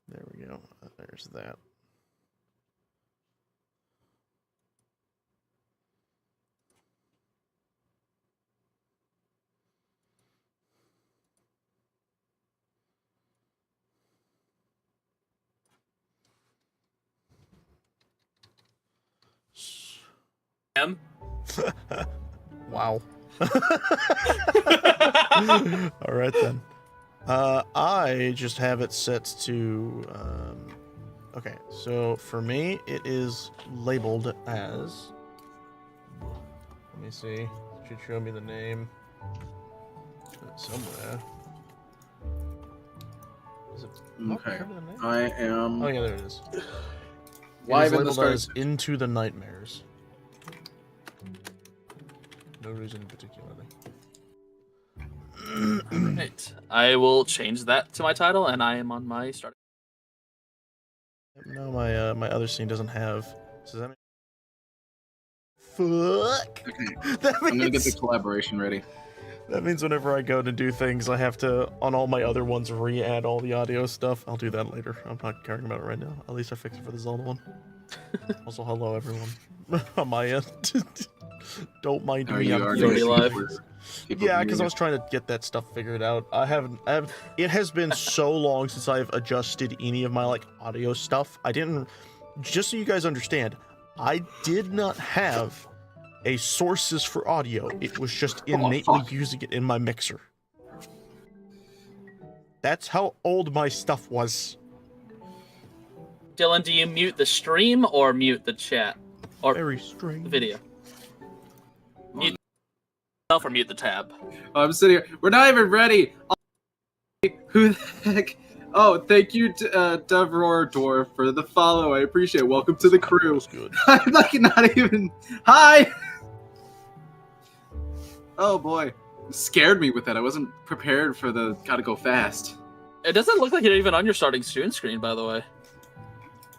There we go. There's that. Wow. All right then. I just have it set to. Okay, so for me, it is labeled as. Let me see. It should show me the name somewhere. Is it? Okay. I am. Oh yeah, there it is. Live it in the is labeled as start. Into the Nightmares. No reason particularly. Right. I will change that to my title, and I am on my start. No, my other scene doesn't have. So does that mean? Fuck. Okay. That means... I'm gonna get the collaboration ready. That means whenever I go to do things, I have to, on all my other ones, re-add all the audio stuff. I'll do that later. I'm not caring about it right now. At least I fixed it for the Zelda one. Also, hello everyone on my end. Don't mind me. I'm already live? Yeah, because I was trying to get that stuff figured out. I haven't. It has been so long since I've adjusted any of my audio stuff. I didn't. Just so you guys understand, I did not have a sources for audio. It was just innately using it in my mixer. That's how old my stuff was. Dylan, do you mute the stream or mute the chat? Or very strange. The video. Mute yourself or mute the tab. I'm sitting here. We're not even ready. Who the heck? Oh, thank you, Devror Dwarf, for the follow. I appreciate it. Welcome to the crew. Good. I'm not even. Hi. Oh boy, scared me with that. I wasn't prepared for the gotta go fast. It doesn't look like you're even on your starting student screen, by the way.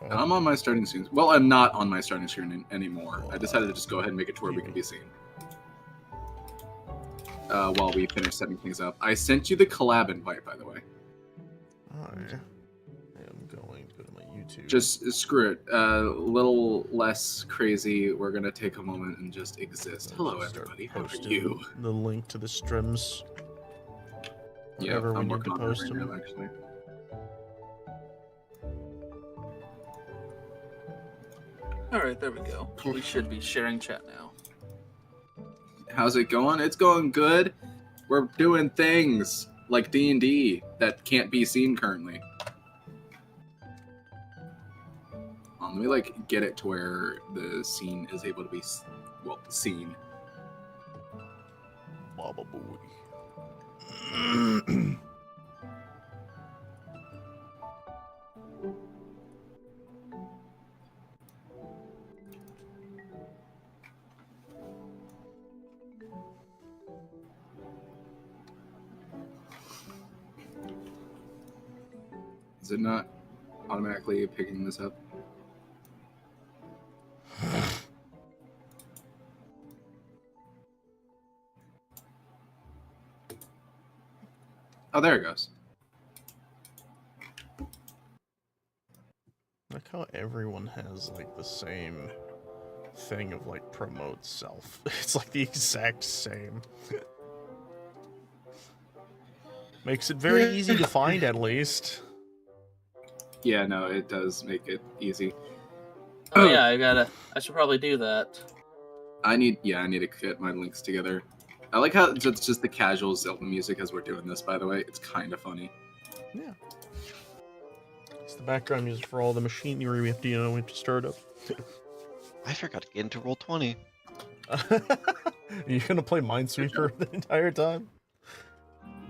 I'm on my starting screen. Well, I'm not on my starting screen anymore. I decided to just go ahead and make it to where we can be seen. While we finish setting things up. I sent you the collab invite, by the way. I am going to go to my YouTube. Just screw it. A little less crazy. We're going to take a moment and just exist. Hello, everybody. How are you? The link to the streams. Yeah, Whatever I'm we need working to on post that right them. now, actually. Alright, there we go. We should be sharing chat now. How's it going? It's going good. We're doing things like D&D that can't be seen currently. Let me get it to where the scene is able to be seen. Baba boy. Is it not automatically picking this up? Oh, there it goes. Like how everyone has the same thing of promote self. It's the exact same. Makes it very easy to find, at least. Yeah, no, it does make it easy. Oh yeah, I should probably do that. I need to get my links together. I like how it's just the casual Zelda music as we're doing this, by the way. It's kind of funny. Yeah. It's the background music for all the machinery we have to start up. I forgot to get into Roll20. Are you gonna play Minesweeper the entire time?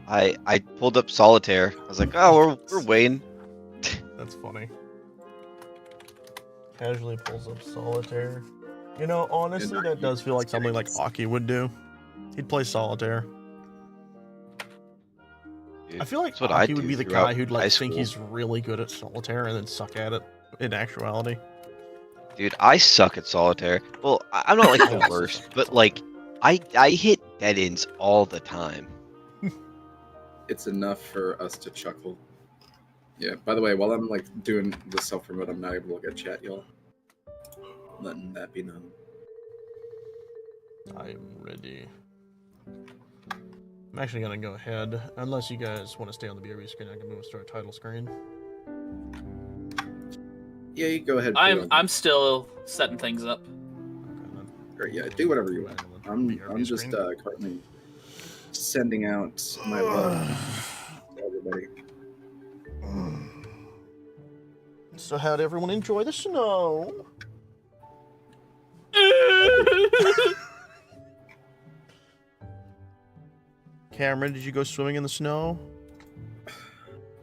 I pulled up Solitaire. I was like, oh, we're waiting. That's funny. Casually pulls up Solitaire. You know, honestly, that does feel like something Aki would do. He'd play Solitaire. Dude, I feel like that's what Aki I would do be the throughout guy who'd high think school. he's really good at Solitaire and then suck at it in actuality. Dude, I suck at Solitaire. Well, I'm not the worst, but I hit dead ends all the time. It's enough for us to chuckle. Yeah, by the way, while I'm like doing the self-promote, I'm not able to look at chat, y'all. Letting that be known. I'm ready. I'm actually gonna go ahead, unless you guys want to stay on the BRB screen. I can move and start a title screen. Yeah, you go ahead. put it on. I'm still setting things up. Okay, then. Or, yeah, do whatever you want. I'm BRB just screen. currently sending out my love to everybody. So how'd everyone enjoy the snow? Cameron, did you go swimming in the snow?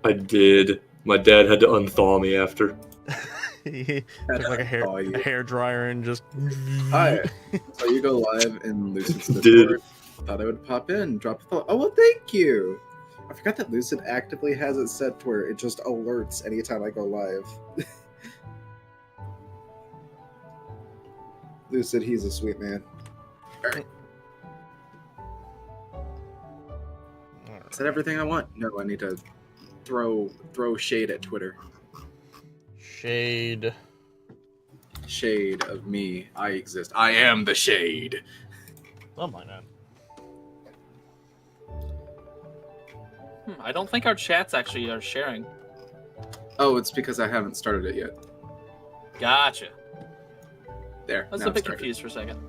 I did. My dad had to unthaw me after. He took like a hair dryer and just. Hi. So you go live in Lucid's Did. Discord. Thought I would pop in, drop a thought. Oh well, thank you. I forgot that Lucid actively has it set to where it just alerts anytime I go live. Lucid, he's a sweet man. Alright. Is that everything I want? No, I need to throw shade at Twitter. Shade. Shade of me. I exist. I am the shade. Oh my god. I don't think our chats actually are sharing. Oh, it's because I haven't started it yet. Gotcha. There. I was now a bit it's started. confused for a second.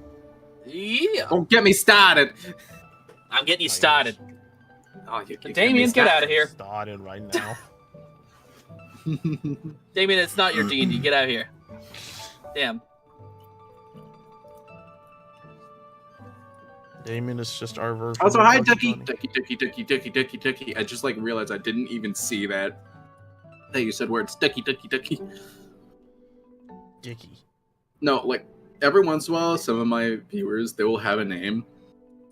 Yeah. Don't get me started. I'm getting you started. Oh, you get me Damien, get out of here. Started right now. Damien, it's not your D&D. Get out of here. Damn. Damien is just our version. Also, of hi, Bugs Ducky. Bunny. Ducky. I just like realized I didn't even see that you said words. Ducky. Dicky. No, like every once in a while, some of my viewers they will have a name,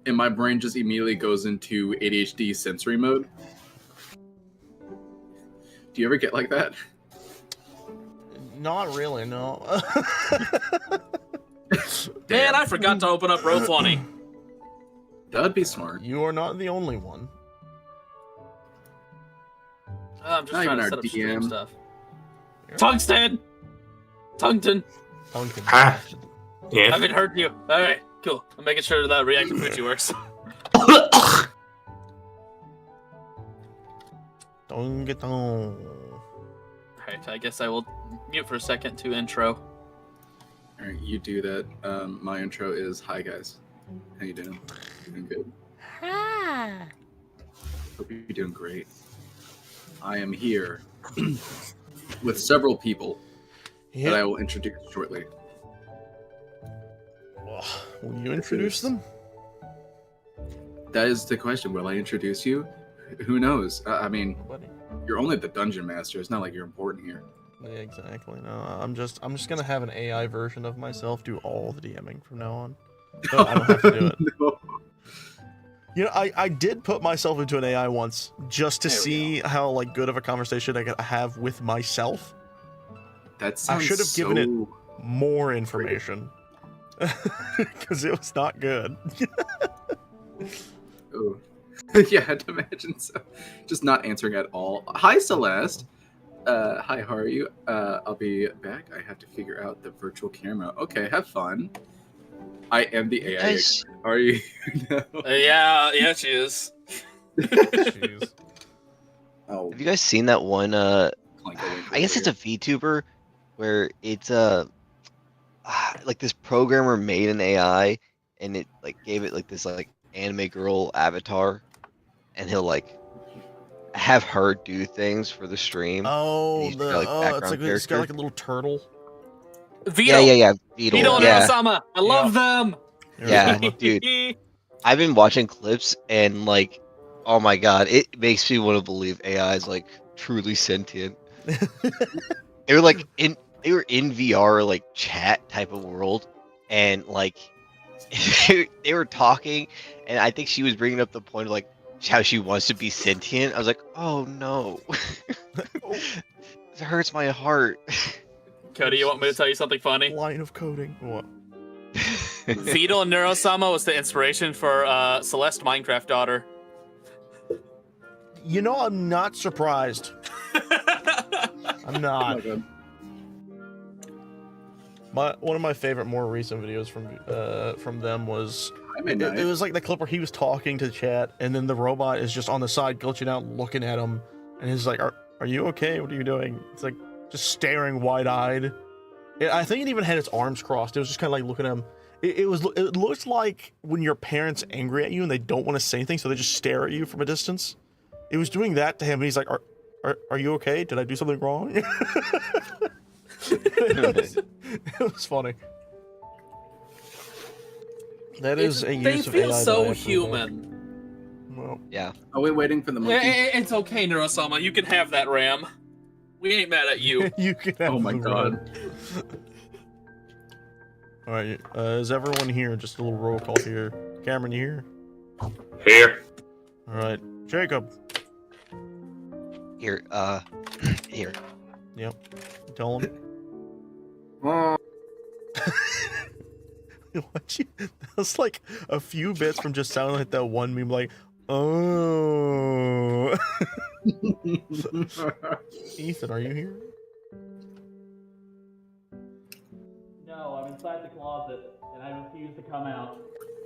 and my brain just immediately goes into ADHD sensory mode. Do you ever get like that? Not really, no. Man, I forgot to open up Roll20. That'd be smart. You are not the only one. I'm just Not trying even to our set up stream DM. stuff. Tungsten! Tungsten! Pumpkin. Ah. I Yeah. haven't heard you. Alright, cool. I'm making sure that reactive Fuji works. Dongaton. Alright, I guess I will mute for a second to intro. you do that. My intro is hi guys. How you doing? Doing good. Hi. Hope you're doing great. I am here with several people that I Yeah. will introduce shortly. Will you introduce them? That is the question. Will I introduce you? Who knows? I mean, Nobody. you're only the dungeon master. It's not like you're important here. Yeah, exactly. No, I'm just gonna have an AI version of myself do all the DMing from now on. So I don't have to do it. No. You know, I did put myself into an AI once just to There we see how like good of a conversation I could have with myself. That sounds should have given it- so- More information. Because it was not good. Oh. Yeah, I'd imagine so. Just not answering at all. Hi, Celeste. Hi, how are you? I'll be back. I have to figure out the virtual camera. Okay, have fun. I am the AI. Nice. Are you? No. Yeah, she is. Jeez. Oh, Have you guys seen that one? Clank a link I guess it's over a VTuber where it's like this programmer made an AI and it like gave it like this like anime girl avatar, and he'll like have her do things for the stream. Oh, He's got, like, it's background like it's got character. like a little turtle. Vito! Yeah. Beetle. Vito and Yeah, Osama! I love them! Yeah, dude. I've been watching clips and like, oh my god, it makes me want to believe AI is like truly sentient. They were like in VR like chat type of world, and like they were talking, and I think she was bringing up the point of like how she wants to be sentient. I was like, oh no, it hurts my heart. Cody, you want me to tell you something funny? Line of coding. What? Beetle and Neurosama was the inspiration for Celeste Minecraft daughter. You know, I'm not surprised. I'm Oh not. my god. One of my favorite, more recent videos from them was it was like the clip where he was talking to chat, and then the robot is just on the side glitching out, looking at him, and he's like, "Are you okay? What are you doing?" It's like just staring wide-eyed. I think it even had its arms crossed. It was just kind of like looking at him. It looks like when your parents angry at you and they don't want to say anything, so they just stare at you from a distance. It was doing that to him, and he's like, "Are you okay? Did I do something wrong?" It was funny. That is a They use of feel AI so that I approve of. human. Well, Yeah. Are we waiting for the monkey? It's okay, Neurosama. You can have that RAM. We ain't mad at you. you can have Oh my the god. run. All right, is everyone here? Just a little roll call here. Cameron, you here? Here. All right, Jacob. Here, here. Yep. Tell him. Oh, That was like a few bits from just sounding like that one meme, like, oh. Ethan, are you here? No, I'm inside the closet, and I refuse to come out.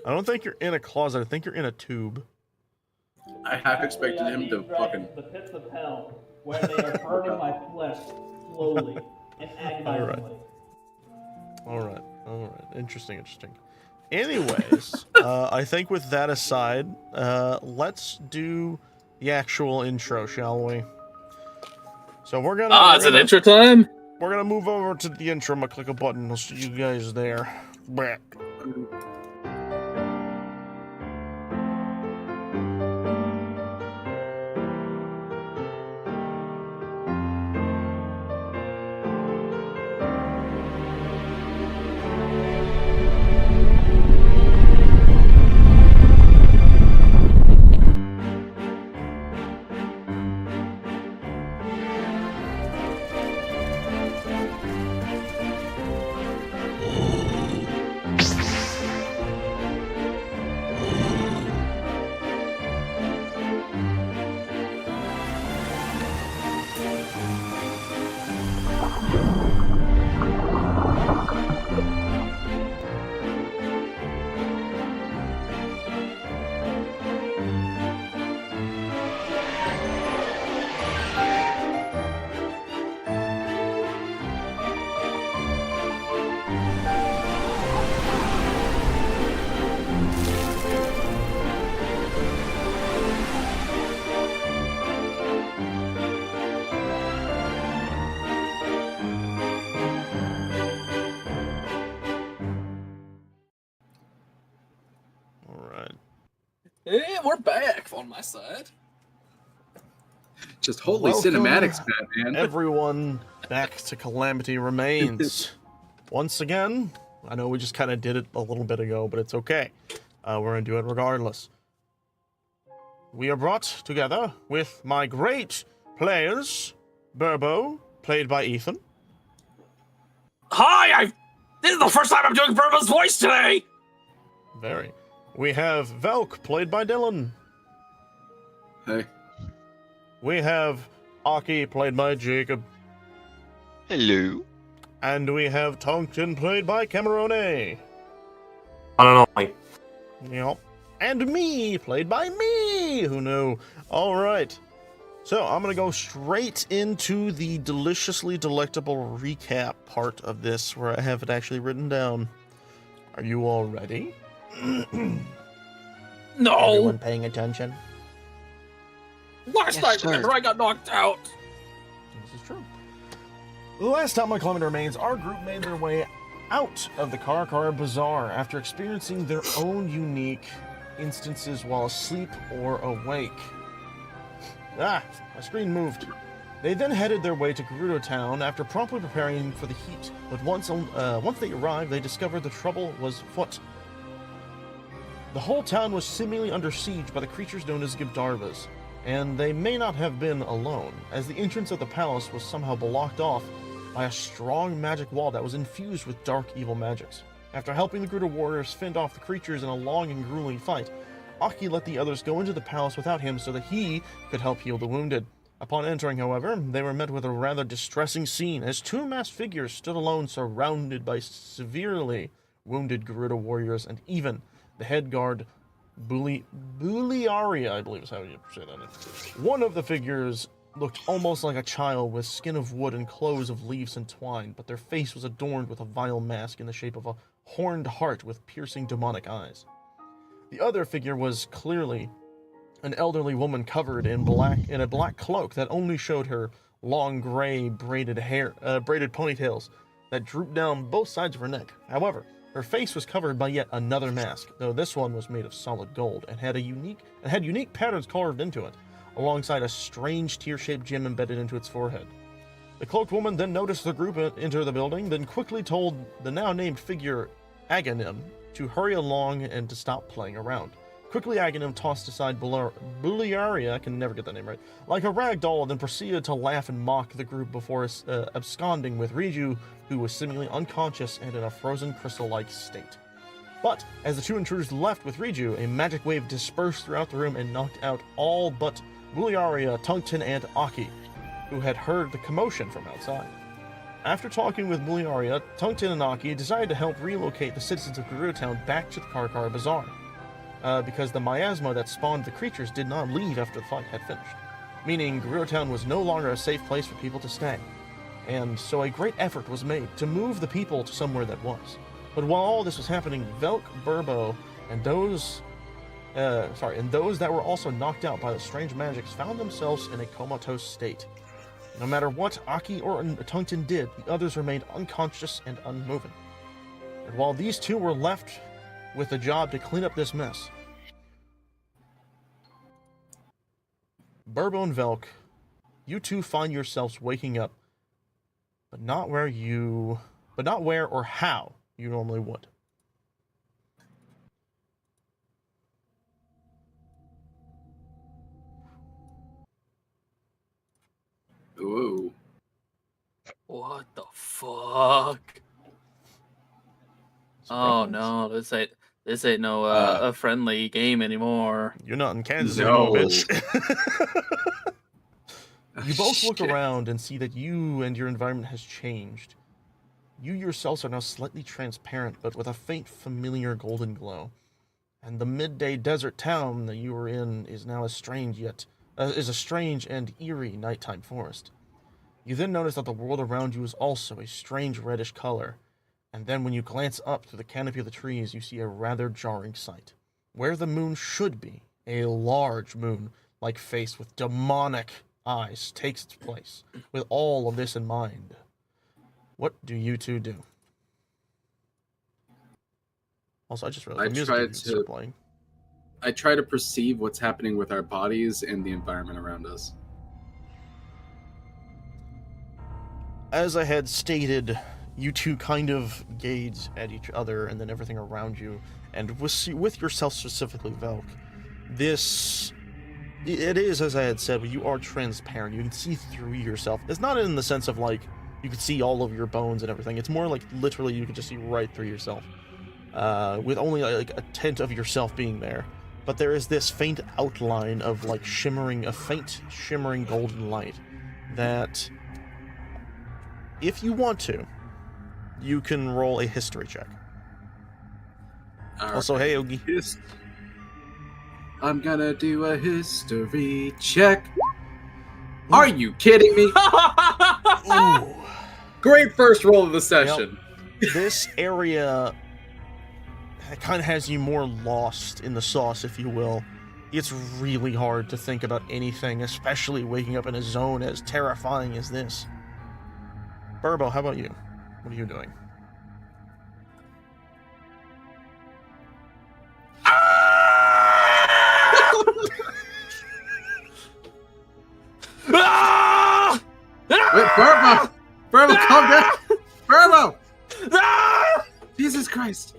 I don't think you're in a closet. I think you're in a tube. I half expected him to fucking. The pits of hell, where they are burning my flesh slowly and agonizingly. All right. Interesting. Anyways, I think with that aside, let's do the actual intro, shall we? So we're gonna. It's an intro time. We're gonna move over to the intro. I'm gonna click a button. I'll see you guys there. Bleh. Hey, we're back on my side. Just holy Welcome, cinematics, Batman. Everyone back to Calamity Remains. Once again, I know we just kind of did it a little bit ago, but it's okay. We're going to do it regardless. We are brought together with my great players, Burbo, played by Ethan. Hi, this is the first time I'm doing Burbo's voice today. Very. We have Velk, played by Dylan. Hey. We have Aki, played by Jacob. Hello. And we have Tonkin, played by Camerone. I don't know. Yep. And me, played by me. Who knew? All right. So I'm going to go straight into the deliciously delectable recap part of this, where I have it actually written down. Are you all ready? No. Everyone paying attention? Last Yes, night, sir. remember, I got knocked out. This is true. The last time on Calamity Remains, our group made their way out of the Karkar Bazaar after experiencing their own unique instances while asleep or awake. Ah, my screen moved. They then headed their way to Gerudo Town after promptly preparing for the heat, but once they arrived, they discovered the trouble was afoot. The whole town was seemingly under siege by the creatures known as Gibdarvas, and they may not have been alone, as the entrance of the palace was somehow blocked off by a strong magic wall that was infused with dark evil magics. After helping the Gerudo warriors fend off the creatures in a long and grueling fight, Aki let the others go into the palace without him so that he could help heal the wounded. Upon entering, however, they were met with a rather distressing scene as two masked figures stood alone surrounded by severely wounded Gerudo warriors and even the head guard Buliaria, I believe is how you say that name. One of the figures looked almost like a child with skin of wood and clothes of leaves and twine, but their face was adorned with a vile mask in the shape of a horned heart with piercing demonic eyes. The other figure was clearly an elderly woman covered in a black cloak that only showed her long gray braided ponytails that drooped down both sides of her neck. However, her face was covered by yet another mask, though this one was made of solid gold and had unique patterns carved into it, alongside a strange tear-shaped gem embedded into its forehead. The cloaked woman then noticed the group enter the building, then quickly told the now named figure Aghanim to hurry along and to stop playing around. Quickly, Aghanim tossed aside Buliaria, I can never get that name right, like a rag doll, and then proceeded to laugh and mock the group before absconding with Riju, who was seemingly unconscious and in a frozen crystal-like state. But, as the two intruders left with Riju, a magic wave dispersed throughout the room and knocked out all but Buliaria, Tungten, and Aki, who had heard the commotion from outside. After talking with Buliaria, Tungten and Aki decided to help relocate the citizens of Gerudo Town back to the Karkar Bazaar, because the miasma that spawned the creatures did not leave after the fight had finished, meaning Gerudo Town was no longer a safe place for people to stay. And so a great effort was made to move the people to somewhere that was. But while all this was happening, Velk, Burbo, and those that were also knocked out by the strange magics found themselves in a comatose state. No matter what Aki or Tungten did, the others remained unconscious and unmoving. And while these two were left with the job to clean up this mess, Burbo and Velk, you two find yourselves waking up, but not where or how you normally would. Ooh. What the fuck? Oh no, this ain't no a friendly game anymore. You're not in Kansas No. anymore, bitch. You both look Shit. around and see that you and your environment has changed. You yourselves are now slightly transparent, but with a faint, familiar golden glow. And the midday desert town that you were in is now a strange and eerie nighttime forest. You then notice that the world around you is also a strange reddish color. And then when you glance up through the canopy of the trees, you see a rather jarring sight. Where the moon should be, a large moon-like face with demonic eyes takes its place. With all of this in mind, what do you two do? Also, I just realized the music is still playing. I try to perceive what's happening with our bodies and the environment around us. As I had stated, you two kind of gaze at each other and then everything around you, and with yourself specifically, Velk, it is, as I had said, you are transparent. You can see through yourself. It's not in the sense of, like, you can see all of your bones and everything. It's more like, literally, you can just see right through yourself, with only, like, a tint of yourself being there. But there is this faint outline of, like, a faint, shimmering golden light that, if you want to, you can roll a history check. Also, hey, Ogi. I'm gonna do a history check. Are you kidding me? Ooh. Great first roll of the session. Yep. This area kind of has you more lost in the sauce, if you will. It's really hard to think about anything, especially waking up in a zone as terrifying as this. Burbo, how about you? What are you doing? Wait, Burbo! Burbo, calm down! Burbo! Jesus Christ!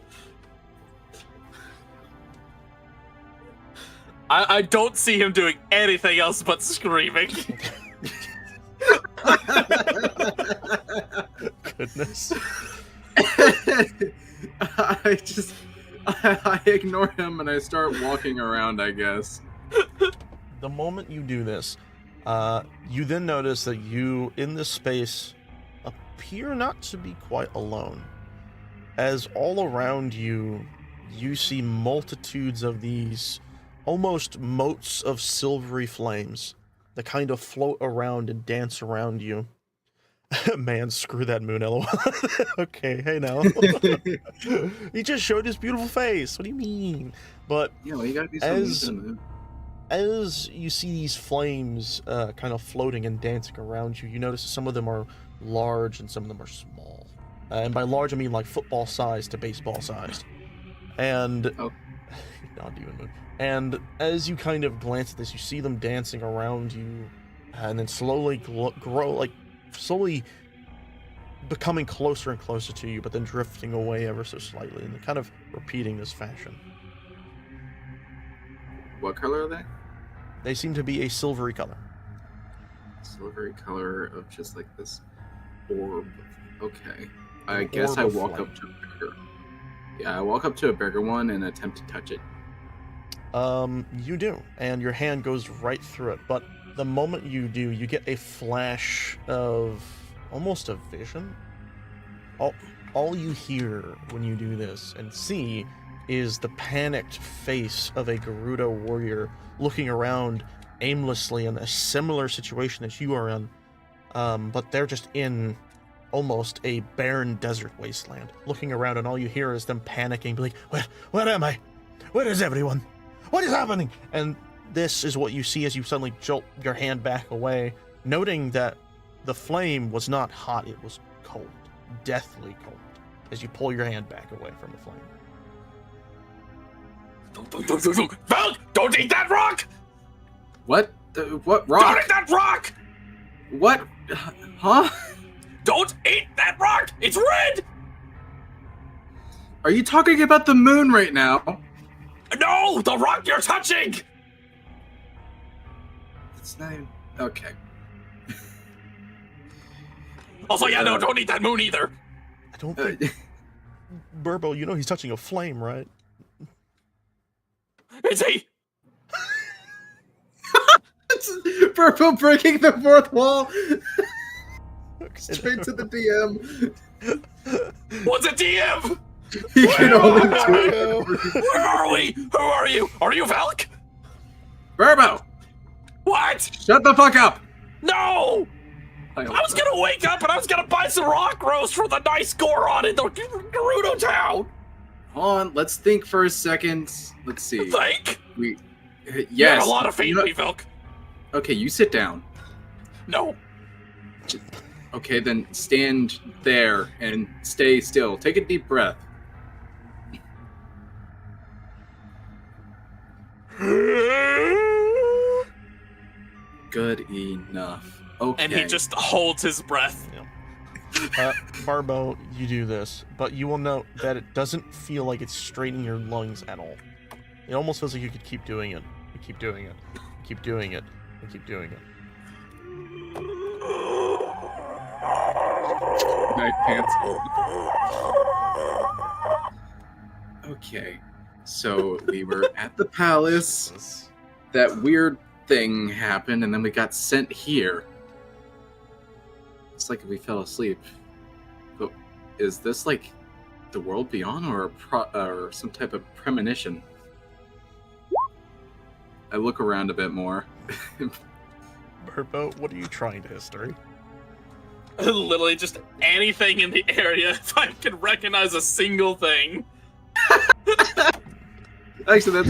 I don't see him doing anything else but screaming. Goodness. I ignore him and I start walking around, I guess. The moment you do this, you then notice that you, in this space, appear not to be quite alone. As all around you, you see multitudes of these almost motes of silvery flames that kind of float around and dance around you. Man, screw that moon, LOL. Okay, hey now. He just showed his beautiful face. What do you mean? But Yeah, well, you gotta do something. as you see these flames kind of floating and dancing around you, you notice that some of them are large and some of them are small. And by large, I mean like football sized to baseball sized. And not even moon. And as you kind of glance at this, you see them dancing around you, and then slowly slowly becoming closer and closer to you, but then drifting away ever so slightly, and kind of repeating this fashion. What color are they? They seem to be a silvery color. Silvery color of just like this orb. Okay. I guess orb I of walk flame. up to a bigger. Yeah, I walk up to a bigger one and attempt to touch it. You do, and your hand goes right through it, but the moment you do, you get a flash of almost a vision. All you hear when you do this and see is the panicked face of a Gerudo warrior looking around aimlessly in a similar situation as you are in, but they're just in almost a barren desert wasteland, looking around, and all you hear is them panicking, be like, where am I? Where is everyone? What is happening? And this is what you see as you suddenly jolt your hand back away, noting that the flame was not hot, it was cold, deathly cold, as you pull your hand back away from the flame. Valk, don't eat that rock! What? What rock? Don't eat that rock! What? Huh? Don't eat that rock! It's red! Are you talking about the moon right now? No, the rock you're touching! It's not even... Okay. Also, yeah, no, don't eat that moon either. I don't think... Burbo, you know he's touching a flame, right? Is he? Purple breaking the fourth wall! Straight to the DM. What's a DM? You can only do it. Where are we? Who are you? Are you Valk? Burbo! What? Shut the fuck up! No! I was gonna wake up and I was gonna buy some rock roast for the nice Goron in the Gerudo town! Hold on, let's think for a second. Let's see. Think? We... You Yes. have a lot of faith in me, Valk. Okay, you sit down. No. Okay, then stand there and stay still. Take a deep breath. Good enough. Okay. And he just holds his breath. Barbo, you do this, but you will note that it doesn't feel like it's straining your lungs at all. It almost feels like you could keep doing it. You keep doing it. You keep doing it. You keep doing it. Night pants. Okay, so we were at the palace. That weird thing happened, and then we got sent here. It's like we fell asleep. But is this like the world beyond, or or some type of premonition? I look around a bit more. Burbo, what are you trying to history? Literally just anything in the area if I can recognize a single thing. Actually, that's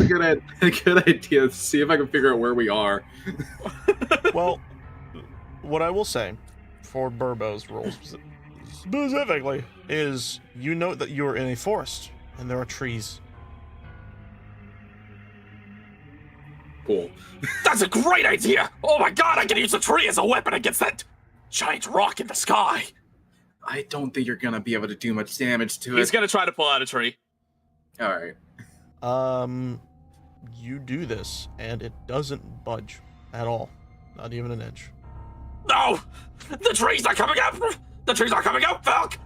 a good idea. See if I can figure out where we are. Well, what I will say for Burbo's rules specifically is you know that you are in a forest and there are trees. Cool. That's a great idea! Oh my god, I can use the tree as a weapon against that giant rock in the sky! I don't think you're gonna be able to do much damage to He's it. gonna try to pull out a tree. Alright. You do this and it doesn't budge at all. Not even an inch. No! The tree's not coming up! The tree's not coming up, Valk!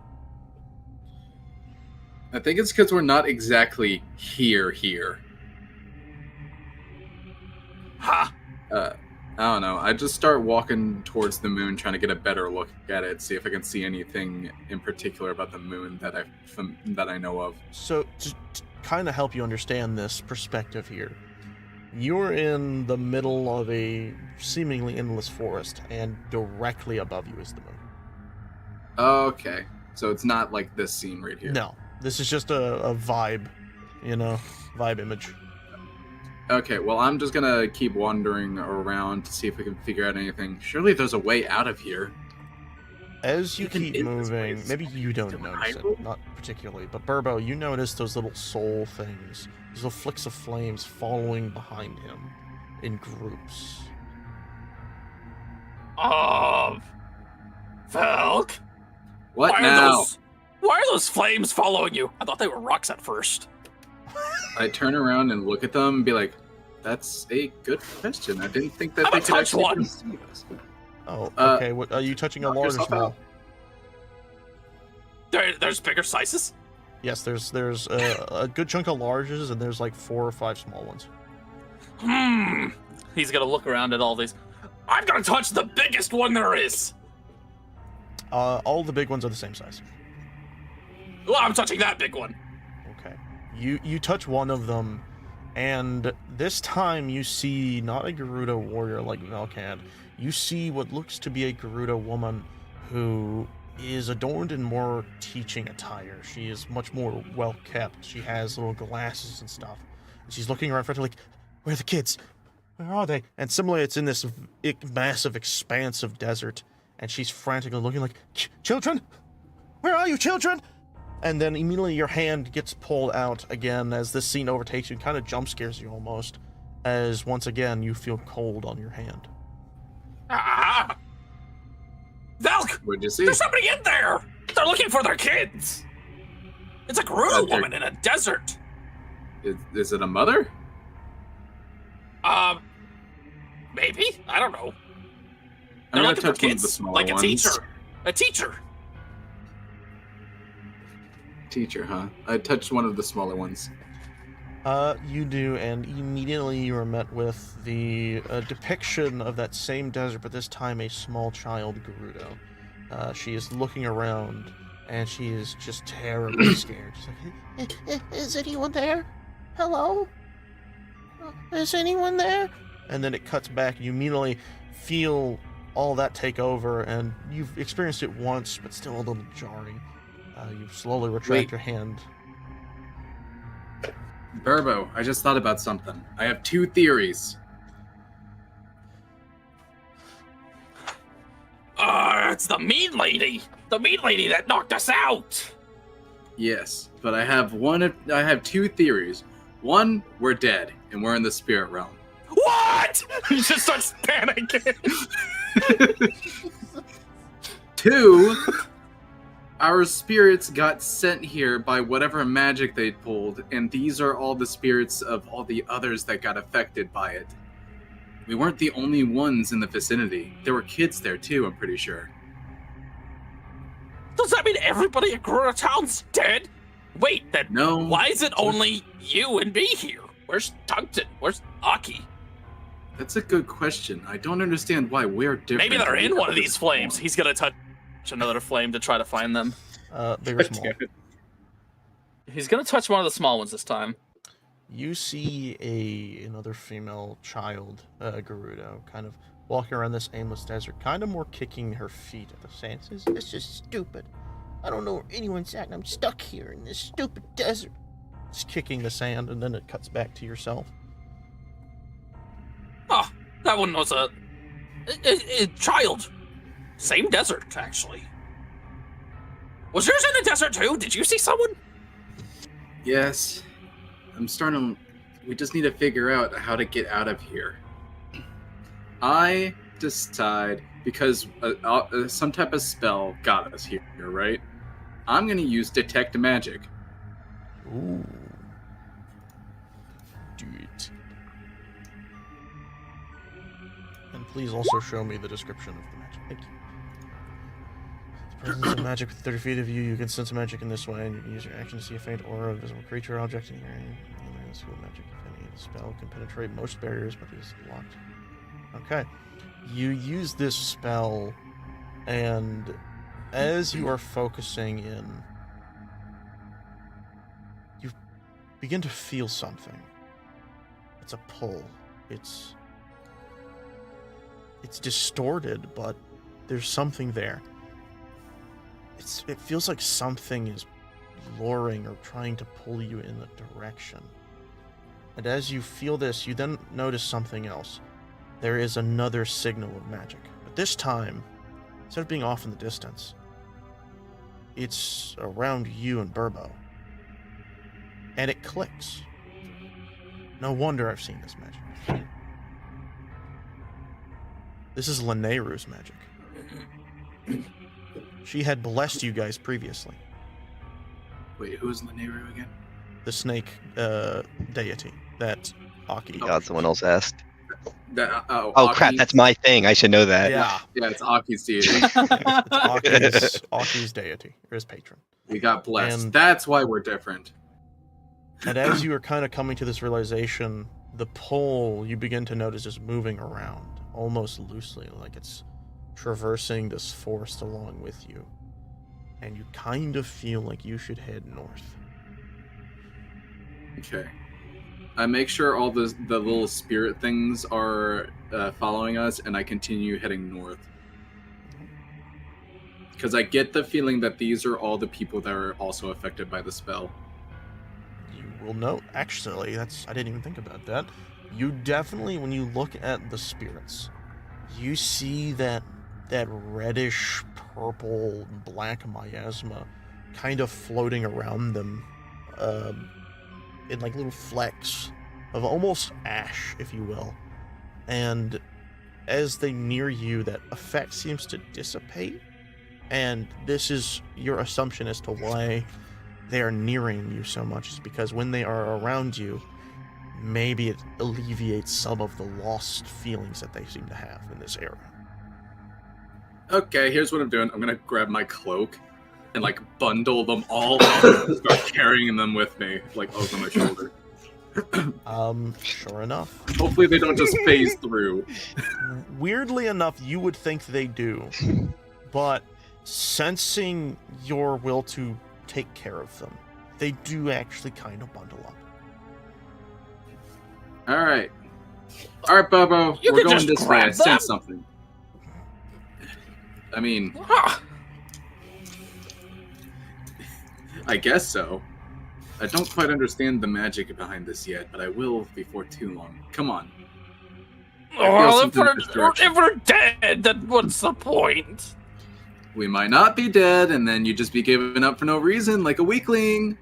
I think it's because we're not exactly here. Ha! I don't know. I just start walking towards the moon, trying to get a better look at it, see if I can see anything in particular about the moon that I know of. So, to kind of help you understand this perspective here, you're in the middle of a seemingly endless forest, and directly above you is the moon. Okay, so it's not like this scene right here. No, this is just a vibe, vibe image. Okay, well, I'm just gonna keep wandering around to see if we can figure out anything. Surely there's a way out of here. As you You can keep hit this moving, place. maybe you don't Is it notice hyrule? it, not particularly, but Burbo, you notice those little soul things, those little flicks of flames following behind him in groups. Velk? What Why now? Why are those flames following you? I thought they were rocks at first. I turn around and look at them and be like, that's a good question. I didn't think that I'm they gonna could touch actually one. see us. Oh, Uh, okay. What, are you touching a knock large or yourself small? out. There's bigger sizes. Yes, there's a good chunk of larges, and there's like 4 or 5 small ones. He's gonna look around at all these. I'm gonna touch the biggest one there is. All the big ones are the same size. Well, I'm touching that big one. Okay. You touch one of them, and this time you see not a Gerudo warrior like Velcad. You see what looks to be a Gerudo woman who is adorned in more teaching attire. She is much more well kept. She has little glasses and stuff. And she's looking around for her like, where are the kids? Where are they? And similarly, it's in this massive expanse of desert, and she's frantically looking like, children? Where are you, children? And then immediately your hand gets pulled out again as this scene overtakes you, kind of jump scares you almost, as once again you feel cold on your hand. Ah! Velk! What'd you see? There's somebody in there! They're looking for their kids! It's a Gerudo they're- woman in a desert! Is it a mother? Maybe? I don't know. I'm They're gonna looking for touch one of kids, the smaller like a ones. teacher. A teacher. Teacher, huh? I touched one of the smaller ones. You do, and immediately you are met with the depiction of that same desert, but this time a small child Gerudo. She is looking around, and she is just terribly scared. She's like, is anyone there? Hello? Is anyone there? And then it cuts back, and you immediately feel all that take over, and you've experienced it once, but still a little jarring. You slowly retract Wait. your hand. Burbo, I just thought about something. I have 2 theories. It's the mean lady! The mean lady that knocked us out! Yes, but I have 2 theories. One, we're dead, and we're in the spirit realm. What? He just starts panicking. 2, our spirits got sent here by whatever magic they pulled, and these are all the spirits of all the others that got affected by it. We weren't the only ones in the vicinity. There were kids there too, I'm pretty sure. Does that mean everybody at Gerudo Town's dead? Wait, then No. why is it only you and me here? Where's Tungsten? Where's Aki? That's a good question. I don't understand why we're different. Maybe they're than in the one of others. these flames. He's gonna touch another flame to try to find them. Big or small. He's gonna touch one of the small ones this time. You see another female child, Gerudo, kind of walking around this aimless desert, kind of more kicking her feet at the sand. Says, "This is stupid. I don't know where anyone's at, and I'm stuck here in this stupid desert." Just kicking the sand, and then it cuts back to yourself. Oh, that one was a child. Same desert, actually. Was yours in the desert too? Did you see someone? Yes. We just need to figure out how to get out of here. I decide, because some type of spell got us here, right? I'm going to use Detect Magic. Ooh. Do it. And please also show me the description of the magic. Thank you. Presence of magic within 30 feet of you. You can sense magic in this way, and you can use your action to see a faint aura of visible creature, object, and hearing. School magic, if any. The spell can penetrate most barriers, but is locked. Okay. You use this spell, and as you are focusing in, you begin to feel something. It's a pull. It's distorted, but there's something there. It feels like something is luring or trying to pull you in a direction. And as you feel this, you then notice something else. There is another signal of magic. But this time, instead of being off in the distance, it's around you and Burbo. And it clicks. No wonder I've seen this magic. This is Linneru's magic. She had blessed you guys previously. Wait, who is Linnea again? The snake deity that Aki. God, someone else asked. Oh, Crap, Aki's- that's my thing. I should know that. Yeah. Yeah, it's Aki's deity. It's Aki's deity, or his patron. We got blessed. And- That's why we're different. And as you are kind of coming to this realization, the pole you begin to notice is moving around, almost loosely, like it's traversing this forest along with you. And you kind of feel like you should head north. Okay. I make sure all the little spirit things are following us, and I continue heading north. Because I get the feeling that these are all the people that are also affected by the spell. You will note, actually, I didn't even think about that. You definitely, when you look at the spirits, you see that reddish, purple, black miasma kind of floating around them in like little flecks of almost ash, if you will. And as they near you, that effect seems to dissipate. And this is your assumption as to why they are nearing you so much, is because when they are around you, maybe it alleviates some of the lost feelings that they seem to have in this area. Okay, here's what I'm doing. I'm gonna grab my cloak and like bundle them all up and start carrying them with me, like over my shoulder. Sure enough. Hopefully they don't just phase through. Weirdly enough, you would think they do, but sensing your will to take care of them, they do actually kind of bundle up. Alright, Bobo, You we're can going just this way. I grab them. sense something. I mean, I guess so. I don't quite understand the magic behind this yet, but I will before too long. Come on. Well, if something in this direction. we're dead, then what's the point? We might not be dead, and then you just be giving up for no reason, like a weakling.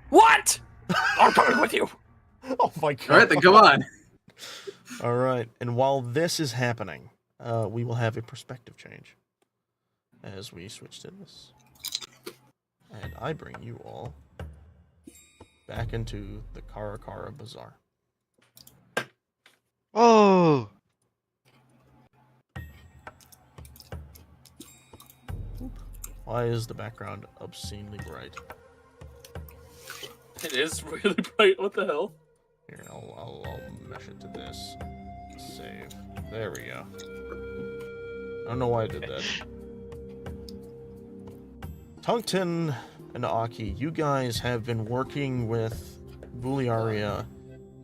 What? I'm coming with you. Oh my god. Alright, then come on. Alright, and while this is happening, we will have a perspective change as we switch to this. And I bring you all back into the Karakara Bazaar. Oh, Why is the background obscenely bright? It is really bright. What the hell? Here, I'll mesh it to this. Save. There we go. I don't know why I did that. Tungten and Aki, you guys have been working with Buliaria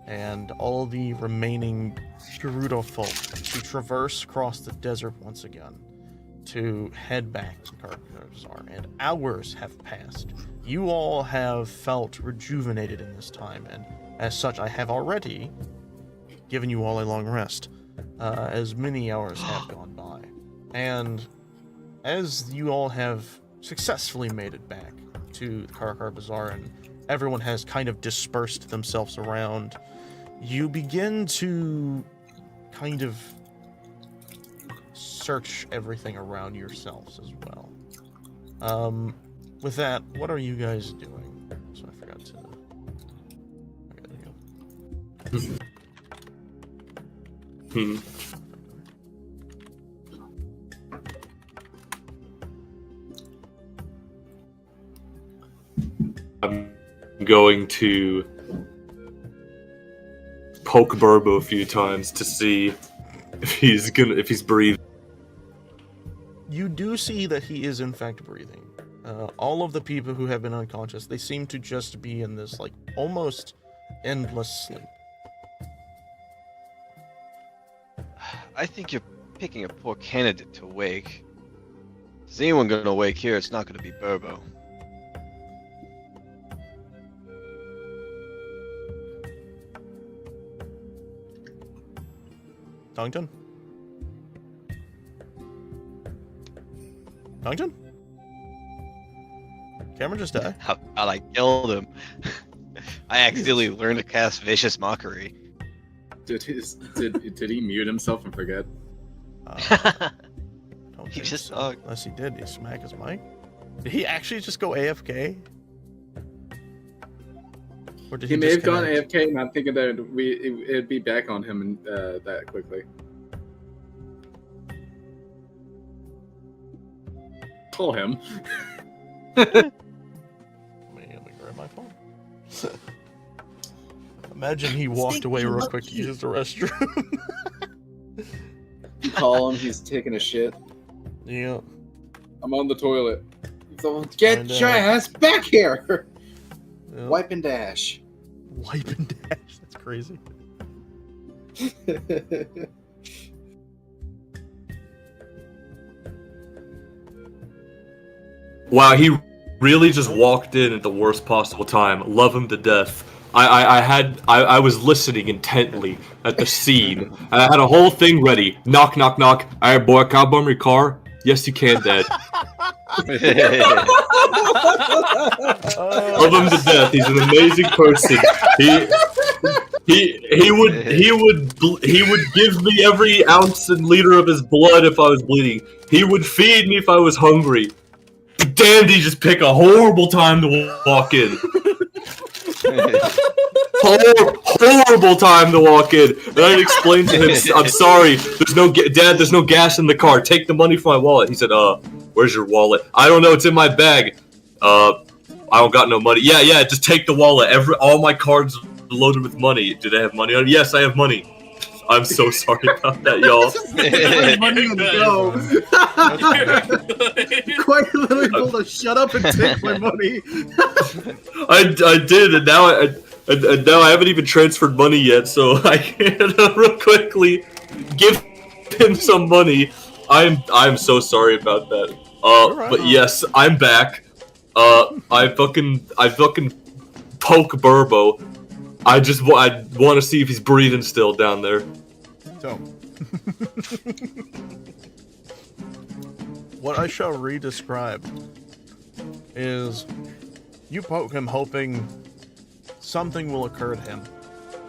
and all the remaining Gerudo folk to traverse across the desert once again to head back to Karakara, and hours have passed. You all have felt rejuvenated in this time, and as such, I have already given you all a long rest, as many hours have gone by. And as you all have successfully made it back to the Karakara Bazaar, and everyone has kind of dispersed themselves around, you begin to kind of search everything around yourselves as well. With that, what are you guys doing? So I forgot to... Okay, there you go. going to poke Burbo a few times to see if he's breathing. You do see that he is in fact breathing. All of the people who have been unconscious, they seem to just be in this like almost endless sleep. I think you're picking a poor candidate to wake. Is anyone gonna wake here? It's not gonna be Burbo. Tongueton? Tongueton? Cameron just died. How I killed him. I accidentally learned to cast Vicious Mockery. Did he mute himself and forget? Don't He think just so. talked. Unless he did he smack his mic? Did he actually just go AFK? Or did He may have gone disconnect? AFK, not thinking that it'd be back on him that quickly. Call him. Let me grab my phone. Imagine he walked away real quick to use the restroom. You call him. He's taking a shit. Yeah. I'm on the toilet. So get And, your ass back here. Yeah. Wipe and dash. Wipe and dash. That's crazy. Wow, he really just walked in at the worst possible time. Love him to death. I was listening intently at the scene, and I had a whole thing ready. Knock, knock, knock. All right, boy, can I bum your car? Yes, you can, Dad. Love him to death. He's an amazing person. He would give me every ounce and liter of his blood if I was bleeding. He would feed me if I was hungry. But damn, did he just pick a horrible time to walk in. Horrible time to walk in. And I explained to him, I'm sorry, Dad, there's no gas in the car. Take the money from my wallet. He said, where's your wallet? I don't know, it's in my bag. I don't got no money. Yeah, just take the wallet. All my cards are loaded with money. Do they have money on it? Yes, I have money. I'm so sorry about that, y'all. Money on the go. Quite literally told us, shut up and take my money. I did, and now I haven't even transferred money yet, so I can't real quickly give him some money. I'm so sorry about that. But yes, I'm back. I fucking poke Burbo. I want to see if he's breathing still down there. So, what I shall re-describe is you poke him hoping something will occur to him.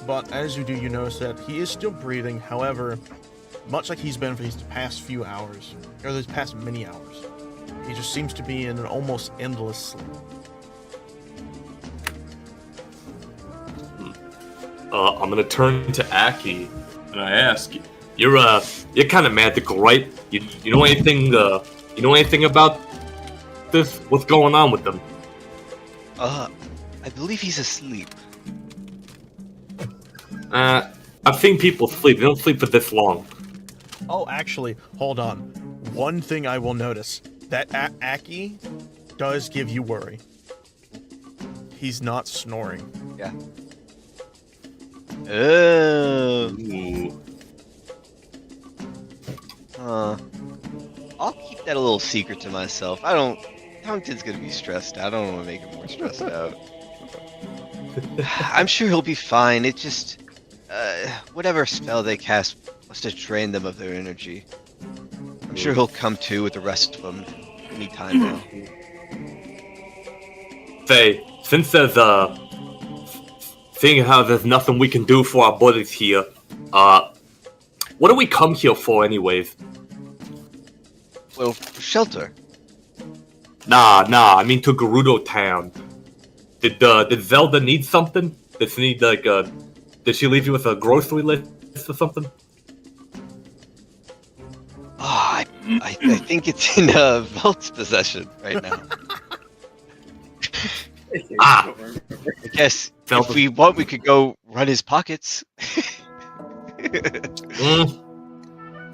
But as you do, you notice that he is still breathing. However, much like he's been for these past few hours, or these past many hours, he just seems to be in an almost endless sleep. I'm gonna turn to Aki and I ask, you're kind of magical, right? You know anything about this? What's going on with them? I believe he's asleep. I've seen people sleep. They don't sleep for this long. Oh, actually, hold on. One thing I will notice, that Aki does give you worry. He's not snoring. Yeah. Oh. Ooh. I'll keep that a little secret to myself. Tongueton's gonna be stressed out. I don't want to make him more stressed out. I'm sure he'll be fine. It just, whatever spell they cast must have drained them of their energy. I'm sure he'll come to with the rest of them any time now. Faye, since there's seeing how there's nothing we can do for our buddies here, what do we come here for anyways? Well, shelter. Nah, I mean to Gerudo Town. Did Zelda need something? Did she need did she leave you with a grocery list or something? Oh, I think it's in Velt's possession right now. guess Felt if we want, we could go run his pockets.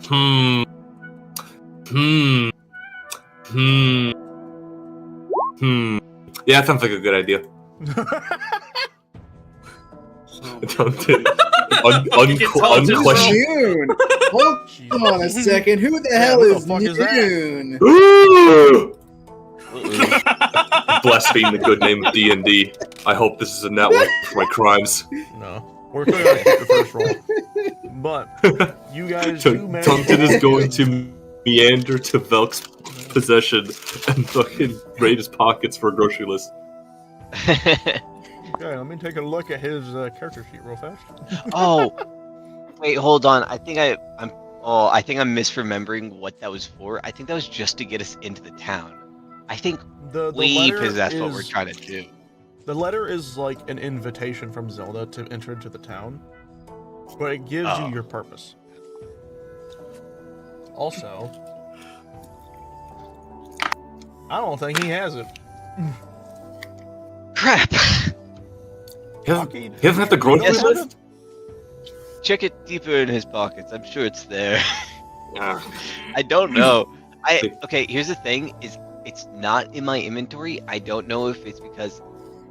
Hmm. Hmm. Hmm. Hmm. Yeah, that sounds like a good idea. Tungten. Unquestioned. Noon? Hold on a second. Who the hell who the is fuck is that? Noon? Blaspheme the good name of D&D. I hope this is a network for my crimes. No, we're clearly gonna keep the first roll. But you guys do manage. Tungten is going to meander to Velk's possession and fucking raid his pockets for a grocery list. Okay, let me take a look at his character sheet real fast. Oh, wait, hold on. I think I'm misremembering what that was for. I think that was just to get us into the town. I think The we letter possess what we're is- trying to do. The letter is like an invitation from Zelda to enter into the town, but it gives Oh. you your purpose. Also, I don't think he has it. Crap. He doesn't have the grocery Yes. list? Check it deeper in his pockets. I'm sure it's there. Ah. I don't know. Okay, here's the thing: is it's not in my inventory. I don't know if it's because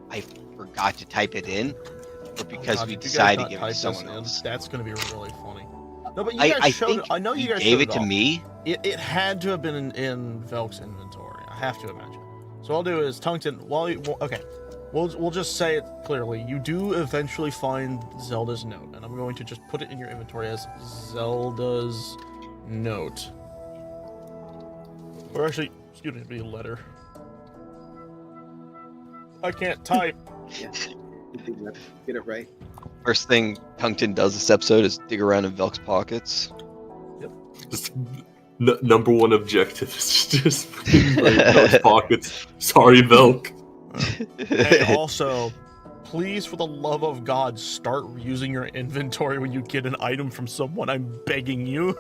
I forgot to type it in, or because God, we did you guys decided to not give it type to this someone in? else. That's gonna be really funny. No, but you I guys showed think it. I know you guys gave showed it to off. me. It had to have been in Velk's inventory. I have to imagine. So I'll do is Tungten. We'll just say it clearly. You do eventually find Zelda's note, and I'm going to just put it in your inventory as Zelda's note. Or actually, excuse me, letter. I can't type. Yeah. Get it right. First thing Tungten does this episode is dig around in Velk's pockets. Just number one objective is just raid Velk's pockets. Sorry, Velk. Hey, also, please, for the love of God, start using your inventory when you get an item from someone. I'm begging you.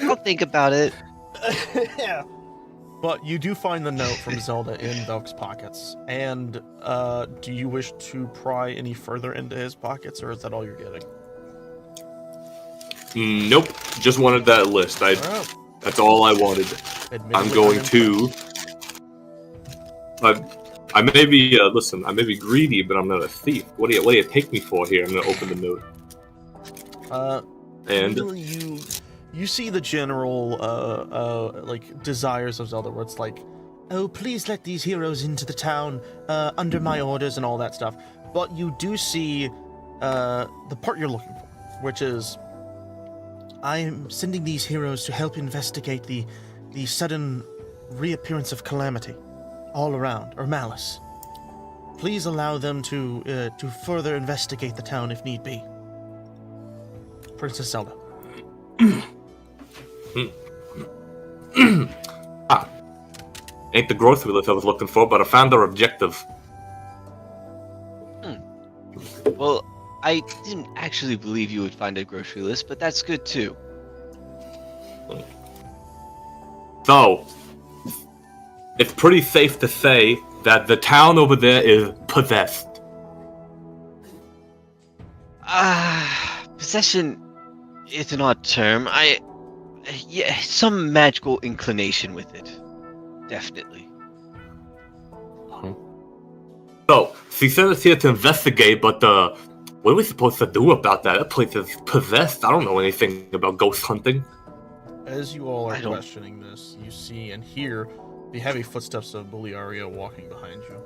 I'll think about it. Yeah. But you do find the note from Zelda in Velk's pockets. And do you wish to pry any further into his pockets, or is that all you're getting? Nope. Just wanted that list. Oh, That's all I wanted. admittedly, I'm going I'm to. I may be listen. I may be greedy, but I'm not a thief. What do you take me for here? I'm gonna open the note. And you see the general like desires of Zelda, where it's like, oh, please let these heroes into the town under my orders and all that stuff. But you do see the part you're looking for, which is, I am sending these heroes to help investigate the sudden reappearance of Calamity all around, or malice. Please allow them to further investigate the town if need be. Princess Zelda. ain't the grocery list I was looking for, but I found our objective. Well, I didn't actually believe you would find a grocery list, but that's good too. So, it's pretty safe to say that the town over there is possessed. Possession is an odd term. Yeah, some magical inclination with it. Definitely. So, she sent us here to investigate, but what are we supposed to do about that? That place is possessed. I don't know anything about ghost hunting. As you all are I don't- questioning this, you see and hear the heavy footsteps of Buliaria walking behind you.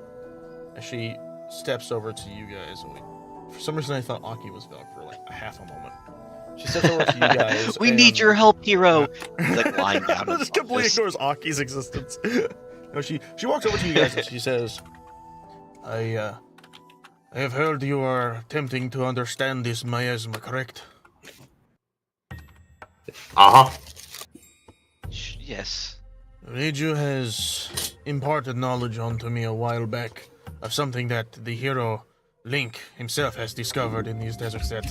As she steps over to you guys. For some reason, I thought Aki was Velk for like a half a moment. She steps over to you guys. We need your help, hero. He's like lying down. in Just his completely office. ignores Aki's existence. No, she walks over to you guys and she says, I have heard you are attempting to understand this miasma, correct? Uh-huh. Yes. Reiju has imparted knowledge onto me a while back of something that the hero Link himself has discovered in these deserts that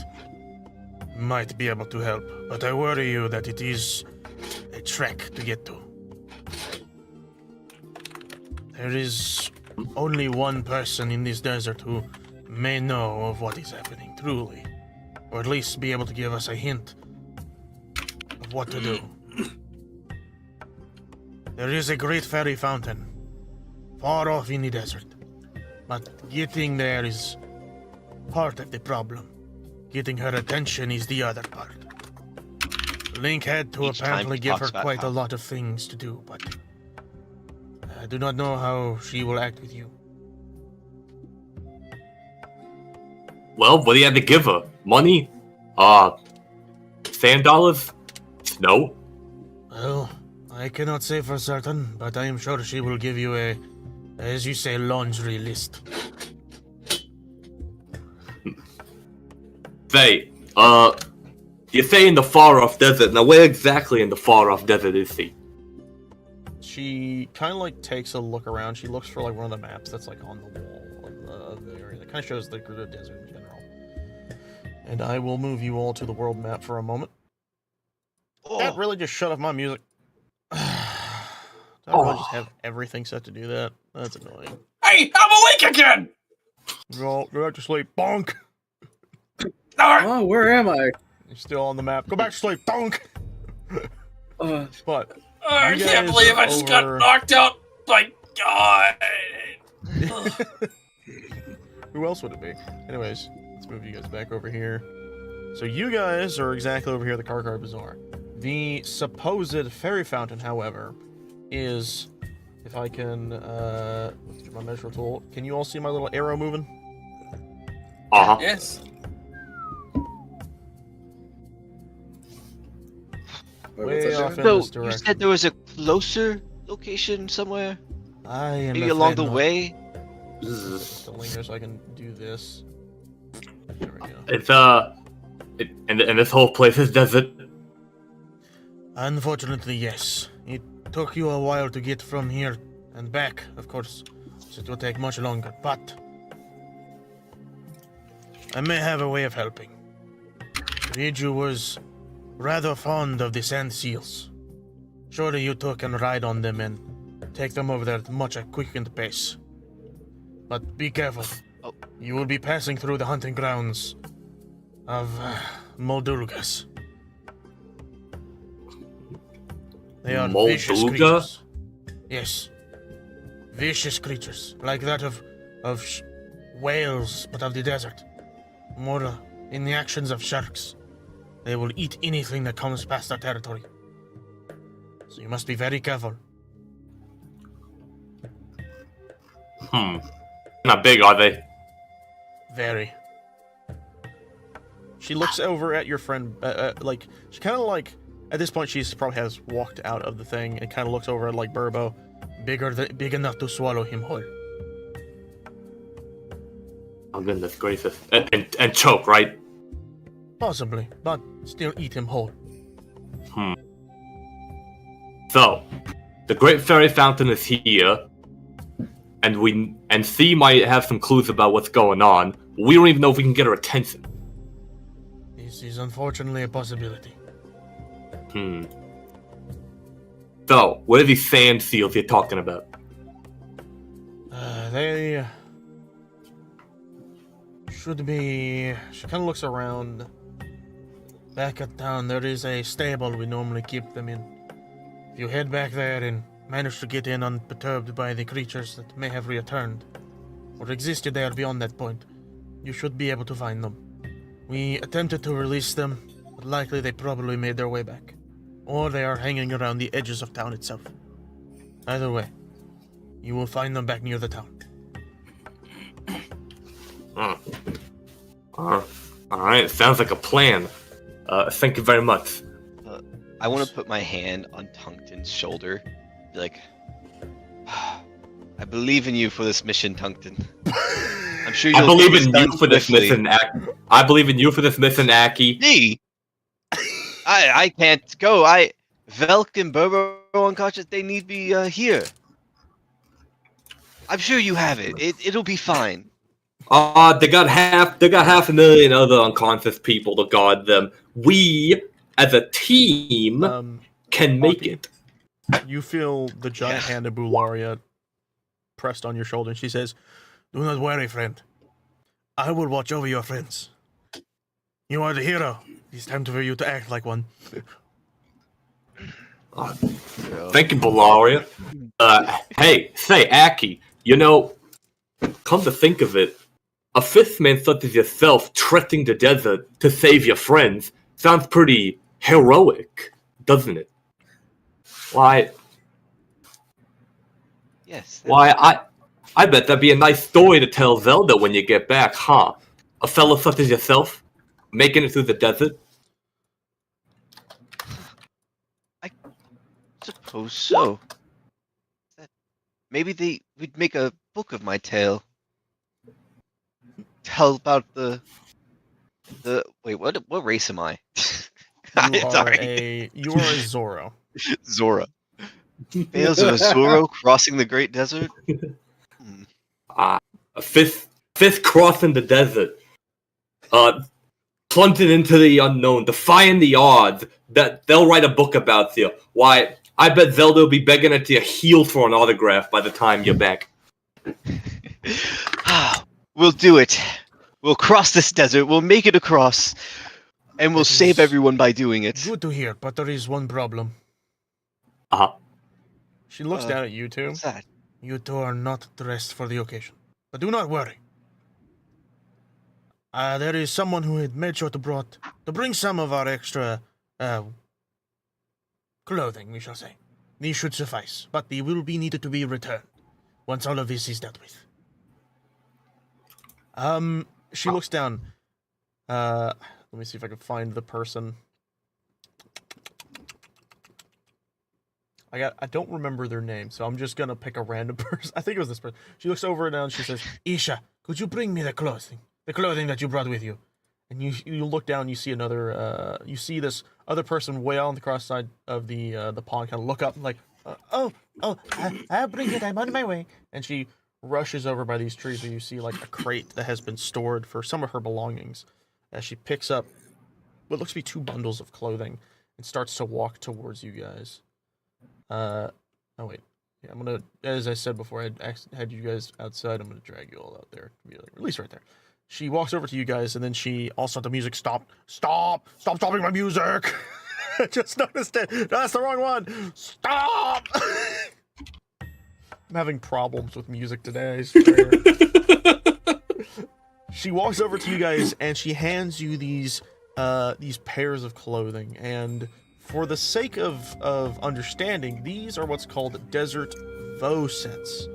might be able to help. But I worry you that it is a trek to get to. There is only one person in this desert who may know of what is happening truly, or at least be able to give us a hint of what to do. There is a great fairy fountain far off in the desert, but getting there is part of the problem. Getting her attention is the other part. Link had to Each time apparently he give her talks about quite how- a lot of things to do, but I do not know how she will act with you. Well, what do you have to give her? Money? Sand dollars? Snow? Well, I cannot say for certain, but I am sure she will give you a, as you say, laundry list. Faye, you say in the far-off desert. Now, where exactly in the far-off desert is he? She kind of like takes a look around. She looks for like one of the maps that's like on the wall of the area. That kind of shows the desert in general. And I will move you all to the world map for a moment. That really just shut off my music. Do I really just have everything set to do that? That's annoying. Hey, I'm awake again! Go back to sleep. Bonk! Oh, where am I? You're still on the map. Go back to sleep. Bonk! But I You can't guys believe I are just got over- knocked out by God. who else would it be? Anyways, let's move you guys back over here. So you guys are exactly over here at the Karkar Bazaar. The supposed fairy fountain, however, is, if I can, let's do my measure tool. Can you all see my little arrow moving? Uh-huh. Yes. Way off in So this you direction. said there was a closer location somewhere, I am maybe along the afraid not. way. Just to linger so I can do this. There we go. It's, and this whole place is desert. Unfortunately, yes. It took you a while to get from here and back, of course, so it will take much longer, but I may have a way of helping. Riju was rather fond of the sand seals. Surely you two can ride on them and take them over there at much a quickened pace. But be careful. Oh. You will be passing through the hunting grounds of Moldulgas. They are vicious Moldulga? creatures. Yes. Vicious creatures, like that of whales, but of the desert. More in the actions of sharks. They will eat anything that comes past their territory. So you must be very careful. Not big, are they? Very. She looks over at your friend, like, she kind of like, at this point she's probably has walked out of the thing and kind of looks over at like Burbo, big enough to swallow him whole. Oh goodness gracious. And choke, right? Possibly, but still eat him whole. So, the Great Fairy Fountain is here, and C might have some clues about what's going on. We don't even know if we can get her attention. This is unfortunately a possibility. So, what are these sand seals you're talking about? They should be. She kind of looks around. Back at town, there is a stable we normally keep them in. If you head back there and manage to get in unperturbed by the creatures that may have returned, or existed there beyond that point, you should be able to find them. We attempted to release them, but likely they probably made their way back. Or they are hanging around the edges of town itself. Either way, you will find them back near the town. Alright, sounds like a plan. Thank you very much. I want to put my hand on Tungten's shoulder, be like, I believe in you for this mission, Tungten. I'm sure you'll I believe get this in done you for this swiftly." mission, I believe in you for this mission, Aki. Me? I can't go. Velk and Burbo unconscious. They need be here. I'm sure you have it. It'll be fine. They got half a million other unconscious people to guard them. We, as a team, can make Aki, it. You feel the giant Yeah. hand of Bularia pressed on your shoulder, and she says, "Do not worry, friend. I will watch over your friends. You are the hero. It's time for you to act like one." Thank you, Balaria. Hey, say, Aki, you know, come to think of it, a fifth man such as yourself trekking the desert to save your friends sounds pretty heroic, doesn't it? Why, Yes. I bet that'd be a nice story to tell Zelda when you get back, huh? A fellow such as yourself, making it through the desert? I suppose so. Maybe we'd make a book of my tale. Tell about the wait, what race am I? You are a Zoro. Zora. Tales of a Zoro crossing the great desert? A fifth crossing the desert. Plunging into the unknown, defying the odds. That they'll write a book about you. Why, I bet Zelda will be begging at your heel for an autograph by the time you're back. We'll do it. We'll cross this desert. We'll make it across. And we'll save everyone by doing it. Good to hear, but there is one problem. Uh-huh. She looks down at you two. What's that? You two are not dressed for the occasion. But do not worry. There is someone who had made sure to bring some of our extra clothing, we shall say. These should suffice, but they will be needed to be returned once all of this is dealt with. She looks down. Let me see if I can find the person. I don't remember their name, so I'm just gonna pick a random person. I think it was this person. She looks over and down and she says, "Isha, could you bring me the clothing that you brought with you?" And you look down, you see another, you see this other person way out on the cross side of the pond, kind of look up and like, I'll bring it. I'm on my way. And she rushes over by these trees where you see like a crate that has been stored for some of her belongings. As she picks up what looks to be 2 bundles of clothing and starts to walk towards you guys. Oh wait, yeah, I'm gonna, as I said before, I had you guys outside. I'm gonna drag you all out there. Be like, release right there. She walks over to you guys, and then she also the music stop stopping my music. I just noticed it. That's the wrong one. Stop. I'm having problems with music today, I swear. She walks over to you guys and she hands you these pairs of clothing, and for the sake of understanding, these are what's called Desert Vo sets.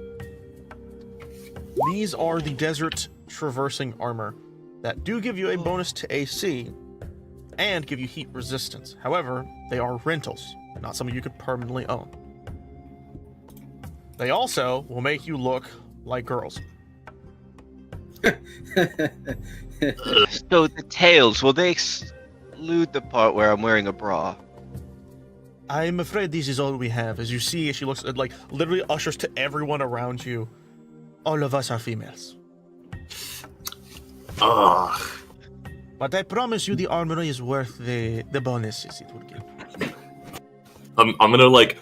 These are the desert traversing armor that do give you a bonus to AC and give you heat resistance. However, they are rentals, not something you could permanently own. They also will make you look like girls. So the tails, will they exclude the part where I'm wearing a bra? I'm afraid this is all we have. As you see, she looks like literally ushers to everyone around you. All of us are females. Ugh. But I promise you the armor is worth the bonuses it will give. I'm gonna like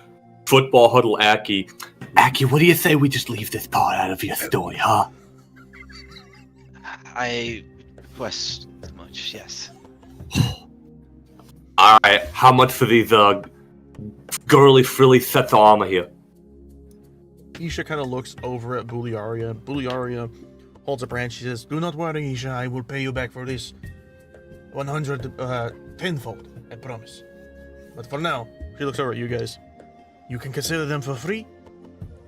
football huddle Aki. Aki, what do you say we just leave this part out of your story, huh? I request as much, yes. Alright, how much for these girly frilly sets of armor here? Isha kind of looks over at Buliaria. Buliaria holds up her hand. She says, "Do not worry, Isha. I will pay you back for this 100 tenfold. I promise. But for now," she looks over at you guys, "you can consider them for free,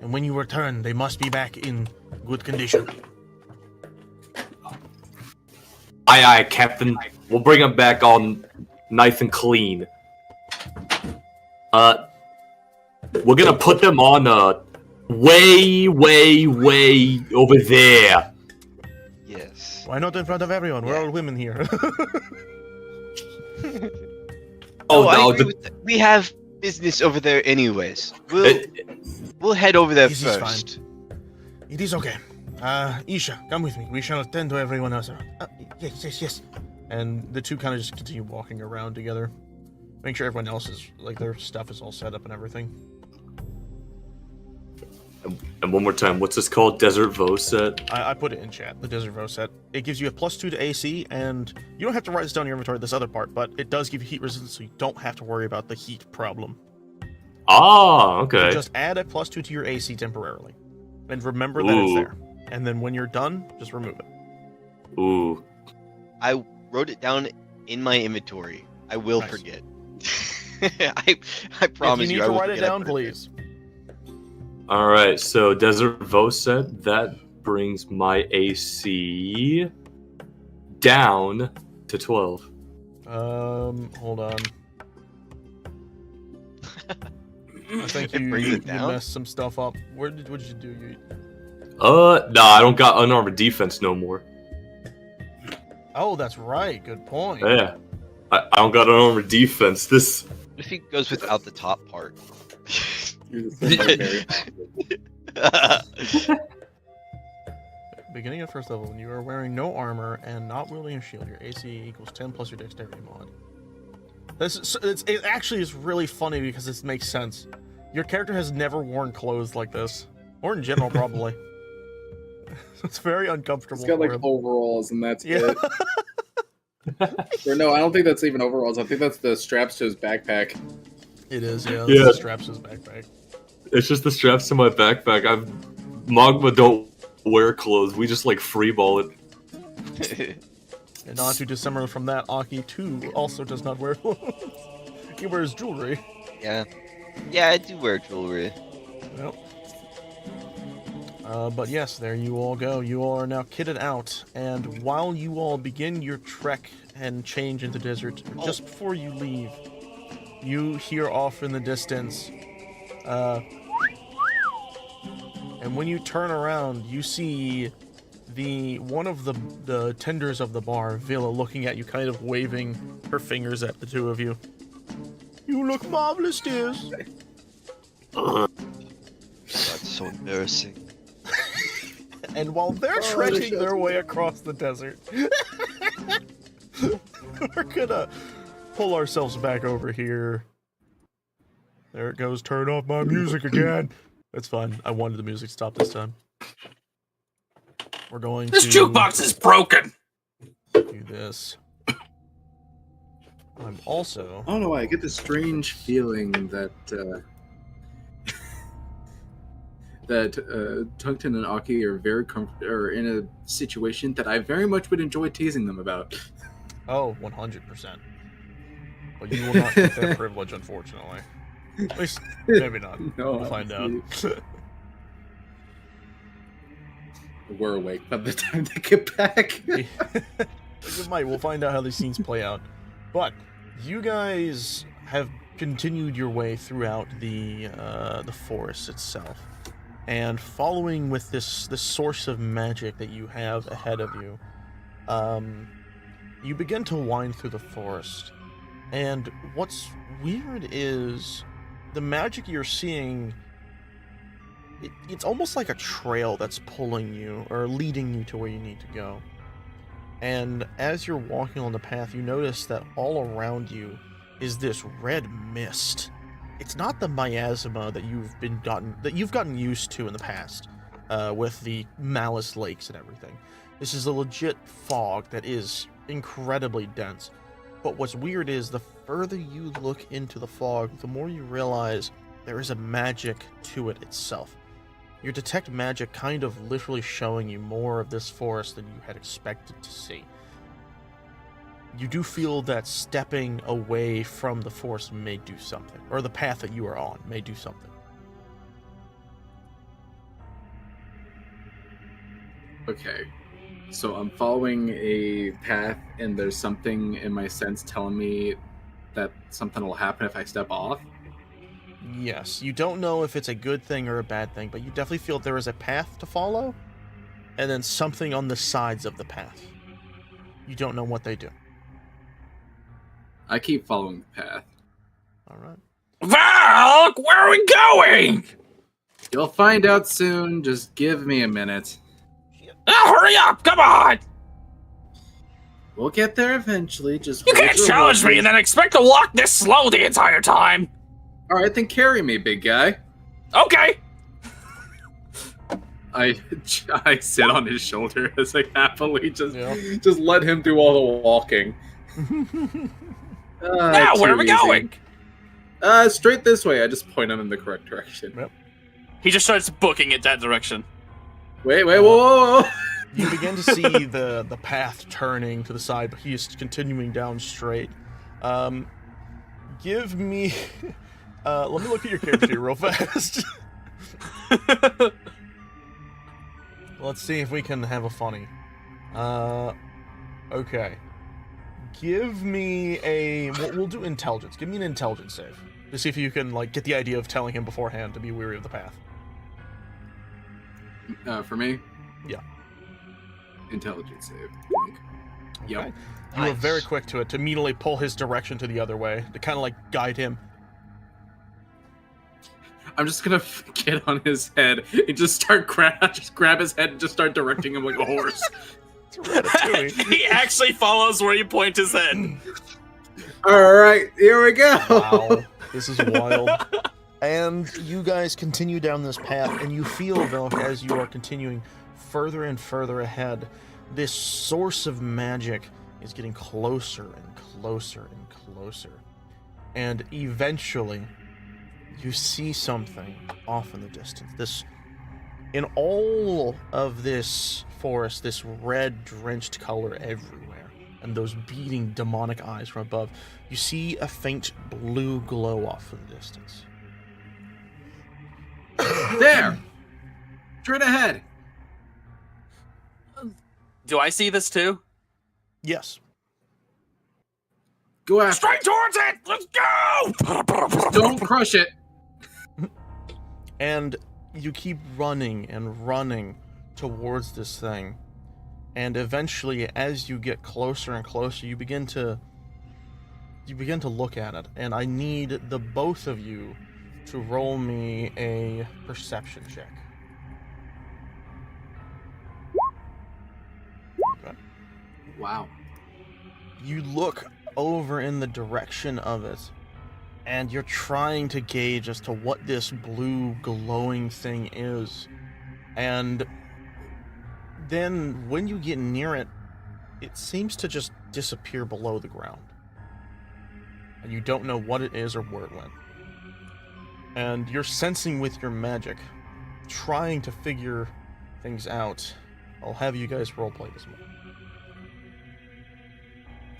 and when you return, they must be back in good condition." Aye, aye, Captain. We'll bring them back all nice and clean. We're gonna put them on way over there. Yes. Why not in front of everyone? We're all women here. Oh I no, agree with that. We have business over there anyways. We'll head over there This is first. It is okay. Isha, come with me. We shall attend to everyone else around. Yes. And the two kind of just continue walking around together. Make sure everyone else is, like, their stuff is all set up and everything. And one more time, what's this called? Desert Vo set? I put it in chat, the Desert Vo set. It gives you a +2 to AC, and you don't have to write this down in your inventory, this other part, but it does give you heat resistance, so you don't have to worry about the heat problem. Ah, okay. So just add a +2 to your AC temporarily. And remember that it's there. And then when you're done, just remove it. Ooh. I wrote it down in my inventory. I will Nice. forget. I promise if you you. need I to will write it forget I down, put there. please. All right, so Desert Vo set, that brings my AC down to 12. Hold on. I think It you brings it down? messed some stuff up. What did you do? Nah, I don't got unarmored defense no more. Oh, that's right. Good point. Yeah, I don't got unarmored defense. This. What if he goes without the top part? Beginning at first level, when you are wearing no armor and not wielding a shield, your AC equals 10 plus your dexterity mod. It actually is really funny because this makes sense. Your character has never worn clothes like this, or in general, probably. It's very uncomfortable. It's got like for him. overalls, and that's Yeah. it. Or no, I don't think that's even overalls. I think that's the straps to his backpack. It is, yeah. Yeah. The straps to his backpack. It's just the straps to my backpack. Magma don't wear clothes. We just like freeball it. And not too dissimilar from that, Aki too also does not wear clothes. He wears jewelry. Yeah. Yeah, I do wear jewelry. Yep. But yes, there you all go. You all are now kitted out, and while you all begin your trek and change into desert, just before you leave, you hear off in the distance, and when you turn around, you see one of the tenders of the bar, Villa, looking at you, kind of waving her fingers at the two of you. You look marvelous, dears. That's so embarrassing. And while they're trekking their way across the desert, we're gonna pull ourselves back over here. There it goes. Turn off my music again. That's fine. I wanted the music to stop this time. We're going This to jukebox is broken. do this. I'm also... I don't know why I get this strange feeling that Tungten and Aki are very are in a situation that I very much would enjoy teasing them about. Oh, 100%. But you will not get that privilege, unfortunately. At least, maybe not. No, We'll find out. We're awake by the time they get back. It might. We'll find out how these scenes play out. But you guys have continued your way throughout the forest itself, and following with this source of magic that you have ahead of you, you begin to wind through the forest. And what's weird is the magic you're seeing. It's almost like a trail that's pulling you or leading you to where you need to go. And as you're walking on the path, you notice that all around you is this red mist. It's not the miasma that you've gotten used to in the past, with the Malice lakes and everything. This is a legit fog that is incredibly dense. But what's weird is the further you look into the fog, the more you realize there is a magic to it itself. You detect magic kind of literally showing you more of this forest than you had expected to see. You do feel that stepping away from the forest may do something, or the path that you are on may do something. Okay, so I'm following a path, and there's something in my sense telling me that something will happen if I step off. Yes, you don't know if it's a good thing or a bad thing, but you definitely feel there is a path to follow, and then something on the sides of the path. You don't know what they do. I keep following the path. Alright. Val, where are we going? You'll find out soon. Just give me a minute. Oh, hurry up! Come on! We'll get there eventually. Just You hold can't your challenge me horses. and then expect to walk this slow the entire time. All right, then carry me, big guy. Okay. I sit on his shoulder as I happily just Yeah. just let him do all the walking. Now, where are we going? Straight this way. I just point him in the correct direction. Yep. He just starts booking it that direction. Wait, whoa. You begin to see the path turning to the side, but he is continuing down straight. Give me... let me look at your character sheet real fast. Let's see if we can have a funny. Okay. Give me a... We'll do intelligence. Give me an intelligence save. To see if you can, like, get the idea of telling him beforehand to be weary of the path. For me? Yeah. Intelligence save. Okay. Yep. You were Nice. very quick to it, to immediately pull his direction to the other way, to kind of, like, guide him. I'm just gonna get on his head and just start grab his head and just start directing him like a horse. It's Ratatouille. He actually follows where you point his head. All right, here we go. Wow, this is wild. And you guys continue down this path, and you feel, though, as you are continuing further and further ahead, this source of magic is getting closer and closer and closer. And eventually, you see something off in the distance. This, in all of this forest, this red drenched color everywhere, and those beating demonic eyes from above, you see a faint blue glow off in the distance. There. Straight ahead. Do I see this too? Yes. Go after. Straight towards it! Let's go! Don't crush it. And you keep running and running towards this thing. And eventually, as you get closer and closer, you begin to look at it. And I need the both of you to roll me a perception check. Okay. Wow. You look over in the direction of it, and you're trying to gauge as to what this blue glowing thing is. And then when you get near it, it seems to just disappear below the ground. And you don't know what it is or where it went. And you're sensing with your magic, trying to figure things out. I'll have you guys roleplay this moment.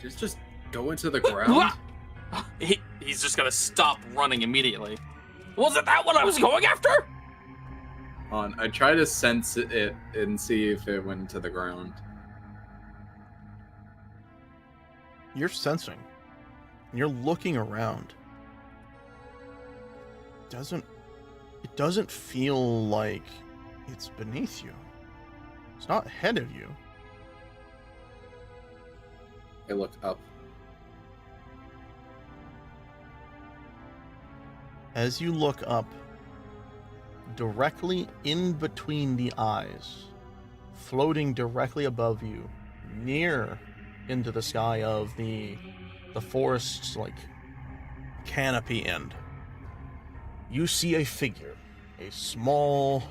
Just go into the ground. He's just gonna stop running immediately. Wasn't that what I was going after? I try to sense it and see if it went into the ground. You're sensing. And you're looking around. It doesn't feel like it's beneath you. It's not ahead of you. I look up. As you look up, directly in between the eyes, floating directly above you, near into the sky of the forest's, like, canopy end, you see a figure. A small,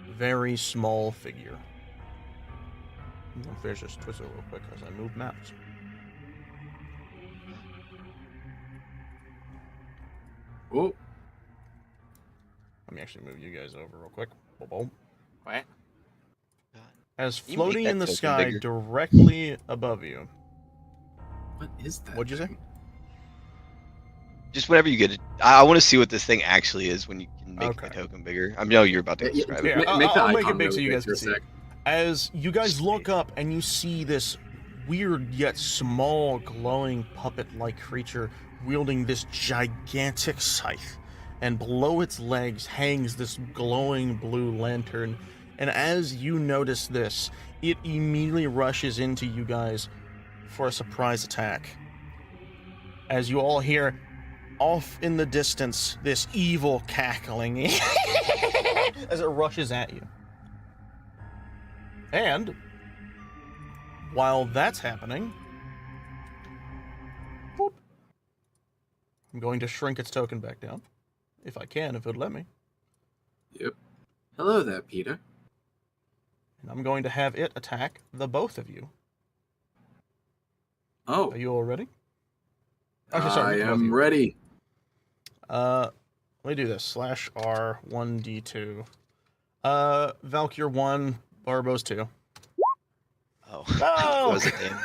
very small figure. There's just Twizzle real quick as I move maps. Oh, Let me actually move you guys over real quick. Boom, boom. What? As You make floating that in the token sky bigger. directly above you. what is that? What'd you say? thing? Just whenever you get it, I want to see what this thing actually is when you can make Okay. the token bigger. I know you're about to Yeah, describe Yeah, it. Make the I'll make it icon big so really you big guys for can a see it. sec. As you guys look up and you see this weird yet small glowing puppet-like creature wielding this gigantic scythe, and below its legs hangs this glowing blue lantern. And as you notice this, it immediately rushes into you guys for a surprise attack. As you all hear, off in the distance, this evil cackling as it rushes at you. And while that's happening, boop, I'm going to shrink its token back down. If I can, if it would let me. Yep. Hello there, Peter. And I'm going to have it attack the both of you. Oh, Are you all ready? Okay, sorry, I both of you. am ready. Let me do this. /R 1d2. Valkyr 1, Barbos 2. Oh, No! was it then?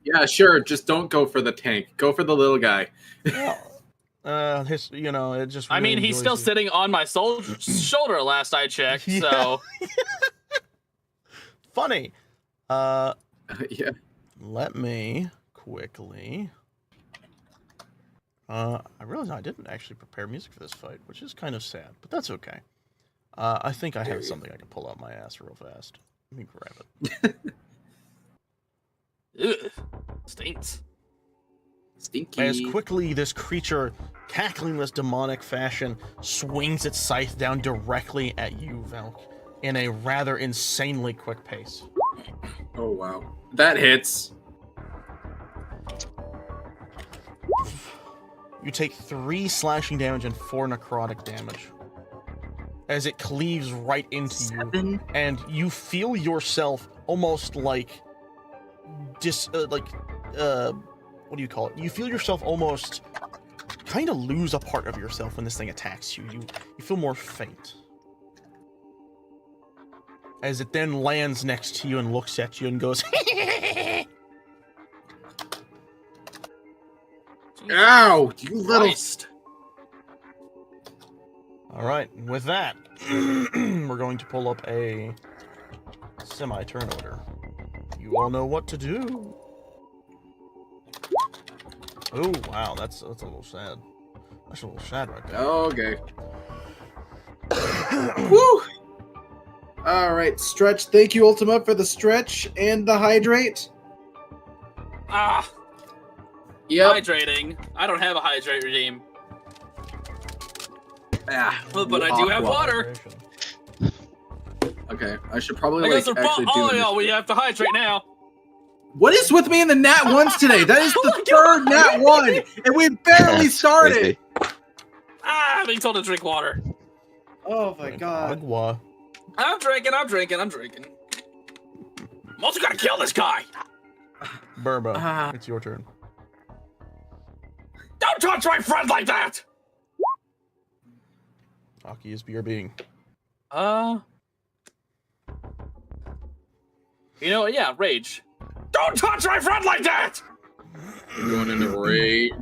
Yeah, sure. Just don't go for the tank. Go for the little guy. Well, it just. I really mean, he's enjoys still you. sitting on my shoulder last I checked, Yeah. so. Funny. Yeah. Let me quickly. I realize I didn't actually prepare music for this fight, which is kind of sad, but that's okay. I think I have something I can pull out my ass real fast. Let me grab it. Ugh, stinks. Stinky. As quickly this creature, cackling in this demonic fashion, swings its scythe down directly at you, Valk, in a rather insanely quick pace. Oh, wow. That hits. You take 3 slashing damage and 4 necrotic damage as it cleaves right into you, and you feel yourself almost like what do you call it? You feel yourself almost kind of lose a part of yourself when this thing attacks you. You feel more faint. As it then lands next to you and looks at you and goes, Ow! You little. Christ. Alright, with that, we're going to pull up a semi-turn order. You all know what to do. Oh, wow, that's a little sad. That's a little sad right there. Okay. Woo! Alright, stretch. Thank you, Ultima, for the stretch and the hydrate. Ah, Yep. hydrating. I don't have a hydrate redeem. Ah, But I do have water. Okay, I should probably I like guess actually do all this. y'all, we have to hydrate now. What is with me in the nat ones today? That is the third nat one, and we barely started. Crazy. Ah, I'm being told to drink water. Oh my god. Agua. I'm drinking. I'm also gonna kill this guy. Burbo, Ah. it's your turn. Don't touch my friend like that. Aki is your being. You know what? Yeah, rage. Don't touch my friend like that. Going into rage.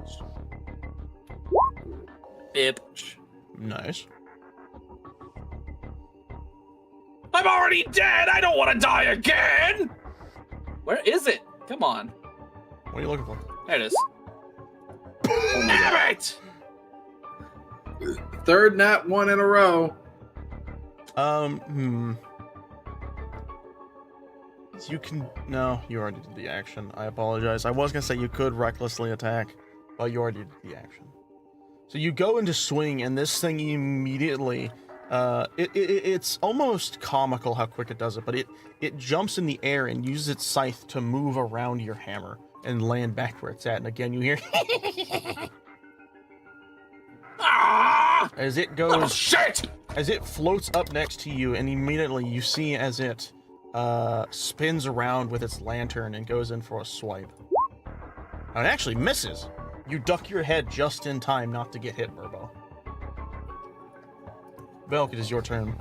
Bitch. Nice. I'm already dead. I don't want to die again. Where is it? Come on. What are you looking for? There it is. Oh my god. Damn it! Third nat one in a row. You can... No, you already did the action. I apologize. I was gonna say you could recklessly attack, but you already did the action. So you go into swing, and this thing immediately... It's almost comical how quick it does it, but it jumps in the air and uses its scythe to move around your hammer and land back where it's at. And again, you hear... Ah! as it Oh goes... shit! As it floats up next to you, and immediately you see as it spins around with its lantern and goes in for a swipe. And it actually misses. You duck your head just in time not to get hit, Burbo. Velk, it is your turn.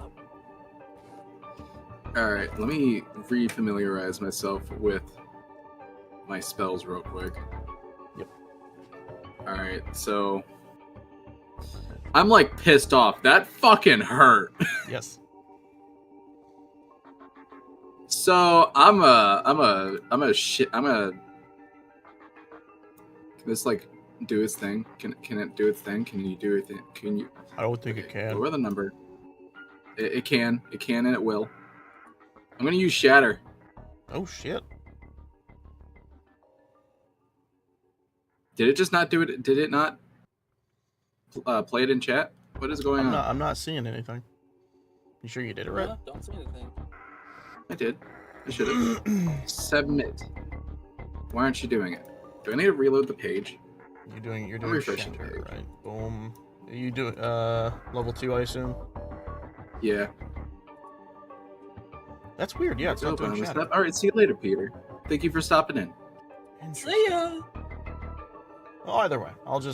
Alright, let me refamiliarize myself with my spells real quick. Yep. Alright, so I'm like pissed off. That fucking hurt. Yes. So I'm a can this like do its thing? Can it do its thing? Can you do it? Can you? I don't think it can. Lower the number. It can, and it will. I'm gonna use Shatter. Oh shit. Did it just not do it? Did it not play it in chat? What is going on? I'm not seeing anything. You sure you did it right? Don't say anything. I did. I should have. Submit. Why aren't you doing it? Do I need to reload the page? You're I'm doing refreshing the Shatter, page. right? Boom. You do level 2, I assume? Yeah. That's weird. Yeah, it's not doing open. shadow. All right, see you later, Peter. Thank you for stopping in. See ya. Well, either way, I'll do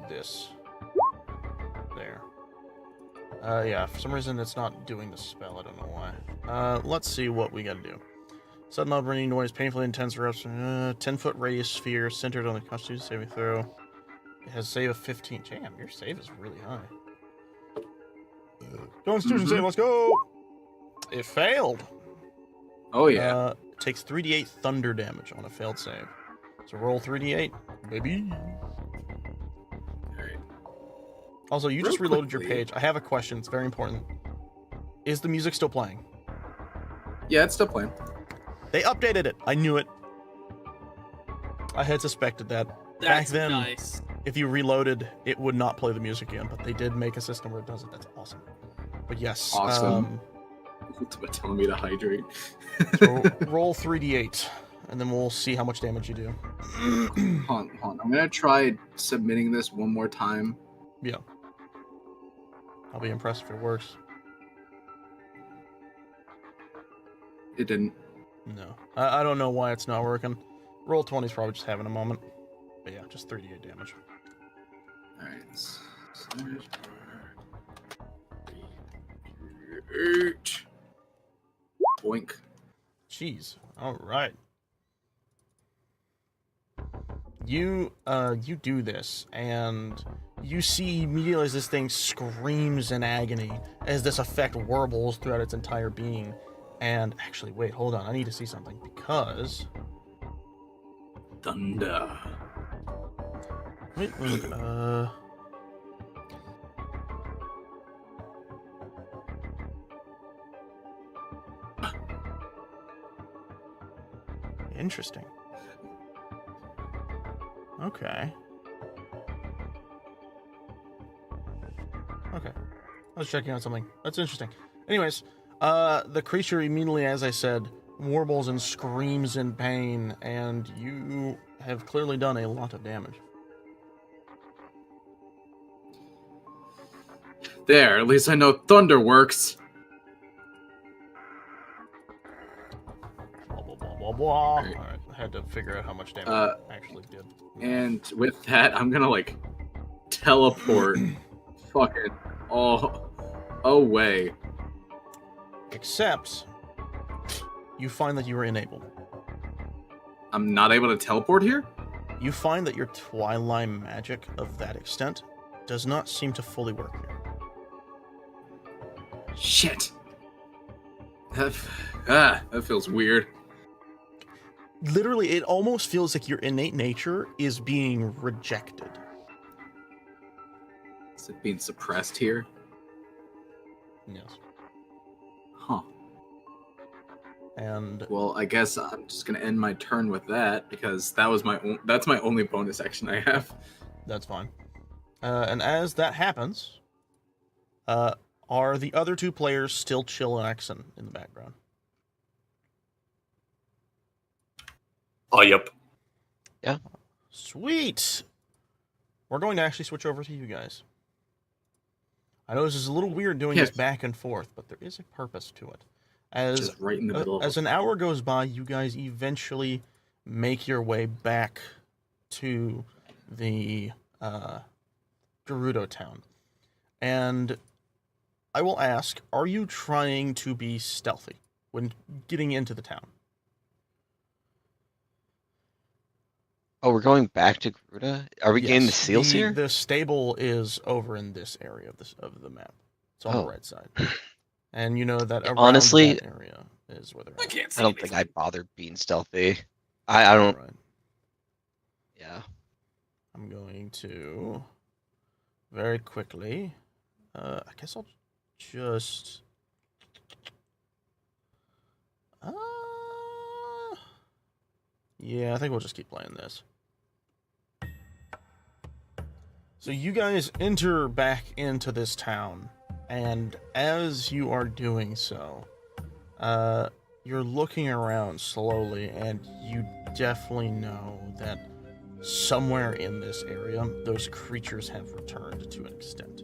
this. There. Yeah, for some reason it's not doing the spell. I don't know why. Let's see what we gotta do. Sudden loud ringing noise, painfully intense eruption, 10-foot radius sphere centered on the Constitution saving throw. It has save of 15. Damn, your save is really high. Constitution save, let's go! It failed. Oh yeah. Takes 3d8 thunder damage on a failed save. So roll 3d8, baby. Alright. Also, you Real just reloaded your quickly- page. I have a question. It's very important. Is the music still playing? Yeah, it's still playing. They updated it. I knew it. I had suspected that. That's Back then, nice. if you reloaded, it would not play the music again, but they did make a system where it does it. That's awesome. But yes. Awesome. Ultimate telling me to hydrate. So roll 3d8, and then we'll see how much damage you do. Hold on. I'm gonna try submitting this one more time. Yeah. I'll be impressed if it works. It didn't. No. I don't know why it's not working. Roll 20 is probably just having a moment. But yeah, just 3d8 damage. Alright. 8. Boink. Jeez. All right. You do this, and you see immediately as this thing screams in agony as this effect warbles throughout its entire being. And actually, wait, hold on. I need to see something because Thunder. wait, interesting. Okay. Okay. I was checking out something. That's interesting. Anyways, the creature immediately, as I said, warbles and screams in pain, and you have clearly done a lot of damage. There, at least I know thunder works. Blah, blah, blah, blah, blah. Alright. Alright, I had to figure out how much damage it actually did. And with that, I'm gonna like teleport fucking all away. Except, you find that you are enabled. I'm not able to teleport here? You find that your Twilight magic of that extent does not seem to fully work here. Shit. That feels weird. Literally, it almost feels like your innate nature is being rejected. Is it being suppressed here? Yes. Huh. And Well, I guess I'm just gonna end my turn with that because that's my only bonus action I have. that's fine. And as that happens, are the other two players still chillaxing in the background? Oh, yep. Sweet! We're going to actually switch over to you guys. I know this is a little weird doing this Yes. back and forth, but there is a purpose to it. As Just right in the middle. as an hour goes by, you guys eventually make your way back to the Gerudo town. And I will ask, are you trying to be stealthy when getting into the town? Oh, we're going back to Garuda? Are we getting the Yes, seals here? The stable is over in this area of the map. It's on Oh. the right side. And you know that around Honestly, that area is where they're I at. can't see I don't think anything. I'd bother being stealthy. I don't. Right. Yeah. I'm going to very quickly. I guess I'll just. Yeah, I think we'll just keep playing this. So you guys enter back into this town, and as you are doing so, you're looking around slowly, and you definitely know that somewhere in this area, those creatures have returned to an extent.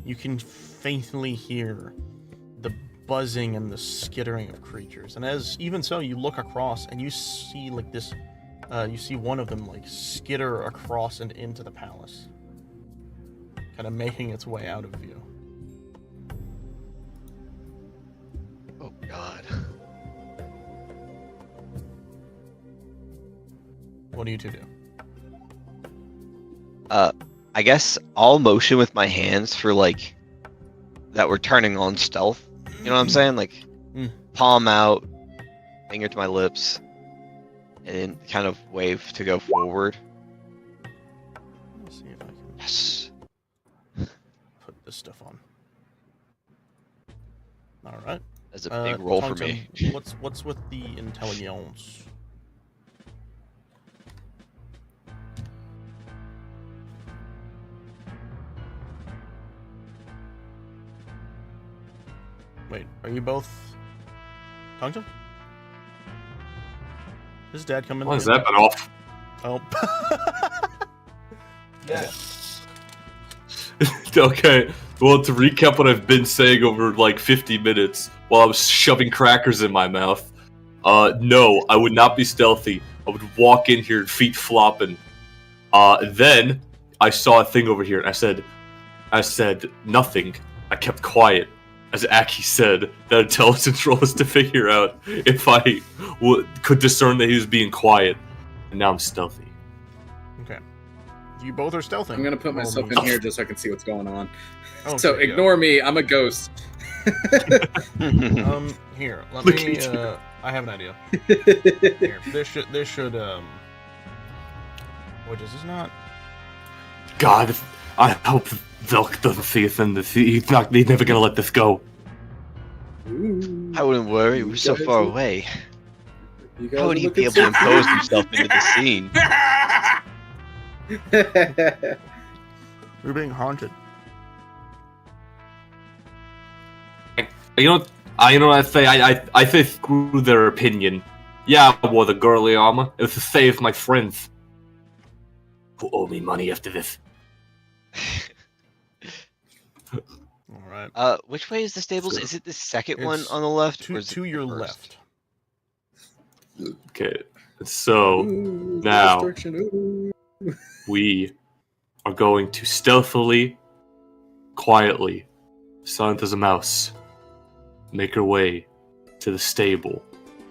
You can faintly hear buzzing and the skittering of creatures. And even so, you look across and you see like this. You see one of them like skitter across and into the palace, kind of making its way out of view. Oh God. What do you two do? I guess I'll motion with my hands for like that we're turning on stealth. You know what I'm saying? Like palm out, finger to my lips, and then kind of wave to go forward. Let's see if I can Yes. put this stuff on. All right. That's a big roll for me. What's with the intelligence? Wait, are you both Tongton? Does Dad come in? Why has that been off? Oh. Yes. Okay. Well, to recap what I've been saying over like 50 minutes while I was shoving crackers in my mouth. No, I would not be stealthy. I would walk in here, feet flopping. Then I saw a thing over here, and I said nothing. I kept quiet. As Aki said, that intelligence roll is to figure out if I could discern that he was being quiet. And now I'm stealthy. Okay. You both are stealthing. I'm gonna put myself in here just so I can see what's going on. Okay, So ignore me. I'm a ghost. Here, let Look me. at you. I have an idea. Here, this should. What is this not? God, I hope Velk doesn't see us in this. He's never gonna let this go. Ooh. I wouldn't worry. We're so guys far are- away. You guys How would are he be looking able to so impose himself into the scene? good. We're being haunted. You know what I say? I say screw their opinion. Yeah, I wore the girly armor. It was to save my friends who owe me money after this. All right. Which way is the stables? Is it the second one It's on the left? or is it To the your first? left. Okay, so Ooh, now- destruction, ooh. we are going to stealthily, quietly, silent as a mouse, make our way to the stable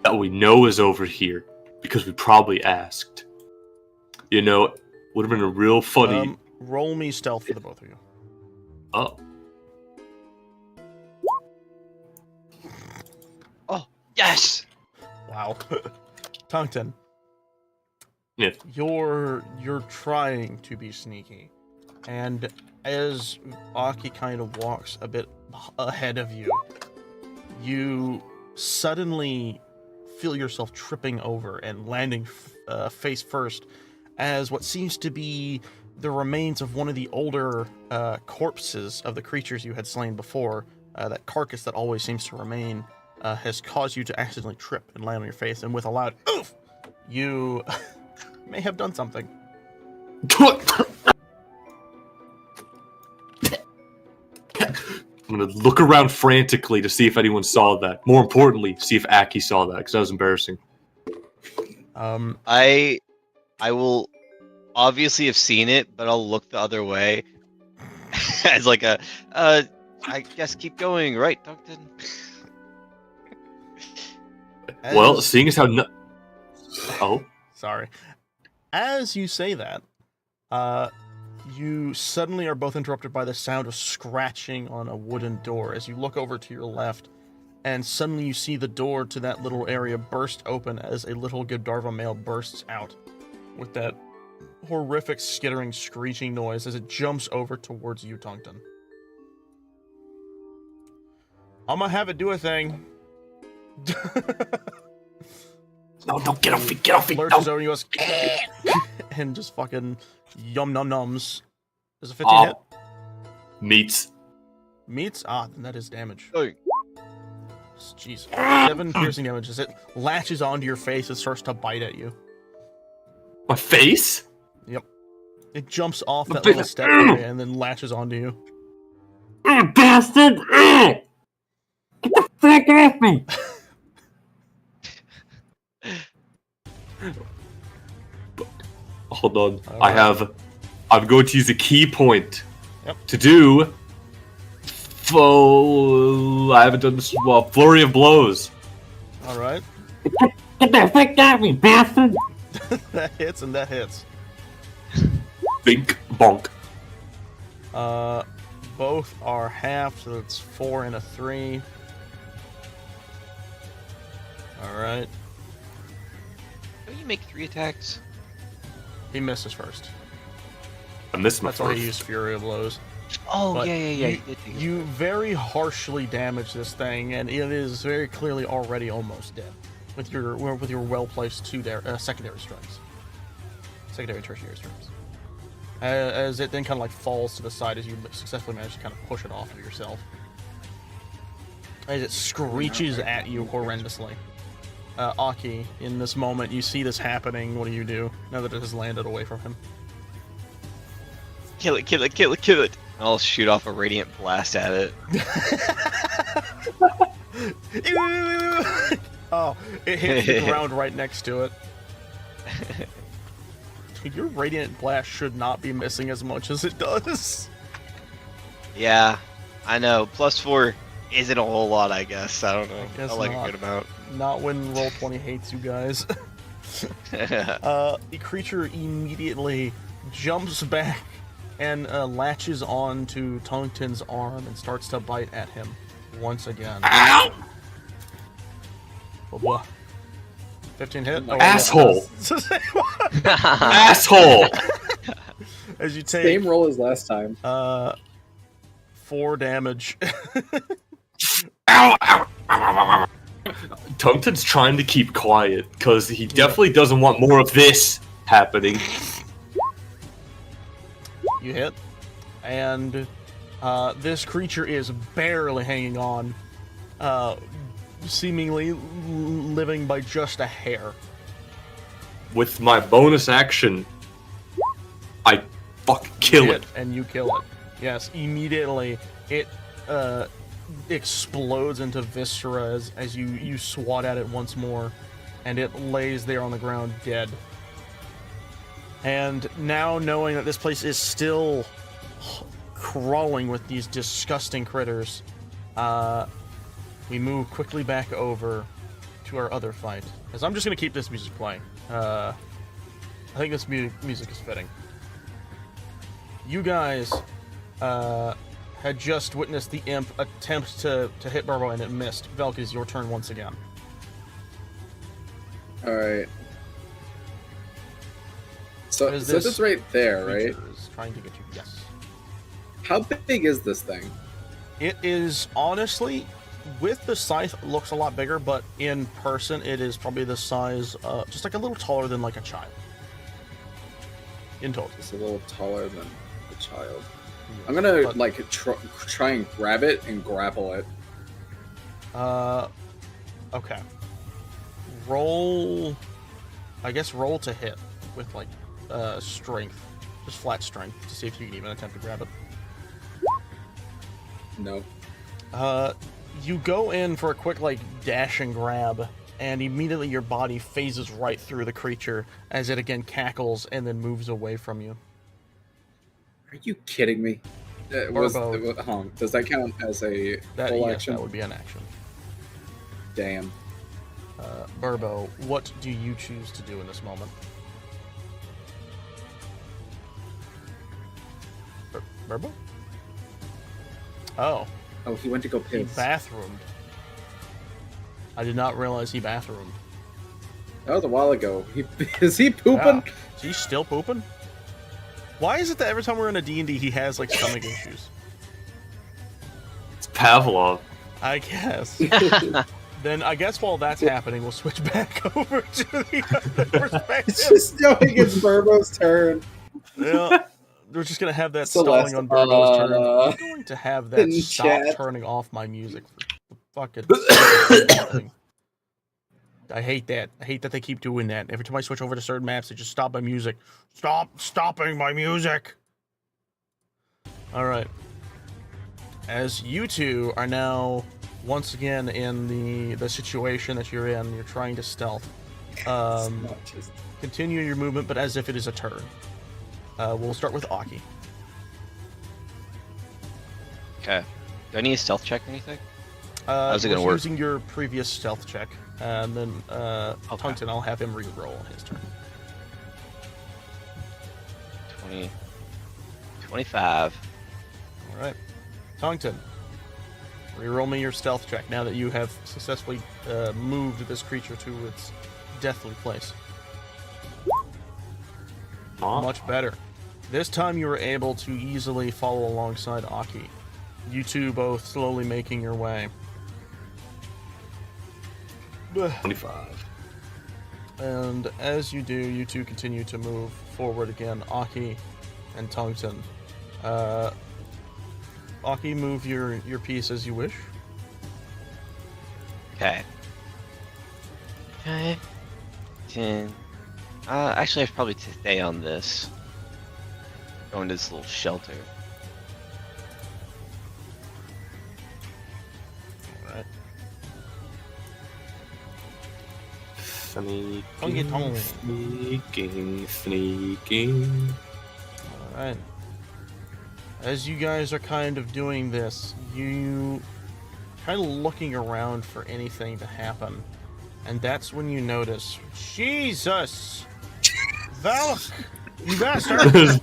that we know is over here because we probably asked. You know, would have been a real funny. Roll me stealth for the both of you. Oh, Yes! Wow. Tongton. Yeah. You're trying to be sneaky. And as Aki kind of walks a bit ahead of you, you suddenly feel yourself tripping over and landing face first as what seems to be the remains of one of the older corpses of the creatures you had slain before. That carcass that always seems to remain has caused you to accidentally trip and land on your face, and with a loud oof, you may have done something. I'm gonna look around frantically to see if anyone saw that. More importantly, see if Aki saw that because that was embarrassing. I will obviously have seen it, but I'll look the other way as like a I guess keep going, right, Duncan? Well, seeing as how oh, Sorry. As you say that, you suddenly are both interrupted by the sound of scratching on a wooden door as you look over to your left, and suddenly you see the door to that little area burst open as a little Godiva male bursts out with that horrific skittering, screeching noise as it jumps over towards you, Tongton. I'm gonna have it do a thing. no, get off me, get off me, Lurches no. over and goes and just fucking yum num nums. Is a 15 hit? Meats. Meets? Ah, then that is damage. Oh. Jeez. 7 piercing damage as it latches onto your face and starts to bite at you. My face? Yep. It jumps off that big- little step and then latches onto you. Bastard! Fuck off me! Hold on. All I right. I'm going to use a key point Yep. to do. I haven't done this. Well, flurry of blows. All right. Get the fuck off me, bastard! That hits and that hits. Bink bonk. Both are half, so it's 4 and a 3. All right. Don't you make 3 attacks? He misses first. I missed my That's why he first. used Fury of Blows. Oh, But yeah. You, did do you very harshly damage this thing, and it is very clearly already almost dead with your well-placed secondary strikes, secondary tertiary strikes. As it then kind of like falls to the side as you successfully manage to kind of push it off of yourself. As it screeches at you horrendously. Aki, in this moment, you see this happening. What do you do now that it has landed away from him? Kill it, kill it, kill it, kill it. I'll shoot off a radiant blast at it. Oh, it hits the ground right next to it. Dude, your radiant blast should not be missing as much as it does. Yeah, I know. +4 isn't a whole lot, I guess. I don't know. guess I like not. a good amount. Not when Roll20 hates you guys. The creature immediately jumps back and latches on to Tungton's arm and starts to bite at him once again. Ow! What? 15 hit? Oh, Asshole! yeah. Asshole! As you take Same roll as last time. 4 damage. Ow, ow, ow, ow, ow. Tungton's trying to keep quiet because he definitely doesn't want more of this happening. You hit, and this creature is barely hanging on, seemingly living by just a hair. With my bonus action, I fucking kill You it. hit, and you kill it. Yes, immediately it explodes into viscera as you swat at it once more, and it lays there on the ground dead. And now, knowing that this place is still crawling with these disgusting critters, we move quickly back over to our other fight. As I'm just going to keep this music playing. I think this music is fitting. You guys had just witnessed the imp attempt to hit Burbo, and it missed. Velk, is your turn once again. Alright. So, What is so this this right there, right? Creature is trying to get you. Yes. How big is this thing? It is honestly, with the scythe, it looks a lot bigger, but in person, it is probably the size, just like a little taller than like a child. In total. It's a little taller than a child. I'm gonna But- like try and grab it and grapple it. Okay. Roll. I guess roll to hit with like strength, just flat strength, to see if you can even attempt to grab it. No. You go in for a quick like dash and grab, and immediately your body phases right through the creature as it again cackles and then moves away from you. Are you kidding me? Burbo. Does that count as a full Yes, action? that would be an action. Damn. Burbo, what do you choose to do in this moment? Burbo? Oh, Oh, he went to go he piss. bathroomed. I did not realize he bathroomed. That was a while ago. Is he pooping? Wow. Is he still pooping? Why is it that every time we're in a D&D he has like stomach issues? It's Pavlov. I guess. Then I guess while that's happening, we'll switch back over to the other perspective. It's just knowing it's Burbo's turn. Yeah, we're just gonna have that Celeste, stalling on Burbo's turn. I'm uh, going to have that in stop chat. turning off my music for the fucking thing. I hate that. I hate that they keep doing that. Every time I switch over to certain maps, they just stop my music. Stop stopping my music. All right. As you two are now once again in the situation that you're in, you're trying to stealth. Continue your movement, but as if it is a turn. We'll start with Aki. Okay. Do I need a stealth check or anything? How's it gonna work? Using your previous stealth check, and then Tungsten, I'll have him re-roll on his turn. 20, 25. All right, Tungsten, re-roll me your stealth check now that you have successfully moved this creature to its deathly place. Much better. This time you were able to easily follow alongside Aki. You two both slowly making your way. 25. And as you do, you two continue to move forward again, Aki and Tungsten. Aki, move your piece as you wish. Okay. Okay. 10. Actually, I should probably stay on this. Go into this little shelter. Alright. Sneaking. Alright. As you guys are kind of doing this, you kind of looking around for anything to happen. And that's when you notice, Jesus! Valk! You bastard!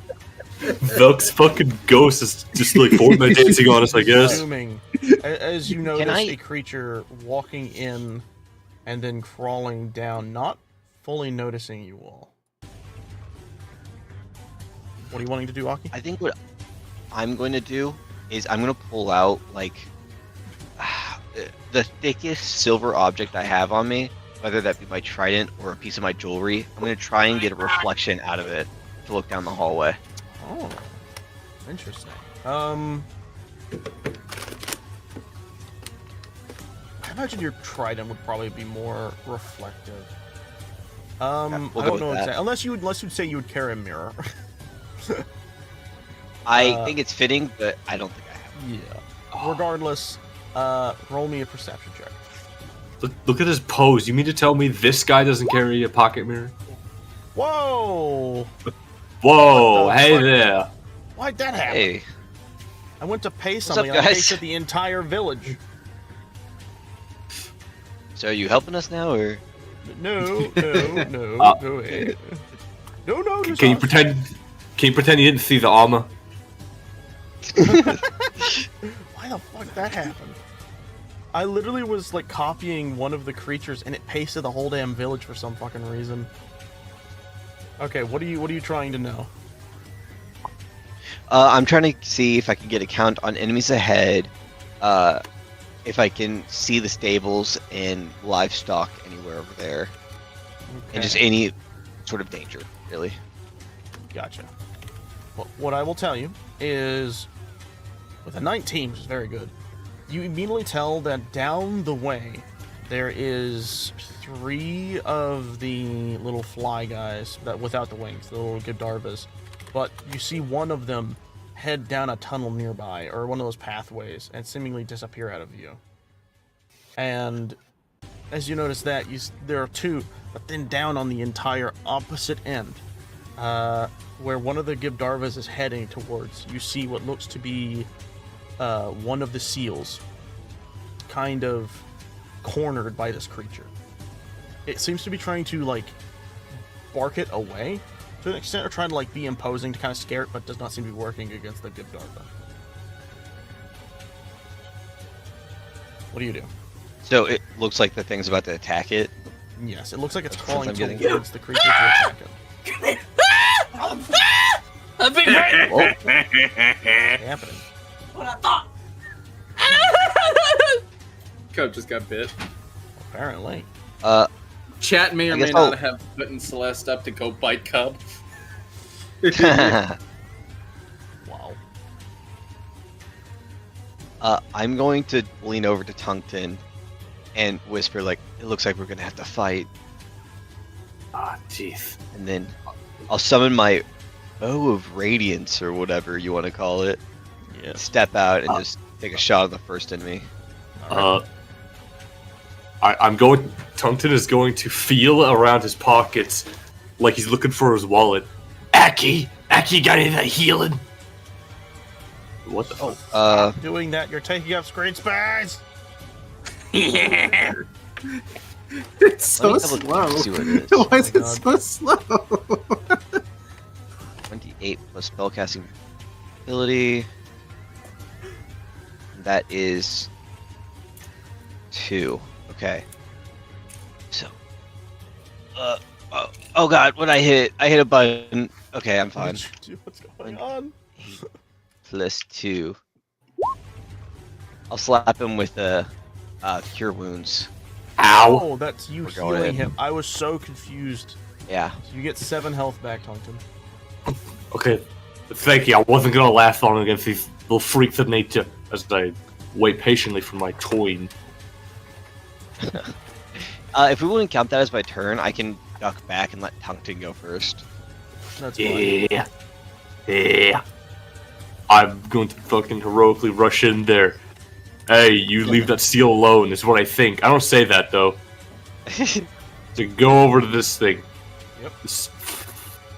Velk's fucking ghost is just like Fortnite dancing on us, I guess. Assuming, as you notice a creature walking in and then crawling down, not fully noticing you all. What are you wanting to do, Aki? I think what I'm going to do is I'm going to pull out, like, the thickest silver object I have on me, whether that be my trident or a piece of my jewelry. I'm going to try and get a reflection out of it to look down the hallway. Oh, interesting. I imagine your trident would probably be more reflective. I don't know exactly. Unless you'd say you would carry a mirror. I think it's fitting, but I don't think I have. Yeah. Regardless, roll me a perception check. Look at his pose. You mean to tell me this guy doesn't carry a pocket mirror? Whoa! Whoa! Hey there! Why'd that happen? Hey. I went to pay What's something. up, I guys? pasted the entire village. So are you helping us now, or? No, go ahead. No. Can you pretend? Can you pretend you didn't see the armor? Why the fuck that happened? I literally was like copying one of the creatures and it pasted the whole damn village for some fucking reason. Okay, what are you trying to know? I'm trying to see if I can get a count on enemies ahead, if I can see the stables and livestock anywhere over there, and just any sort of danger, really. Gotcha. Well, what I will tell you is, with a 19, which is very good, you immediately tell that down the way there is 3 of the little fly guys that without the wings, the little G'Darvas, but you see one of them head down a tunnel nearby, or one of those pathways, and seemingly disappear out of view. And as you notice that, there are 2, but then down on the entire opposite end, where one of the G'Darvas is heading towards, you see what looks to be one of the seals, kind of cornered by this creature. It seems to be trying to, like, bark it away to an extent, or trying to, like, be imposing to kind of scare it, but does not seem to be working against the G'Darva. What do you do? So it looks like the thing's about to attack it. Yes, it looks like it's Since crawling I'm getting- towards the creature to attack it. That'd be great. What's happening? What I thought. Cub just got bit. Apparently. Chat may or I may guess not I'll- have putting Celeste up to go bite Cub. Wow. I'm going to lean over to Tungten and whisper, like, it looks like we're gonna have to fight. Ah, jeez. And then I'll summon my Bow of Radiance, or whatever you want to call it. Yes. Step out and just take a shot at the first enemy. I'm going. Tungton is going to feel around his pockets like he's looking for his wallet. Aki, got any of that healing? What the fuck? Stop doing that. You're taking up screen space. It's so Let me slow. see what it is. Why is Oh it my so slow? 28 plus spellcasting ability. That is 2. Okay. So. Oh god, when I hit a button. Okay, I'm fine. What's going on? 8 plus 2. I'll slap him with cure wounds. Ow! Oh, that's you We're going healing in. him. I was so confused. Yeah. So you get 7 health back, Tungton. Okay, thank you. I wasn't gonna laugh long against these little freaks of nature as I wait patiently for my coin. If we wouldn't count that as my turn, I can duck back and let Tungton go first. That's fine. Yeah. I'm going to fucking heroically rush in there. Hey, you leave that seal alone, is what I think. I don't say that, though. So go over to this thing. Yep. This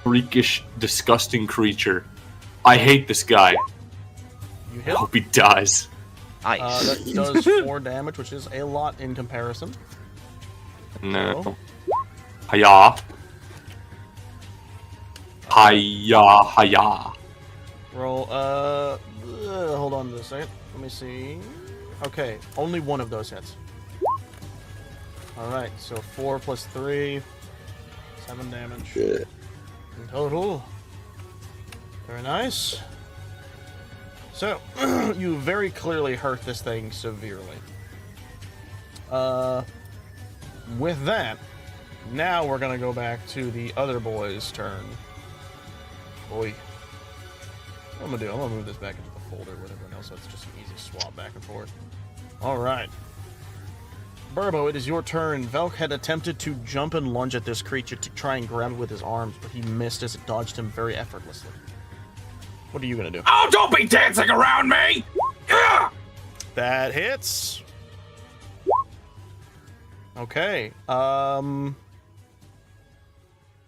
freakish, disgusting creature. I hate this guy. You I hit. hope he dies. Nice. That does 4 damage, which is a lot in comparison. No. Hiya. Hiya. Roll, hold on a second. Let me see. Okay, only one of those hits. Alright, so 4 plus 3, 7 damage. In total. Very nice. So, you very clearly hurt this thing severely. With that, now we're gonna go back to the other boy's turn. Boy. What I'm gonna move this back into the folder with everyone else so it's just an easy swap back and forth. Alright. Burbo, it is your turn. Velk had attempted to jump and lunge at this creature to try and grab it with his arms, but he missed as it dodged him very effortlessly. What are you gonna do? Oh, don't be dancing around me! Yeah! That hits. Okay.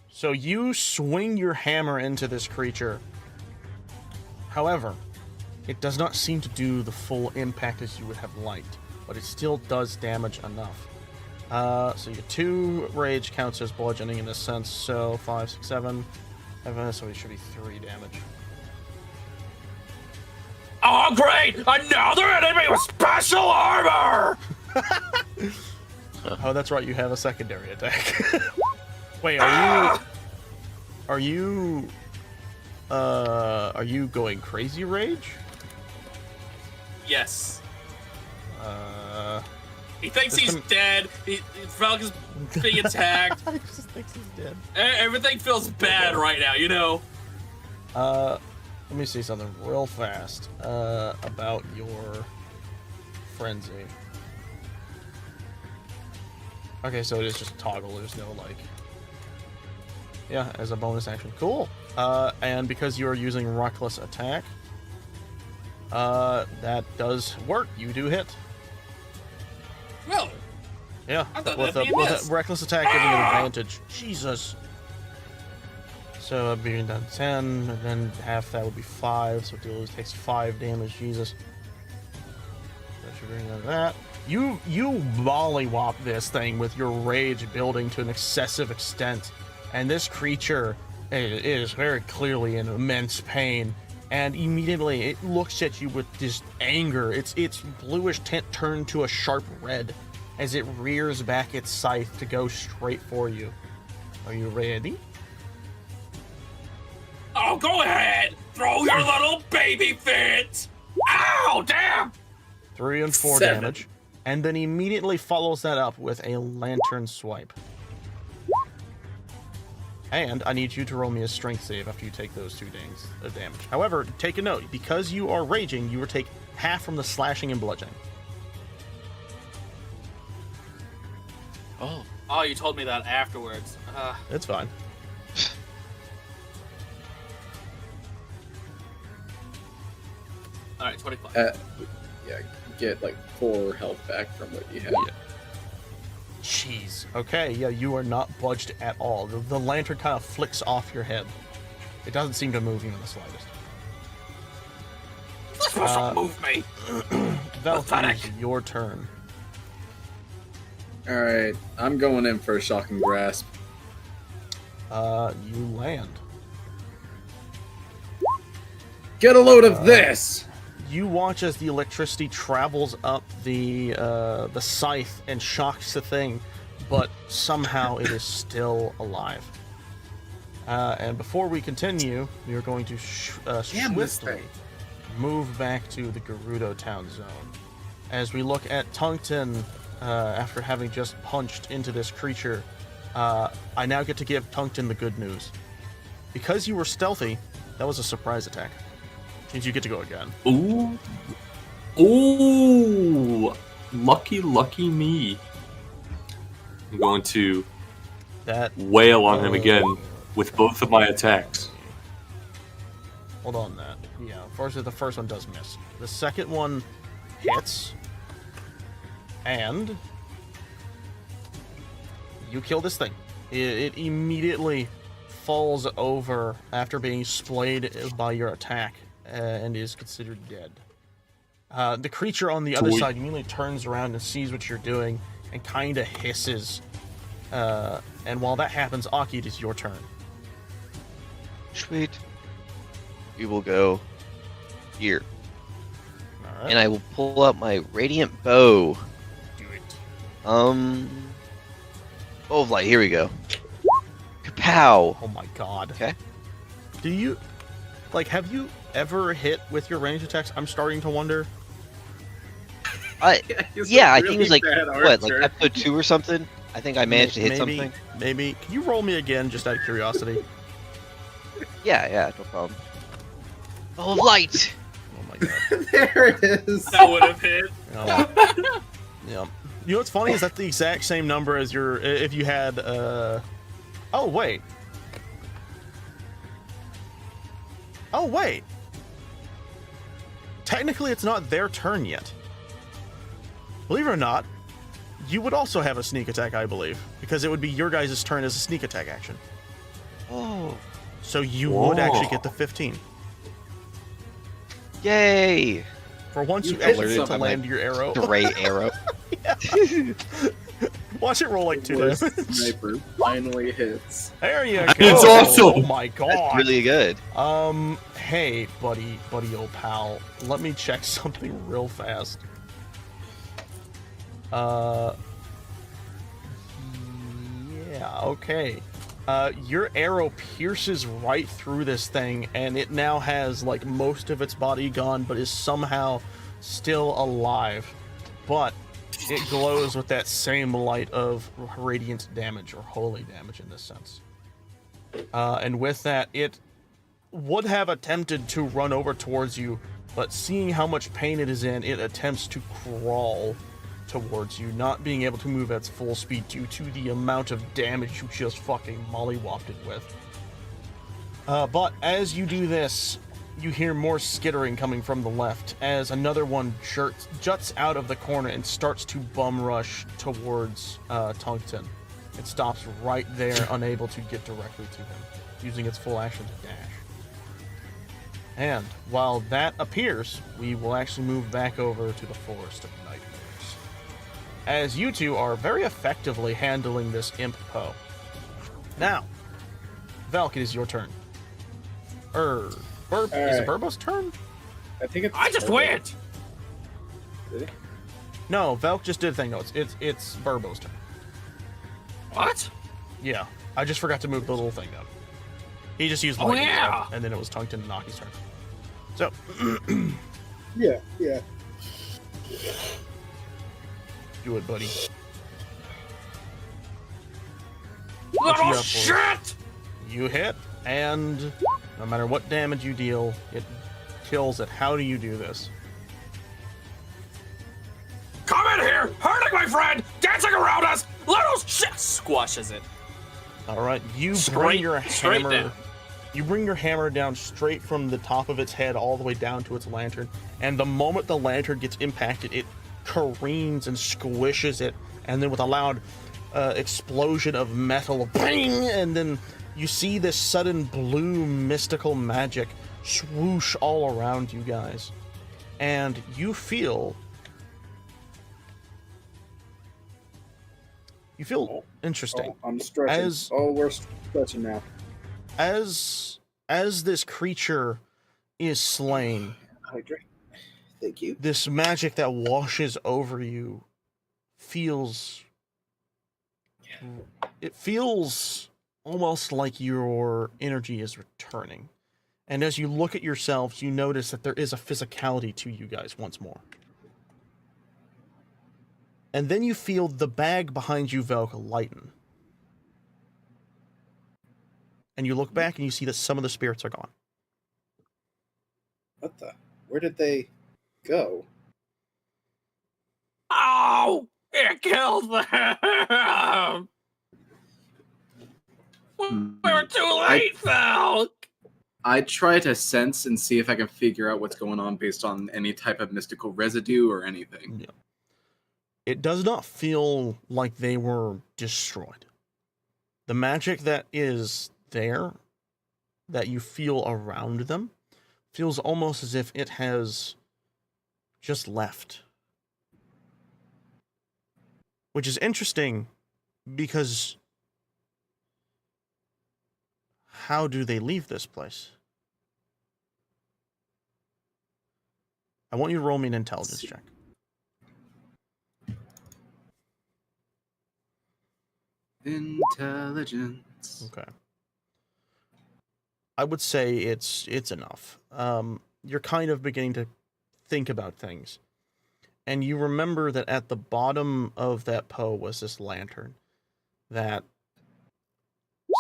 So you swing your hammer into this creature. However, it does not seem to do the full impact as you would have liked, but it still does damage enough. So your 2 rage counts as bludgeoning in a sense, so 5, 6, 7, so it should be 3 damage. Oh, great! Another enemy with special armor! Oh, that's right, you have a secondary attack. Wait, are you going crazy rage? Yes. He thinks Just he's dead. Falcon's being attacked. I just think he's dead. Everything feels bad right now, you know? Let me see something real fast about your frenzy. Okay, so it is just toggle. There's no like. Yeah, as a bonus action. Cool. And because you are using reckless attack, that does work. You do hit. Really? Yeah, I thought with that'd a be a miss. reckless attack giving you advantage. Jesus. So being done 10, and then half that would be 5, so Dealers takes 5 damage. Jesus. That should bring down that. You mollywop this thing with your rage building to an excessive extent, and this creature it is very clearly in immense pain. And immediately it looks at you with this anger. Its bluish tint turned to a sharp red as it rears back its scythe to go straight for you. Are you ready? Oh, go ahead! Throw your little baby fit! Ow, damn! 3 and 4 7. damage. And then immediately follows that up with a lantern swipe. And I need you to roll me a strength save after you take those 2 damage. However, take a note. Because you are raging, you will take half from the slashing and bludgeoning. Oh. Oh, you told me that afterwards. It's fine. Alright, 25. Yeah, get like 4 health back from what you had. Jeez. Okay, yeah, you are not budged at all. The lantern kind of flicks off your head. It doesn't seem to move even the slightest. You're supposed to move me. Valkyrie, it's your turn. All right, I'm going in for a shocking grasp. You land. Get a load of this! You watch as the electricity travels up the scythe and shocks the thing, but somehow it is still alive. And before we continue, we are going to swiftly move back to the Gerudo Town zone. As we look at Tungten, after having just punched into this creature, I now get to give Tungten the good news. Because you were stealthy, that was a surprise attack. Means you get to go again. Ooh. Ooh. Lucky me. I'm going to wail on him again with both of my attacks. Hold on that. Yeah, unfortunately the first one does miss. The second one hits. And you kill this thing. It immediately falls over after being splayed by your attack. And is considered dead. The creature on the other side immediately turns around and sees what you're doing and kind of hisses. And while that happens, Aki, it is your turn. Sweet. We will go here. All right. And I will pull out my radiant bow. Do it. Bow of light. Here we go. Kapow. Oh my god. Okay. Do you... Like, have you ever hit with your ranged attacks? I'm starting to wonder. Yeah, I think it was like, what, like episode 2 or something? I think I managed to hit something. Maybe. Can you roll me again, just out of curiosity? Yeah, no problem. Bow of light! Oh my god. There it is. That would have hit. Yeah. You know what's funny is that's the exact same number as your... If you had, Oh, wait. Oh, wait. Technically, it's not their turn yet. Believe it or not, you would also have a sneak attack, I believe, because it would be your guys' turn as a sneak attack action. Oh. So you would actually get the 15. Yay! For once you hit actually get to something land your arrow. Gray arrow. Watch it roll like 2 damage. Sniper finally hits. There you go. It's awesome. Oh my god. That's really good. Hey, buddy, old pal. Let me check something real fast. Yeah, okay. Your arrow pierces right through this thing, and it now has, like, most of its body gone, but is somehow still alive. But it glows with that same light of radiant damage, or holy damage in this sense. And with that, it would have attempted to run over towards you, but seeing how much pain it is in, it attempts to crawl towards you, not being able to move at its full speed due to the amount of damage you just fucking mollywopped it with. But as you do this, you hear more skittering coming from the left as another one juts out of the corner and starts to bum rush towards Tungten. It stops right there, unable to get directly to him, using its full action to dash. And while that appears, we will actually move back over to the Forest of Nightmares, as you two are very effectively handling this imp Poe. Now, Valk, it is your turn. Is it Burbo's turn? I think it's. I just went. No, Valk just did a thing. No, it's Burbo's turn. What? Yeah, I just forgot to move the little thing down. He just used Oh, lightning, yeah. and then it was Tungten and Naki's turn. So, Yeah. do it, buddy. Little you got for shit! You hit, and no matter what damage you deal, it kills it. How do you do this? Come in here, hurting my friend, dancing around us, little shit! Squashes it. All right, you bring Straight your down. hammer You bring your hammer down straight from the top of its head all the way down to its lantern, and the moment the lantern gets impacted, it careens and squishes it, and then with a loud explosion of metal, bang, and then you see this sudden blue mystical magic swoosh all around you guys, and you feel interesting. Oh, I'm stretching. We're stretching now. As this creature is slain, Hydrate. Thank you. this magic that washes over you feels almost like your energy is returning. And as you look at yourselves, you notice that there is a physicality to you guys once more. And then you feel the bag behind you, Velka, lighten. And you look back and you see that some of the spirits are gone. What the? Where did they go? Oh! It killed them! We were too late, Val! I try to sense and see if I can figure out what's going on based on any type of mystical residue or anything. Yeah. It does not feel like they were destroyed. The magic that is there, that you feel around them, feels almost as if it has just left. Which is interesting, because how do they leave this place? I want you to roll me an intelligence check. Intelligence. Okay. I would say it's enough. You're kind of beginning to think about things. And you remember that at the bottom of that Poe was this lantern that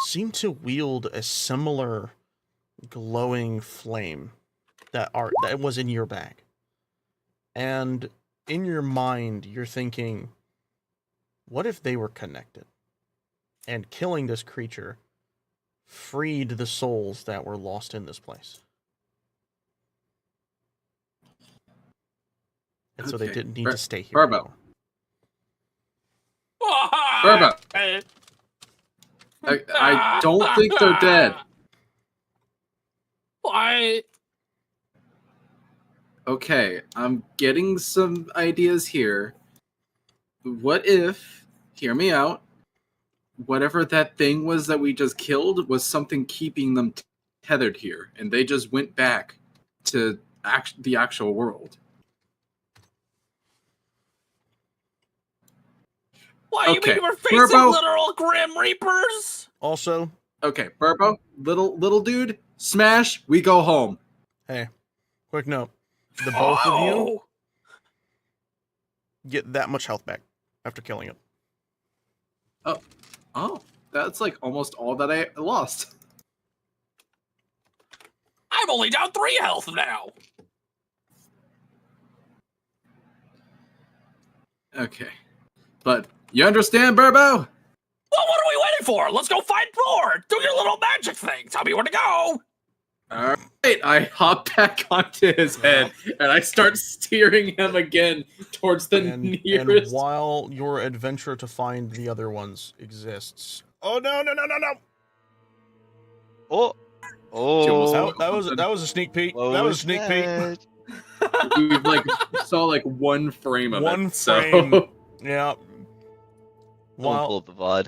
seemed to wield a similar glowing flame that was in your bag. And in your mind, you're thinking, what if they were connected? And killing this creature freed the souls that were lost in this place. And so they Okay. didn't need to stay here. Barbo. Barbo! I don't think they're dead. Why? Okay, I'm getting some ideas here. What if, hear me out, whatever that thing was that we just killed was something keeping them tethered here, and they just went back to the actual world? Why, you Okay, mean we're facing Burbo. literal Grim Reapers? Also, Okay, Burbo, little dude, smash, we go home. hey, quick note. The both of you Oh! get that much health back after killing it. Oh, that's like almost all that I lost. I'm only down 3 health now. Okay, but you understand, Burbo? Well, what are we waiting for? Let's go find Thor. Do your little magic thing. Tell me where to go. All right, I hop back onto his head and I start steering him again towards the And nearest. while your adventure to find the other ones exists. Oh no! Oh, oh, That was a sneak peek. what That was a sneak peek. that? We saw like one frame of One it. frame. So Yeah. Don't pull While up the VOD.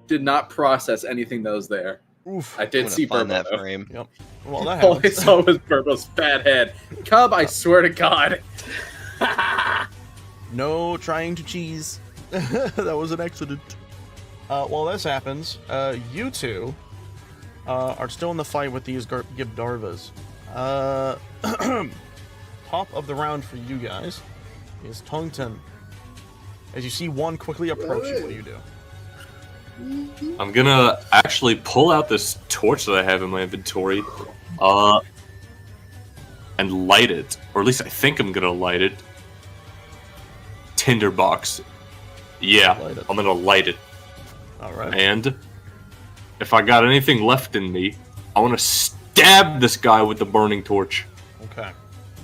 did not process anything that was there. oof. I I'm did gonna see find Burbo. that though. frame. Yep. Well, that All I happens. saw was Burbo's fat head. Cub, I swear to God. No trying to cheese. That was an accident. While this happens, you two are still in the fight with these Gibdarvas. Top of the round for you guys is Tongton. As you see one quickly approach you, what do you do? I'm gonna actually pull out this torch that I have in my inventory, and light it, or at least I think I'm gonna light it. Tinderbox. Yeah, Light it. I'm gonna light it. All right. And if I got anything left in me, I want to stab this guy with the burning torch. Okay.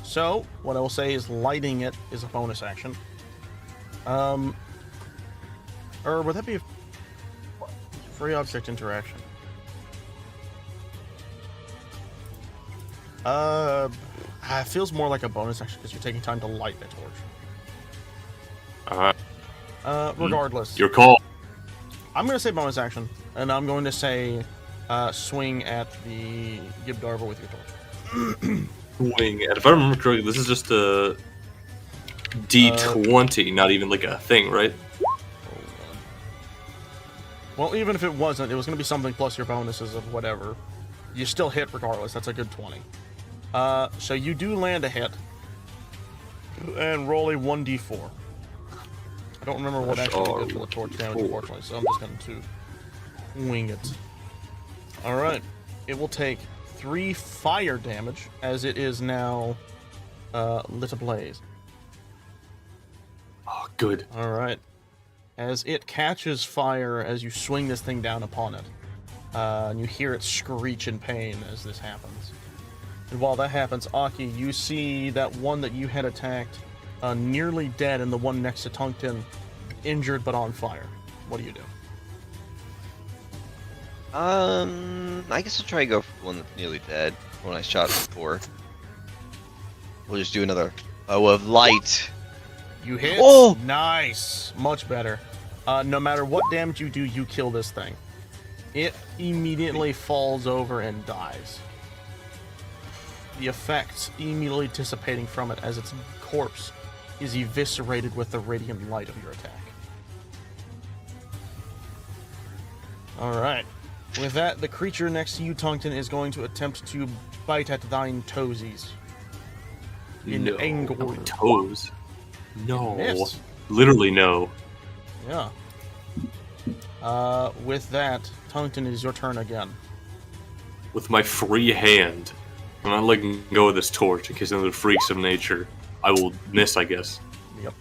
So, what I will say is lighting it is a bonus action. Or would that be a free object interaction? It feels more like a bonus action because you're taking time to light the torch. Regardless. Your call. I'm going to say bonus action, and I'm going to say swing at the Gibdarva with your torch. Swing. And if I remember correctly, this is just a D20, not even like a thing, right? Well, even if it wasn't, it was going to be something plus your bonuses of whatever. You still hit regardless. That's a good 20. So you do land a hit. And roll a 1d4. I don't remember what actually did for the torch damage, unfortunately, so I'm just going to wing it. Alright. It will take 3 fire damage, as it is now lit ablaze. Oh, good. Alright. As it catches fire as you swing this thing down upon it. And you hear it screech in pain as this happens. And while that happens, Aki, you see that one that you had attacked nearly dead and the one next to Tungten injured but on fire. What do you do? I guess I'll try to go for the one that's nearly dead. When I shot before. We'll just do another bow of light. You hit? Oh! Nice! Much better. No matter what damage you do, you kill this thing. It immediately falls over and dies. The effects immediately dissipating from it as its corpse is eviscerated with the radiant light of your attack. Alright. With that, the creature next to you, Tungten, is going to attempt to bite at thine toesies. In anger. Toes? No. Miss. Literally no. Yeah. With that, Tungten, is your turn again. With my free hand, I'm not letting go of this torch in case any of the freaks of nature. I will miss, I guess. Yep.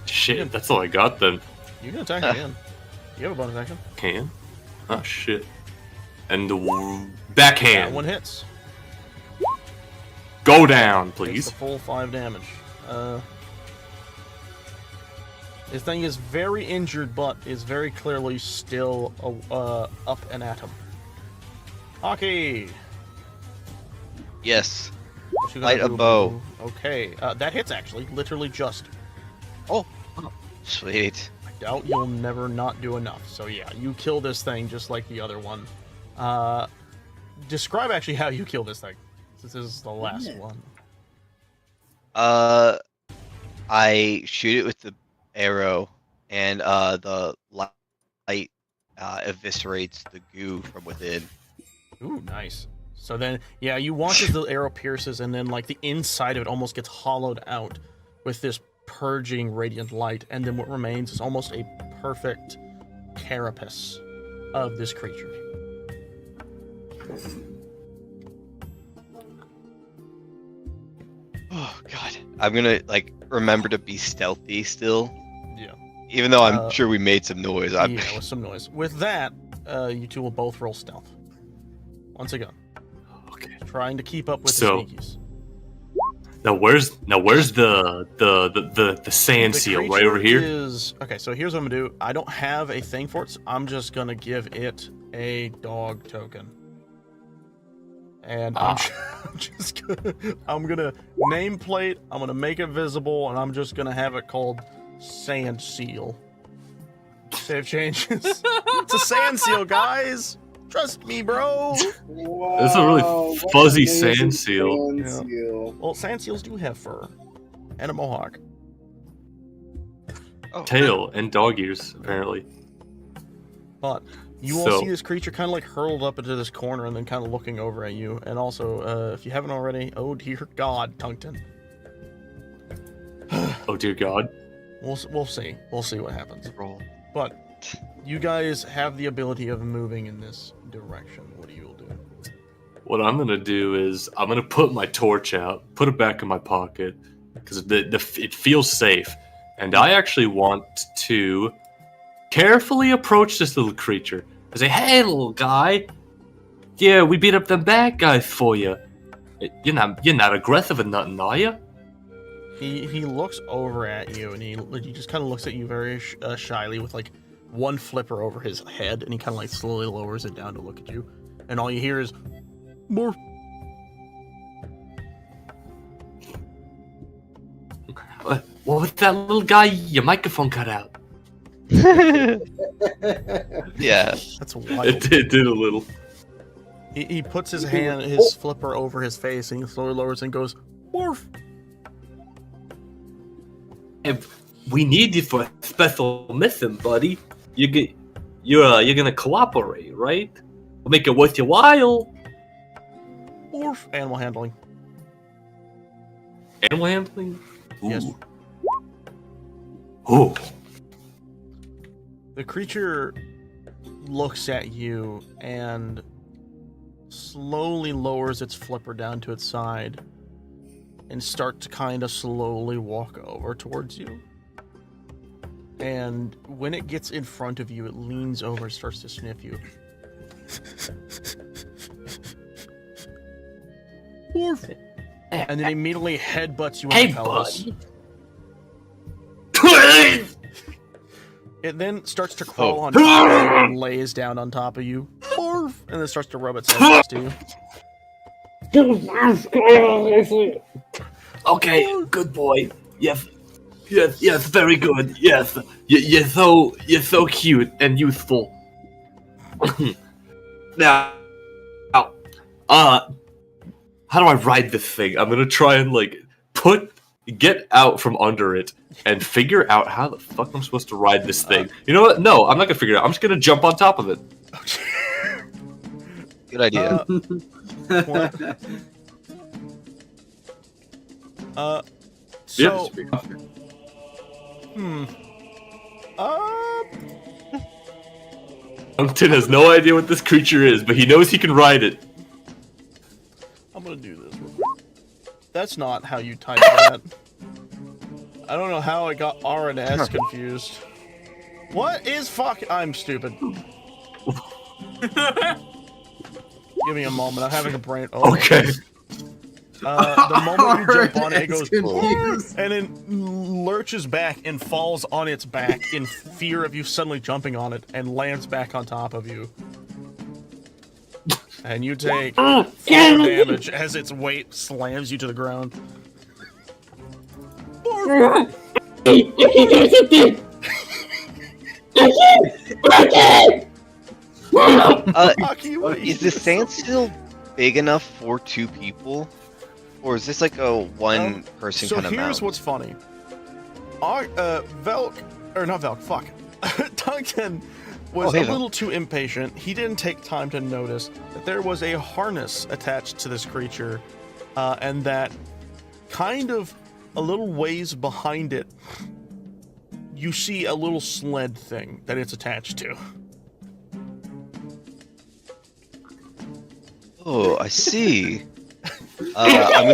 Shit, that's all I got then. You can attack again. You have a bonus action. Can? Oh shit. And the backhand. That one hits. Go down, It's please. the full 5 damage. This thing is very injured, but is very clearly still up and at him. Aki! Yes. What you gonna Light a do, bow. boo? Okay, that hits actually. Literally just. Oh, sweet. I doubt you'll never not do enough. So yeah, you kill this thing just like the other one. Describe actually how you kill this thing. This is the last one. I shoot it with the arrow, and the light eviscerates the goo from within. Ooh, nice. So then, yeah, you watch as the arrow pierces, and then like the inside of it almost gets hollowed out with this purging radiant light, and then what remains is almost a perfect carapace of this creature. Oh god. I'm gonna like remember to be stealthy still. Yeah. Even though I'm sure we made some noise. Yeah, with some noise. With that, you two will both roll stealth. Once again. Okay. Trying to keep up with So- the sneakies. Now where's the sand The seal right creature over here? Okay, so here's what I'm gonna do. I don't have a thing for it, so I'm just gonna give it a dog token. And I'm gonna nameplate, I'm gonna make it visible, and I'm just gonna have it called Sand Seal. Save changes. It's a sand seal, guys! Trust me, bro! Wow, This is a really what fuzzy an amazing sand seal. sand Yeah. seal. Well, sand seals do have fur. And a mohawk. Oh. Tail and dog ears, apparently. But you all So- see this creature kind of like hurled up into this corner and then kind of looking over at you. And also, if you haven't already, oh dear God, Tungten. Oh dear God. We'll see. We'll see what happens. Roll. But you guys have the ability of moving in this direction. What do you do? What I'm gonna do is I'm gonna put my torch out, put it back in my pocket, because it feels safe, and I actually want to carefully approach this little creature and say, "Hey, little guy, Yeah, we beat up the bad guys for you. You're not aggressive or nothing, are you? He looks over at you, and he just kind of looks at you very shyly with like one flipper over his head, and he kind of like slowly lowers it down to look at you, and all you hear is more. What was that little guy? Your microphone cut out. Yeah. That's wild. It did a little. He puts his flipper over his face, and he slowly lowers and goes, "Morph." If we need you for a special mission, buddy, you're gonna cooperate, right? We'll make it worth your while. Morph. Animal handling. Animal handling? Ooh. Yes. Ooh. The creature looks at you and slowly lowers its flipper down to its side and starts to kind of slowly walk over towards you. And when it gets in front of you, it leans over and starts to sniff you. Morph. And then immediately headbutts you in the pelvis. It then starts to crawl on top of you and lays down on top of you. Morph! And then starts to rub its head next to you. Okay, good boy. Yes, very good. Yes, you're so cute and youthful. Now, how do I ride this thing? I'm gonna try and get out from under it and figure out how the fuck I'm supposed to ride this thing. You know what? No, I'm not gonna figure it out. I'm just gonna jump on top of it. Good idea. So, Tungsten has no idea what this creature is, but he knows he can ride it. I'm gonna do this real quick. That's not how you type that. I don't know how I got R and S confused. What is fuck? I'm stupid. Give me a moment. I'm having a brain. Oh, Okay. the moment you jump on it, it goes confused. and then lurches back and falls on its back in fear of you suddenly jumping on it and lands back on top of you. And you take 4 damage as its weight slams you to the ground. Is the sand still big enough for 2 people? Or is this like a one-person kind of So here's mound? what's funny. Tungsten was a little too impatient. He didn't take time to notice that there was a harness attached to this creature, and that kind of a little ways behind it, you see a little sled thing that it's attached to. Oh, I see. I'm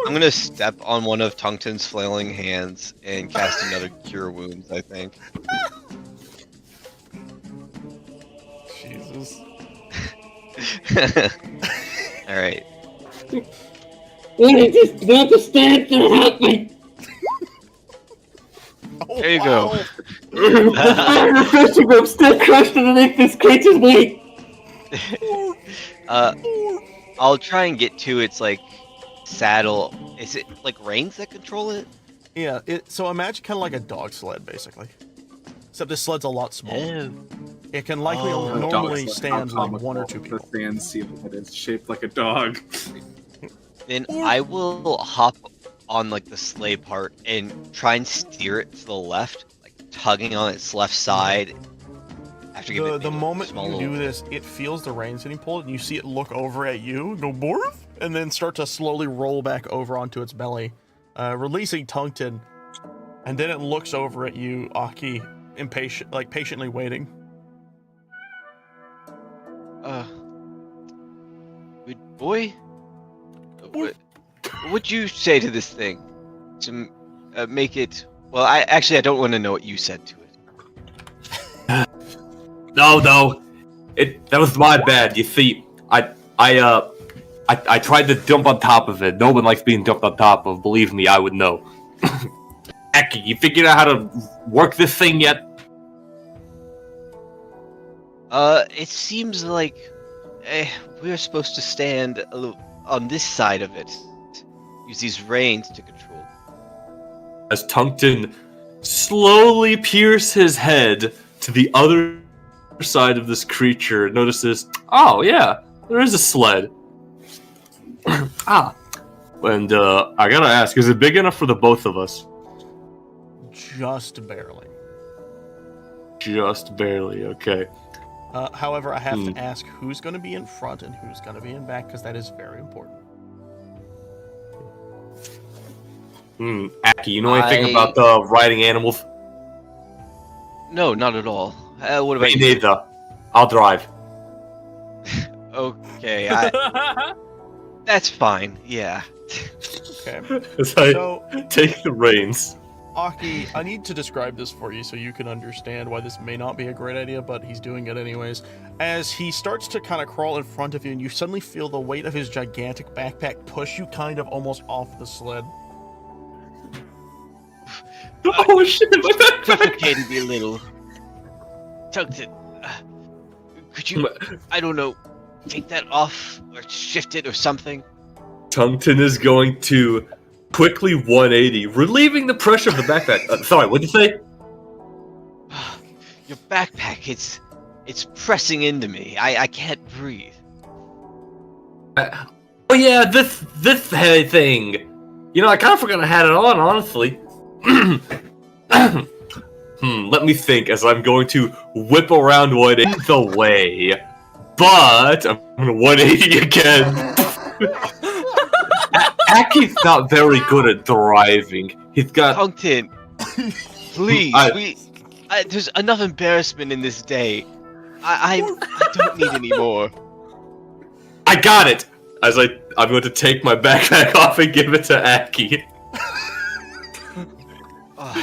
gonna step on one of Tungsten's flailing hands and cast another Cure Wounds, I think. Jesus. Alright. I just want to stand there and help me. There you go. I'm refreshing, I'm still crushed underneath this creature's weight. I'll try and get to its saddle. Is it reins that control it? Yeah, so imagine kind of like a dog sled, basically. Except this sled's a lot smaller. It can likely normally stand like 1 or 2 people. The fans see that it's shaped like a dog. Then I will hop on the sleigh part and try and steer it to the left, tugging on its left side. After giving The moment you little... do this, it feels the reins getting pulled, and you see it look over at you, go morph, and then start to slowly roll back over onto its belly, releasing Tungsten, and then it looks over at you, Aki, impatient, patiently waiting. Good boy. What would you say to this thing to make it? Well, I don't want to know what you said to it. No. That was my bad. You see, I tried to jump on top of it. No one likes being jumped on top of. Believe me, I would know. Aki, you figured out how to work this thing yet? It seems like we're supposed to stand on this side of it. Use these reins to control. As Tungton slowly pierces his head to the other side of this creature, notices, oh yeah, there is a sled. And I gotta ask, is it big enough for the both of us? Just barely. Just barely, okay. However, I have to ask who's going to be in front and who's going to be in back, because that is very important. Aki, you know anything about the riding animals? No, not at all. What about Me you? neither. I'll drive. Okay, that's fine. Yeah. Okay. As I So, take the reins. Aki, I need to describe this for you so you can understand why this may not be a great idea, but he's doing it anyways. As he starts to kind of crawl in front of you, and you suddenly feel the weight of his gigantic backpack push you kind of almost off the sled. Oh shit, my backpack! Suffocated me a little. Tugged it. Could you, I don't know, take that off or shift it or something? Tungton is going to quickly 180, relieving the pressure of the backpack. Sorry, what'd you say? Your backpack, it's pressing into me. I can't breathe. Oh yeah, this heavy thing. You know, I kind of forgot I had it on, honestly. Let me think as I'm going to whip around 180 the way. But I'm gonna 180 again. Aki's not very good at driving. He's got... Tungton, please, there's enough embarrassment in this day. I don't need any more. I got it! As I'm going to take my backpack off and give it to Aki.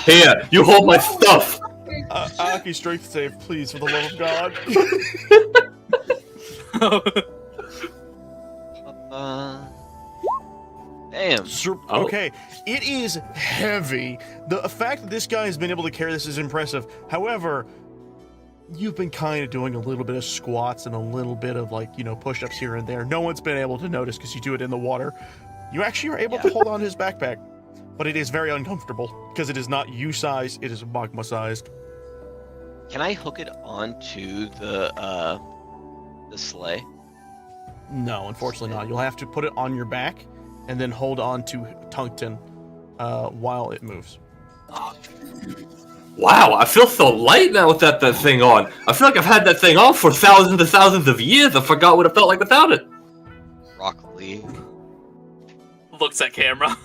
Here, you hold my stuff! Aki, strength save, please, for the love of God. Damn. Okay, it is heavy. The fact that this guy has been able to carry this is impressive. However, you've been kind of doing a little bit of squats and a little bit of, like, you know, push-ups here and there. No one's been able to notice because you do it in the water. You actually are able to hold on to his backpack, but it is very uncomfortable because it is not you-sized, it is magma-sized. Can I hook it onto the sleigh? No, unfortunately not. You'll have to put it on your back and then hold on to Tungton while it moves. Wow, I feel so light now with that thing on. I feel like I've had that thing on for thousands and thousands of years. I forgot what it felt like without it. Rock Lee. Looks at camera.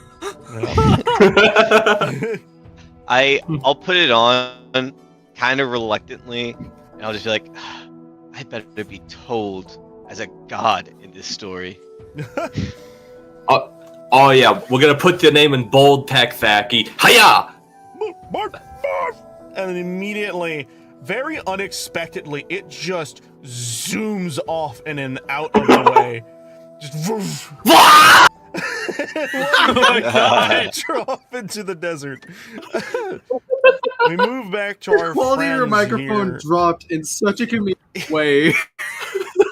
I'll put it on kind of reluctantly, and I'll just be like, I better be told as a god in this story. Oh yeah, we're gonna put your name in bold text, Aki. Hiya! And then immediately, very unexpectedly, it just zooms off and then out of the way. Just oh my God! Off into the desert. We move back to our Quality of your friends microphone here. dropped in such a comedic way.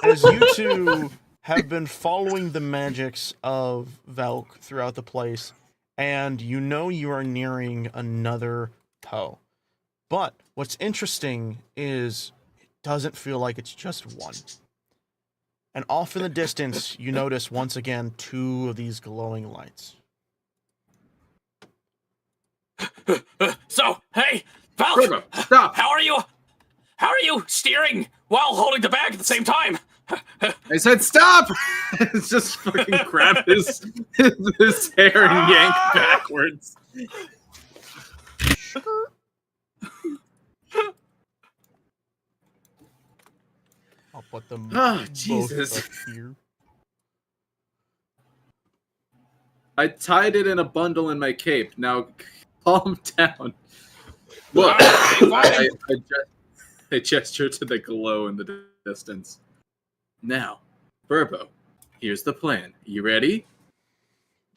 As you two have been following the magics of Valk throughout the place, and you know you are nearing another Poe. But what's interesting is it doesn't feel like it's just one. And off in the distance, you notice once again 2 of these glowing lights. So, hey, Valk, Stop! how are you? How are you steering while holding the bag at the same time? I said stop! It's just fucking grab his hair and yank backwards. I'll put them both Jesus. up here. I tied it in a bundle in my cape. Now calm down. Look, I gesture to the glow in the distance. Now, Burbo, here's the plan. You ready?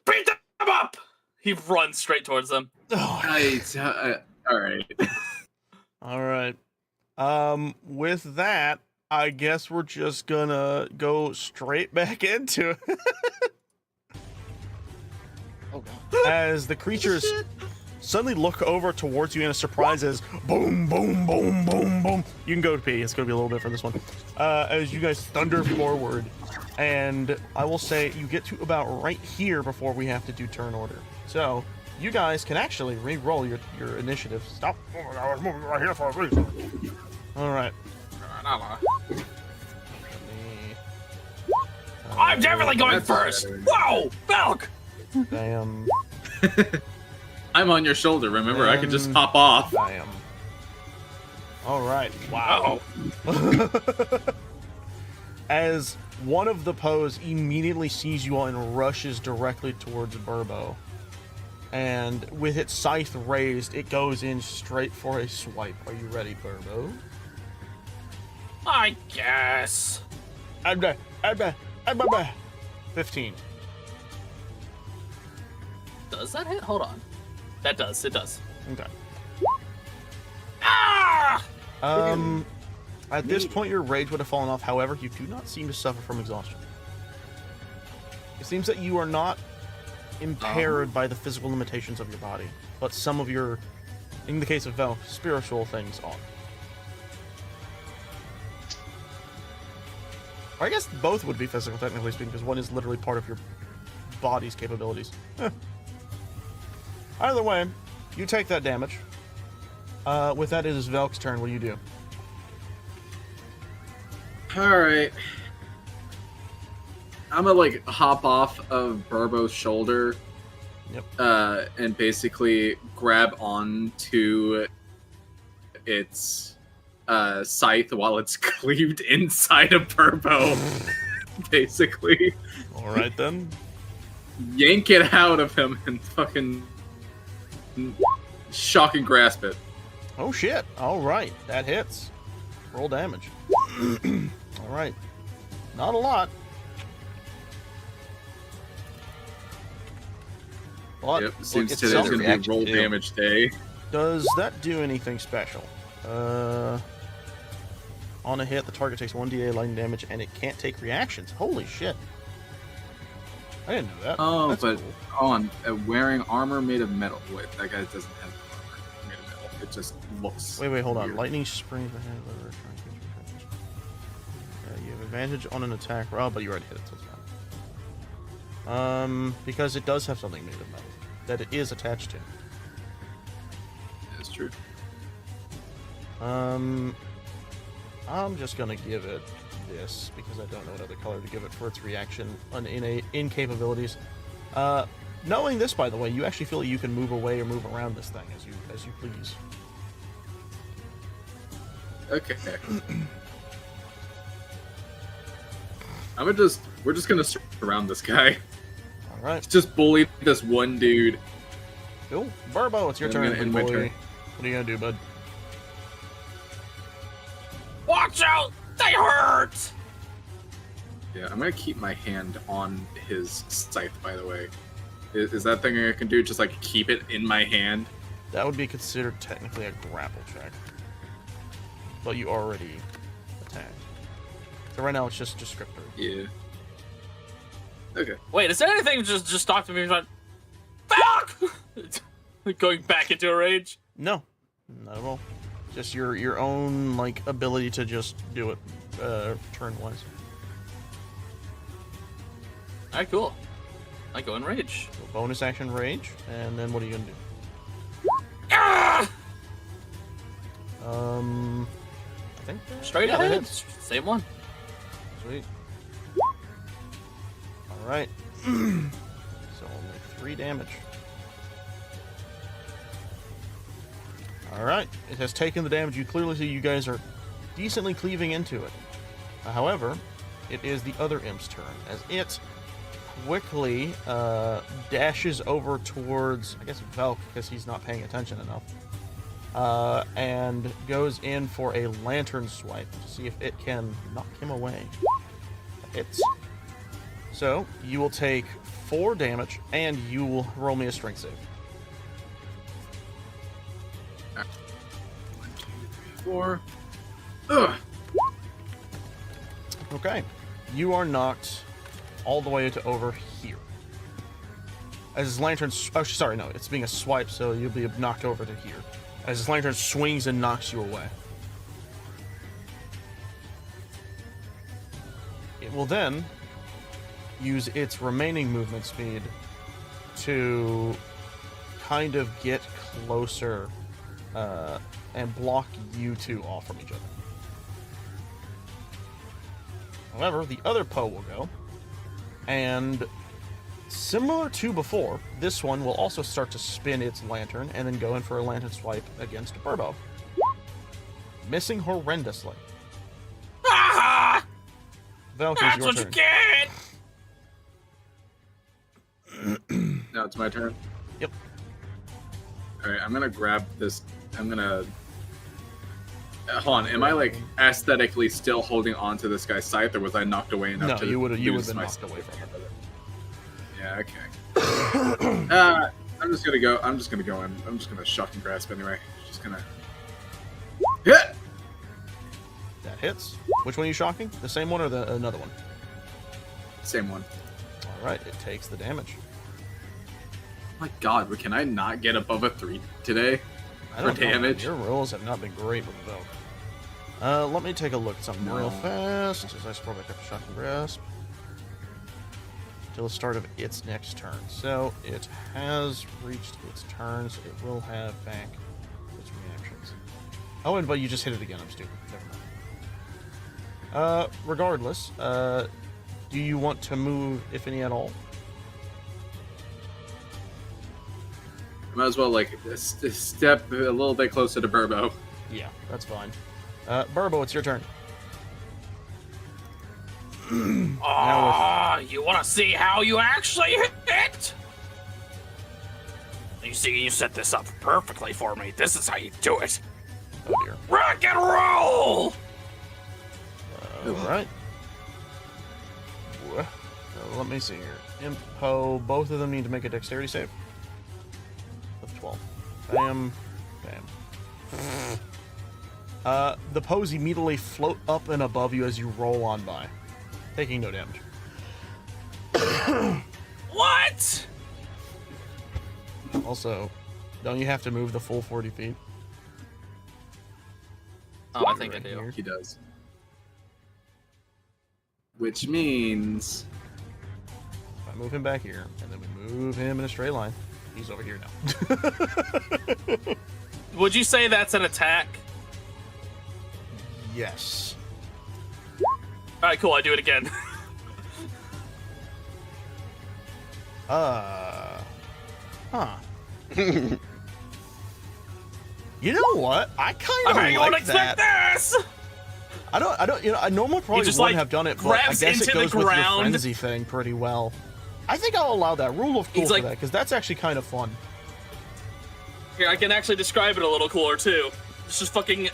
Beat them up! He runs straight towards them. Oh, All right. all right. With that, I guess we're just gonna go straight back into it. Oh god. As the creatures suddenly look over towards you in a surprise as boom, boom, boom, boom, boom. You can go to pee. It's going to be a little bit for this one. As you guys thunder forward, and I will say you get to about right here before we have to do turn order. So you guys can actually re-roll your initiative. Stop. I was moving right here for a reason. All right. I'm definitely going first. Whoa, Belk! Damn. I'm on your shoulder, remember? I can just hop off. Damn. All right. Wow. As one of the Poes immediately sees you all and rushes directly towards Burbo. And with its scythe raised, it goes in straight for a swipe. Are you ready, Burbo? I guess. 15. Does that hit? Hold on. That does. It does. Okay. Ah! At this point, your rage would have fallen off. However, you do not seem to suffer from exhaustion. It seems that you are not impaired by the physical limitations of your body, but some of your, in the case of Vel, spiritual things are. Or I guess both would be physical, technically speaking, because one is literally part of your body's capabilities. Either way, you take that damage. With that, it is Velk's turn. What do you do? Alright. I'm gonna like hop off of Burbo's shoulder. Yep. And basically grab onto its scythe while it's cleaved inside of Burbo. Basically. Alright then. Yank it out of him and fucking shock and grasp it. Oh shit. Alright. That hits. Roll damage. Alright. Not a lot. But Yep, seems look, today's itself gonna be reaction roll too. damage day. does that do anything special? On a hit, the target takes 1d8 lightning damage and it can't take reactions. Holy shit. I didn't know that. Oh, That's but cool. on wearing armor made of metal. Wait, that guy doesn't have armor made of metal. It just looks. Wait, hold on. weird. Lightning springs behind the return. You have advantage on an attack. Oh, but you already hit it, so it's fine. Because it does have something made of metal that it is attached to. That's true. I'm just gonna give it this because I don't know what other color to give it for its reaction on in capabilities. Knowing this, by the way, you actually feel that you can move away or move around this thing as you please. Okay. We're just gonna surround this guy. All right, Just bully this one dude. cool. Burbo, it's your I'm turn. gonna end big my boy. turn. What are you gonna do, bud? Watch out! They hurt! Yeah, I'm gonna keep my hand on his scythe. By the way, is that thing I can do? Just like keep it in my hand. That would be considered technically a grapple check, but you already attacked. So right now it's just descriptor. Yeah. Okay. Wait, is there anything just stop to me like, fuck? Going back into a rage? No, not at all. Just your own like ability to just do it turn wise. Alright, cool. I go in rage. So bonus action rage, and then what are you gonna do? Ah! I think Straight yeah, that ahead. hits. Same one. Sweet. All right. So only 3 damage. All right. It has taken the damage. You clearly see you guys are decently cleaving into it. However, it is the other imp's turn as it quickly dashes over towards, I guess, Velk because he's not paying attention enough. and goes in for a lantern swipe to see if it can knock him away. Hits. So you will take 4 damage, and you will roll me a strength save. 1, 2, 3, 4. Ugh. Okay, you are knocked all the way to over here. As his lantern, oh sorry, no, it's being a swipe, so you'll be knocked over to here. As his lantern swings and knocks you away. It will then use its remaining movement speed to kind of get closer and block you two off from each other. However, the other Poe will go, and similar to before, this one will also start to spin its lantern and then go in for a lantern swipe against Burbo. Missing horrendously. Ah! Valk, That's your what turn. you get! Now it's my turn. Yep. Alright, I'm gonna grab this. I'm gonna. Hold on, am I like aesthetically still holding on to this guy's scythe, or was I knocked away enough No, to you would have lose been my knocked away from it. Yeah, okay. I'm just gonna go in. I'm just gonna shock and grasp anyway. Just gonna hit. That hits. Which one are you shocking? The same one or another one? Same one. All right, it takes the damage. My God, but can I not get above a 3 today I for don't know. damage? Your rolls have not been great with Valk. Let me take a look at something real fast. As I scroll back up to shock and grasp. Till the start of its next turn. So it has reached its turn, so it will have back its reactions. Oh, but you just hit it again. I'm stupid. Never mind. Regardless, do you want to move, if any at all? Might as well like step a little bit closer to Burbo. Yeah, that's fine. Burbo, it's your turn. You want to see how you actually hit? You see, you set this up perfectly for me. This is how you do it. Oh dear. Rock and roll! Alright. Let me see here. Impo, both of them need to make a dexterity save. With 12. Bam. Bam. The Poes immediately float up and above you as you roll on by, taking no damage. What? Also, don't you have to move the full 40 feet? Oh, I think I do. He does. Which means If I move him back here, and then we move him in a straight line, he's over here now. Would you say that's an attack? Yes. Alright, cool, I do it again. Huh. You know what? I kind of I like won't expect that. this! I don't, I normally probably just, wouldn't like, have done it, but I grabs guess it into the goes with the ground. frenzy thing pretty well. I think I'll allow that. Rule of cool He's for like- that, because that's actually kind of fun. Here, I can actually describe it a little cooler, too. It's just fucking...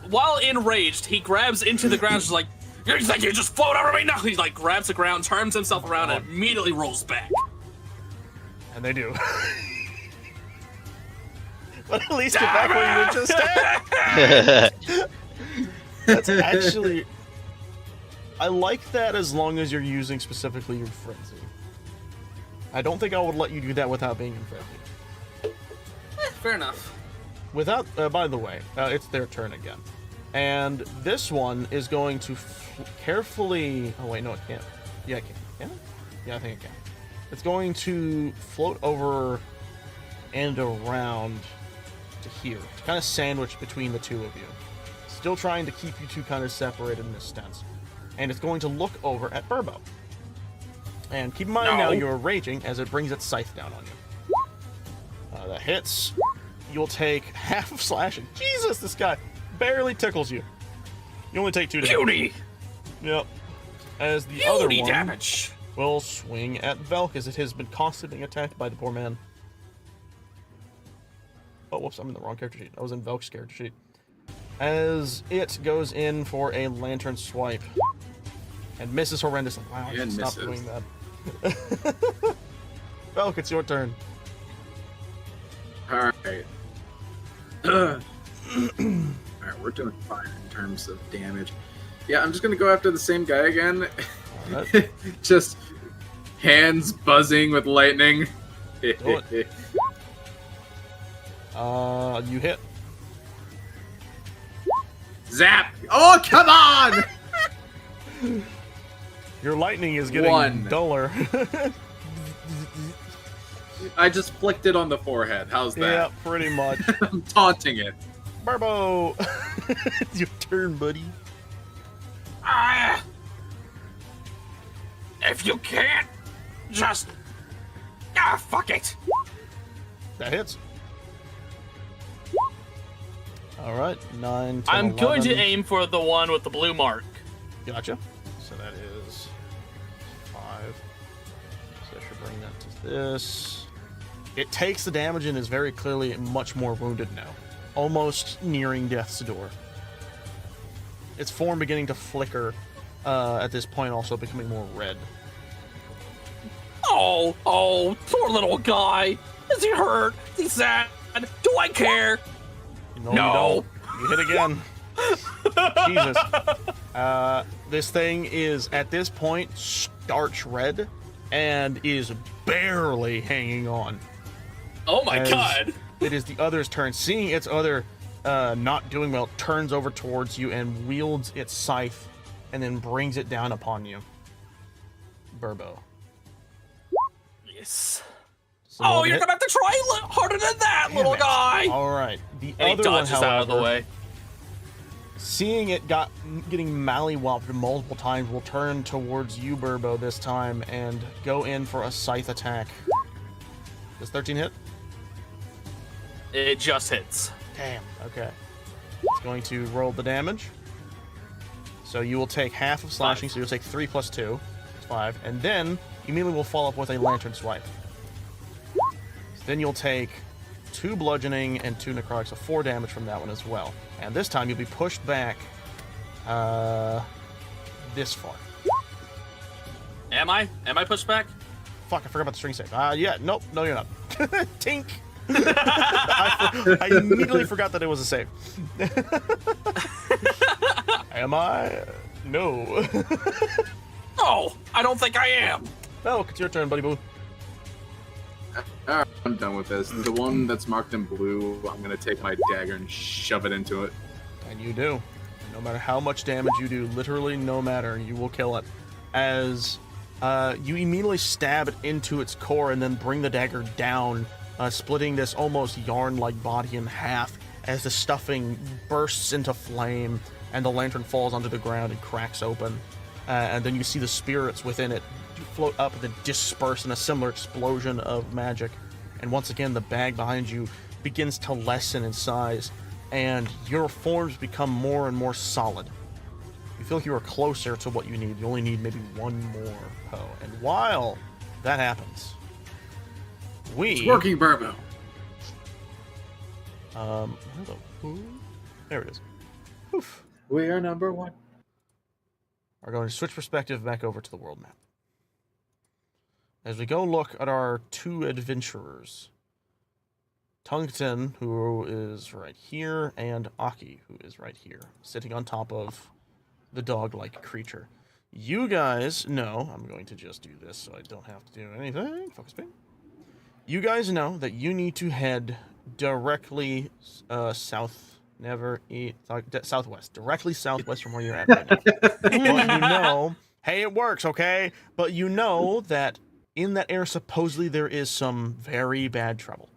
While enraged, he grabs into the ground, just like, you think you just float over me? No! He, like, grabs the ground, turns himself around, and immediately rolls back. And they do. But at least get back where you were just at. That's actually... I like that as long as you're using specifically your frenzy. I don't think I would let you do that without being in frenzy. Fair enough. Without, by the way, it's their turn again. And this one is going to carefully... Oh, wait, no, it can't. Yeah, it can. Can it? Yeah, I think it can. It's going to float over and around to here. To kind of sandwich between the two of you. Still trying to keep you two kind of separated in this stance. And it's going to look over at Burbo. And keep in mind now you're raging as it brings its scythe down on you. That hits. You'll take half of slashing. Jesus, this guy barely tickles you. You only take 2 damage. Beauty! Yep. As the other Beauty one damage! will swing at Velk as it has been constantly being attacked by the poor man. Oh, whoops, I'm in the wrong character sheet. I was in Velk's character sheet. As it goes in for a lantern swipe. And misses horrendously. Wow, I should stop doing that. Velk, it's your turn. Alright. Alright, we're doing fine in terms of damage. Yeah, I'm just gonna go after the same guy again. Right. Just hands buzzing with lightning. Do it. You hit. Zap! Oh, come on! Your lightning is getting duller. I just flicked it on the forehead. How's that? Yeah, pretty much. I'm taunting it. Burbo! It's your turn, buddy. If you can't, just fuck it. That hits. Alright, 9, 10, I'm 11. going to aim for the one with the blue mark. Gotcha. So that is 5. So I should bring that to this. It takes the damage and is very clearly much more wounded now. Almost nearing death's door. Its form beginning to flicker at this point, also becoming more red. Oh, poor little guy. Is he hurt? Is he sad? Do I care? No, No. you don't. You hit again. Jesus. This thing is, at this point, starch red and is barely hanging on. Oh my As god. It is the other's turn. Seeing its other not doing well, turns over towards you and wields its scythe and then brings it down upon you. Burbo. Yes. Oh, you're gonna have to try harder than that, Damn little it. guy. All right. The And he other one, dodges however, out of the way. seeing it getting mollywopped multiple times, will turn towards you, Burbo, this time and go in for a scythe attack. Does 13 hit? It just hits. Damn. Okay. It's going to roll the damage. So you will take half of slashing, so you'll take 3 plus 2. It's 5. And then immediately will follow up with a lantern swipe. Then you'll take 2 bludgeoning and 2 necrotic, so 4 damage from that one as well. And this time you'll be pushed back this far. Am I? Am I pushed back? Fuck, I forgot about the string save. Yeah, nope, no you're not. Tink! I immediately forgot that it was a save. Am I? No. Oh, I don't think I am. Oh, it's your turn, buddy boo. Alright, I'm done with this. The one that's marked in blue, I'm gonna take my dagger and shove it into it. And you do. And no matter how much damage you do, literally no matter, you will kill it. As you immediately stab it into its core and then bring the dagger down, splitting this almost yarn-like body in half as the stuffing bursts into flame and the lantern falls onto the ground and cracks open. And then you see the spirits within it float up and then disperse in a similar explosion of magic. And once again, the bag behind you begins to lessen in size, and your forms become more and more solid. You feel like you are closer to what you need. You only need maybe one more Poe. And while that happens, It's working, Burbo. there it is. Oof. We are number 1. Are going to switch perspective back over to the world map. As we go look at our 2 adventurers, Tungten, who is right here, and Aki, who is right here, sitting on top of the dog-like creature. You guys know, I'm going to just do this so I don't have to do anything. Focus me. You guys know that you need to head directly southwest, directly southwest from where you're at right now. But you know, hey, it works, okay? But you know that in that area, supposedly there is some very bad trouble.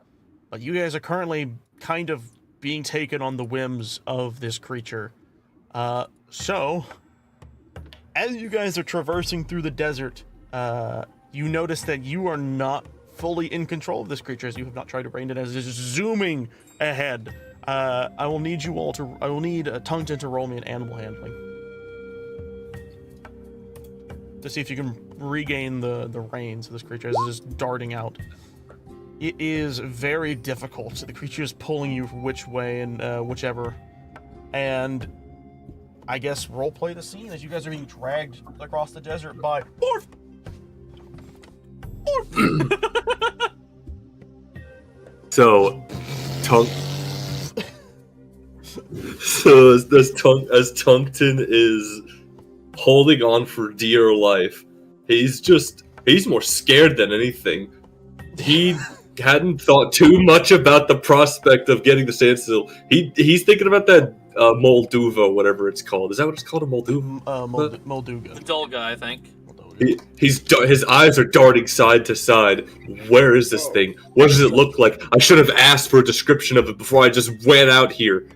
But you guys are currently kind of being taken on the whims of this creature. So, as you guys are traversing through the desert, you notice that you are not fully in control of this creature, as you have not tried to rein it as it is zooming ahead. I will need you all to. I will need Tungten to roll me an animal handling to see if you can regain the reins of this creature as it's just darting out. It is very difficult. The creature is pulling you which way and whichever. And I guess roleplay the scene as you guys are being dragged across the desert by Orf! Orf! So, So as Tungton is holding on for dear life, he's more scared than anything. He hadn't thought too much about the prospect of getting the standstill. He's thinking about that Molduva, whatever it's called. Is that what it's called, a Molduva? Molduga. The dull guy, I think. His eyes are darting side to side. Where is this thing? What does it look like? I should have asked for a description of it before I just went out here.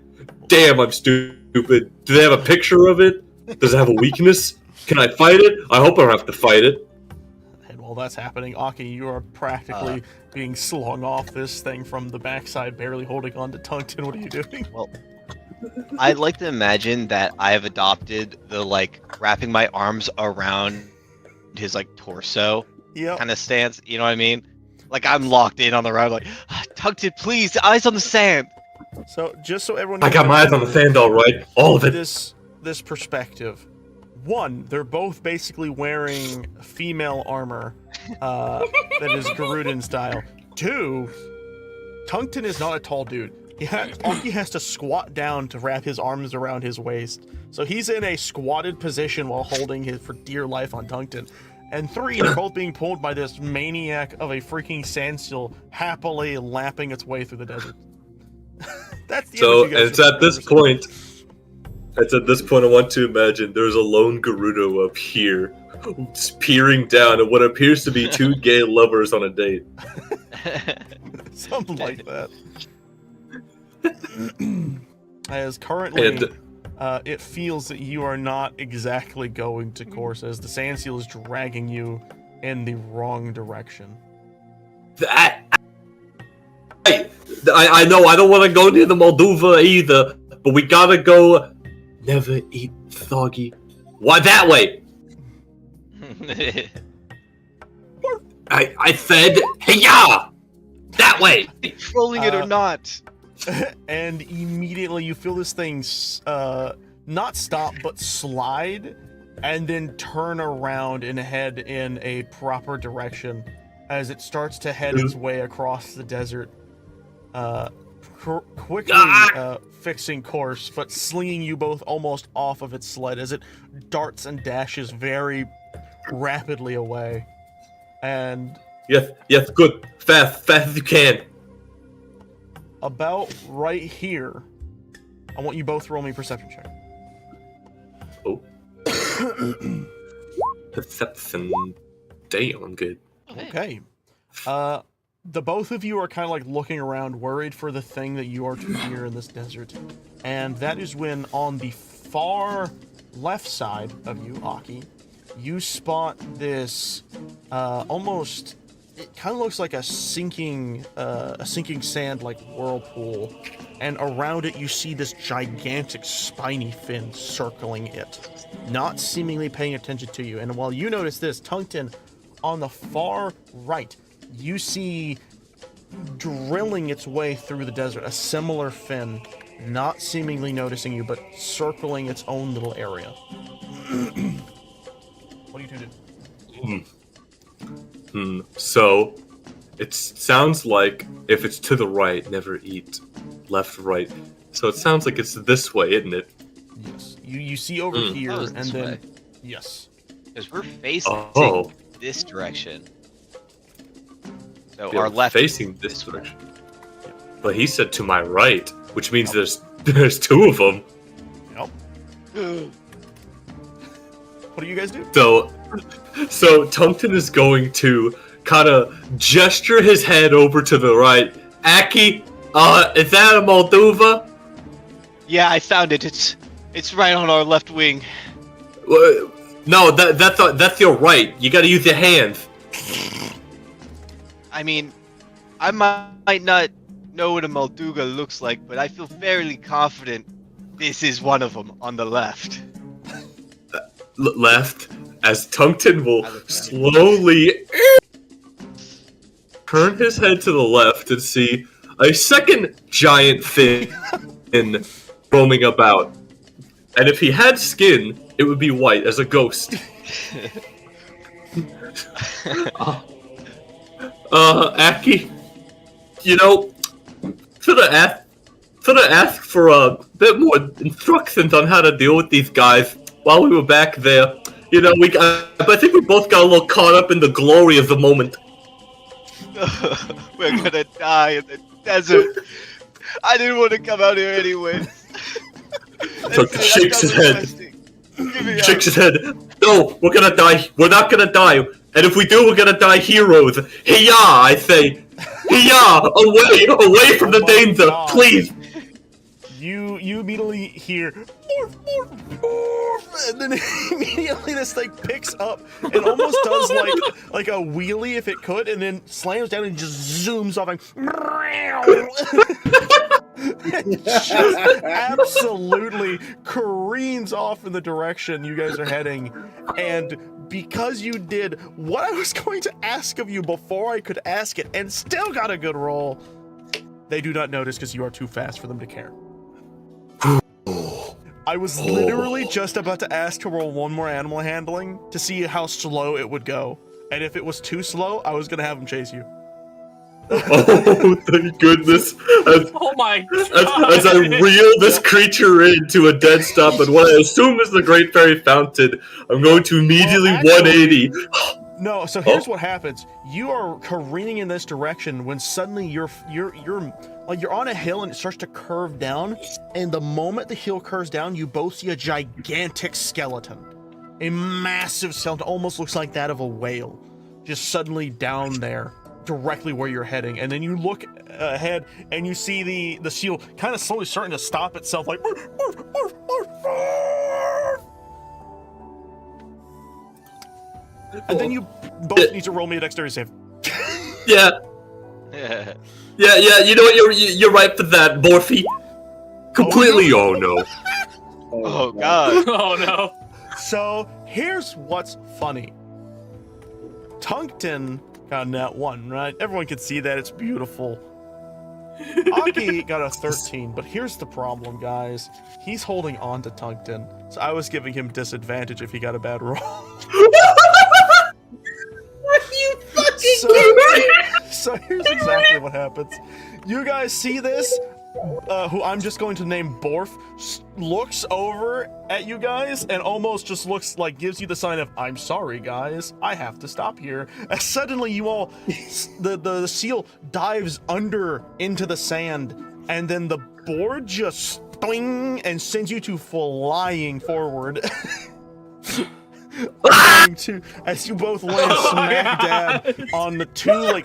Damn, I'm stupid. Do they have a picture of it? Does it have a weakness? Can I fight it? I hope I don't have to fight it. And while that's happening, Aki, you are practically being slung off this thing from the backside, barely holding on to Tungton. What are you doing? Well, I'd like to imagine that I have adopted the, like, wrapping my arms around his, like, torso kind of stance. You know what I mean? Like, I'm locked in on the road, like, Tungton, please, eyes on the sand. So, just so everyone I got my eyes on the sand, all right. All of it. This perspective. One, they're both basically wearing female armor that is Garudan style. Two, Tungton is not a tall dude. Aki has to squat down to wrap his arms around his waist. So he's in a squatted position while holding his for dear life on Tungton. And three, they're both being pulled by this maniac of a freaking sandstill happily lapping its way through the desert. That's the So, and it's at this point I want to imagine there's a lone Gerudo up here, peering down at what appears to be two gay lovers on a date. Something like that. As currently, it feels that you are not exactly going to course, as the sand seal is dragging you in the wrong direction. I know I don't want to go near the Molduva either, but we gotta go. Never eat Thoggy. Why that way? I said, hey-ya! That way! Trolling it or not. And immediately you feel this thing not stop, but slide, and then turn around and head in a proper direction as it starts to head its way across the desert, quickly fixing course, but slinging you both almost off of its sled as it darts and dashes very rapidly away. And yes, good, fast as you can. About right here, I want you both to roll me a perception check. Oh. Perception. Damn, good. Okay. The both of you are kind of like looking around, worried for the thing that you are to fear in this desert. And that is when on the far left side of you, Aki, you spot this almost, it kind of looks like a sinking sand like whirlpool. And around it you see this gigantic spiny fin circling it, not seemingly paying attention to you. And while you notice this, Tungton, on the far right, you see drilling its way through the desert, a similar fin, not seemingly noticing you, but circling its own little area. What do you two do? So, it sounds like if it's to the right, never eat. Left, right. So it sounds like it's this way, isn't it? Yes. You see over here, and then... way. Yes. Because we're facing this direction. So Yeah, our left facing this direction. But he said to my right, which means there's two of them. Yep. What do you guys do? So Tungton is going to kind of gesture his head over to the right. Aki, is that a Molduva? Yeah, I found it. It's right on our left wing. No, that's your right. You gotta use your hands. I mean, I might not know what a Molduga looks like, but I feel fairly confident this is one of them on the left. Left, as Tungton will slowly turn his head to the left and see a second giant fin roaming about. And if he had skin, it would be white as a ghost. Aki, you know, should have asked for a bit more instructions on how to deal with these guys while we were back there. You know, I think we both got a little caught up in the glory of the moment. We're gonna die in the desert. I didn't want to come out here anyway. Shakes his head. Shakes his head. No, we're gonna die. We're not gonna die. And if we do, we're gonna die heroes. Hiya, I say. Hiya, away from the danger, please. You immediately hear, morph, morph, morph, and then immediately this thing picks up and almost does like a wheelie if it could, and then slams down and just zooms off and just absolutely careens off in the direction you guys are heading. And because you did what I was going to ask of you before I could ask it and still got a good roll, they do not notice because you are too fast for them to care. I was literally just about to ask to roll one more animal handling to see how slow it would go. And if it was too slow, I was going to have him chase you. Oh, thank goodness. Oh my god. As I reel this creature into a dead stop and what I assume is the Great Fairy Fountain, I'm going to immediately 180. No, so here's what happens. You are careening in this direction when suddenly you're on a hill and it starts to curve down, and the moment the hill curves down, you both see a gigantic skeleton. A massive skeleton, almost looks like that of a whale, just suddenly down there, directly where you're heading. And then you look ahead and you see the seal kind of slowly starting to stop itself, like "Morph, morph, morph, morph, morph." And then you both need to roll me a dexterity save. Yeah. Yeah, you know what, you're right for that, Morphe. Completely, oh no. Oh god. Oh no. So, here's what's funny. Tungsten got a nat 1, right? Everyone can see that, it's beautiful. Aki got a 13, but here's the problem, guys. He's holding on to Tungsten, so I was giving him disadvantage if he got a bad roll. You fucking So here's exactly what happens. You guys see this? Who I'm just going to name Borf, looks over at you guys and almost just looks like, gives you the sign of, I'm sorry guys, I have to stop here. As suddenly you all, the seal dives under into the sand, and then the board just stoing and sends you two flying forward. As you both land smack dab on the two,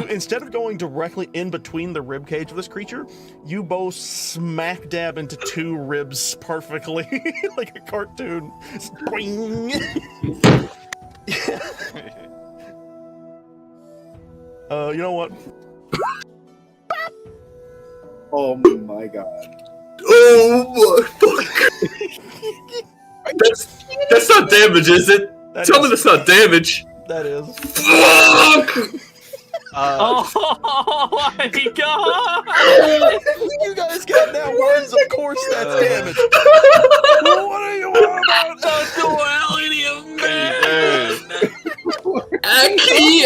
instead of going directly in between the rib cage of this creature, you both smack dab into two ribs perfectly, like a cartoon. Boing. You know what? Oh my god. Oh my fuck. That's not damage, is it? Tell me that's not damage. That is. Fuck! Oh my god! You guys got that words, of course that's damage. What are you on about? The duality of man! Aki!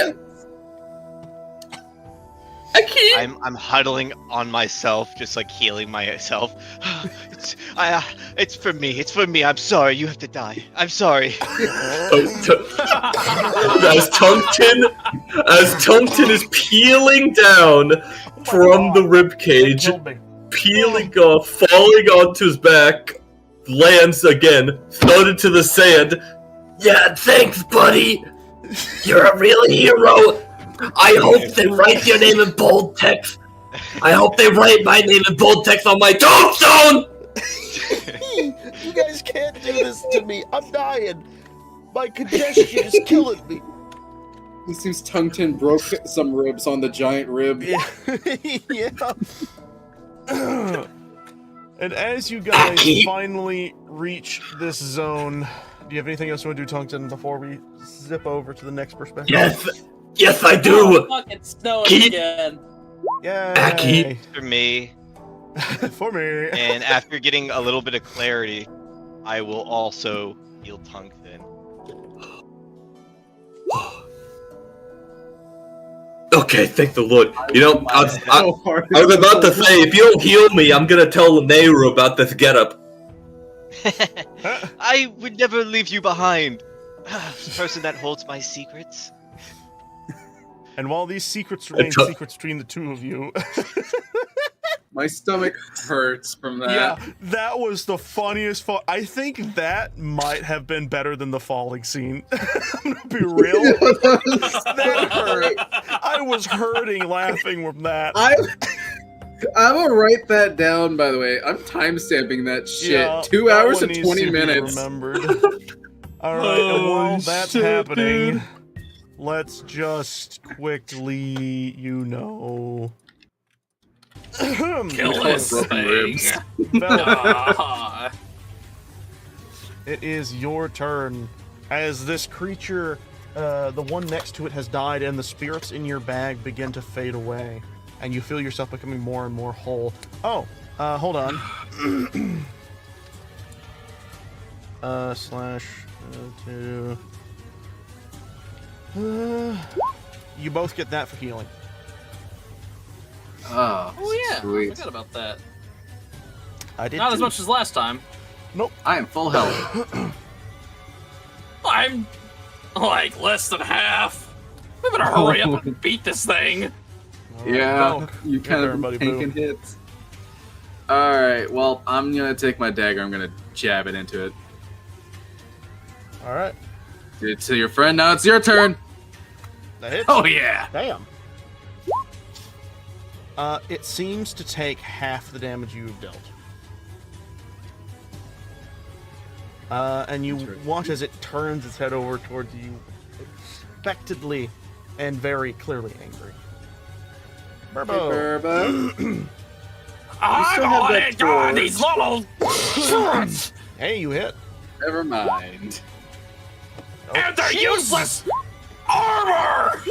I'm huddling on myself, just like healing myself. It's for me. It's for me. I'm sorry. You have to die. I'm sorry. As Tungsten is peeling down from the rib cage, peeling off, falling onto his back, lands again, thrown into the sand. Yeah, thanks, buddy. You're a real hero. I hope they write your name in bold text. I hope they write my name in bold text on my tombstone! You guys can't do this to me. I'm dying. My congestion is killing me. It seems Tungsten broke some ribs on the giant rib. Yeah. And as you guys finally reach this zone, do you have anything else you want to do, Tungsten, before we zip over to the next perspective? Yes, I Oh, do. fucking snowing Keep- again. Yay! For me, For me. and after getting a little bit of clarity, I will also heal Tungsten. Okay, thank the Lord. You know, I was hard. about to say, if you don't heal me, I'm gonna tell Nehru about this getup. I would never leave you behind. The person that holds my secrets. And while these secrets remain took- secrets between the two of you, My stomach hurts from that. yeah, that was the funniest fall. I think that might have been better than the falling scene. I'm gonna be real. That hurt. I was hurting laughing from that. I'm gonna write that down. By the way, I'm timestamping that shit. Yeah, 2 that hours one and needs 20 to be minutes. Remembered. All right, and while that's shit, happening, dude. let's just quickly, you know. Kill this broken thing. ribs. Vel, Ah. it is your turn. As this creature, the one next to it has died, and the spirits in your bag begin to fade away, and you feel yourself becoming more and more whole. Oh, hold on. Slash 2. You both get that for healing. Oh, Oh yeah, I sweet. forgot about that. I did Not as too. much as last time. I am full health. I'm like less than half. We better hurry up and beat this thing. All right, Yeah, Velk, you get kind there, of buddy, tanking boo. hits. Alright, well, I'm gonna take my dagger, I'm gonna jab it into it. All right, It's your friend, now it's your turn! that hits. Oh yeah! Damn. It seems to take half the damage you've dealt. And you watch as it turns its head over towards you, expectedly and very clearly angry. Burbo. Burbo. I'm still have on that it, God, torch. these little shits! Hey, you hit. Never mind. Oh, And they're jeez. useless armor!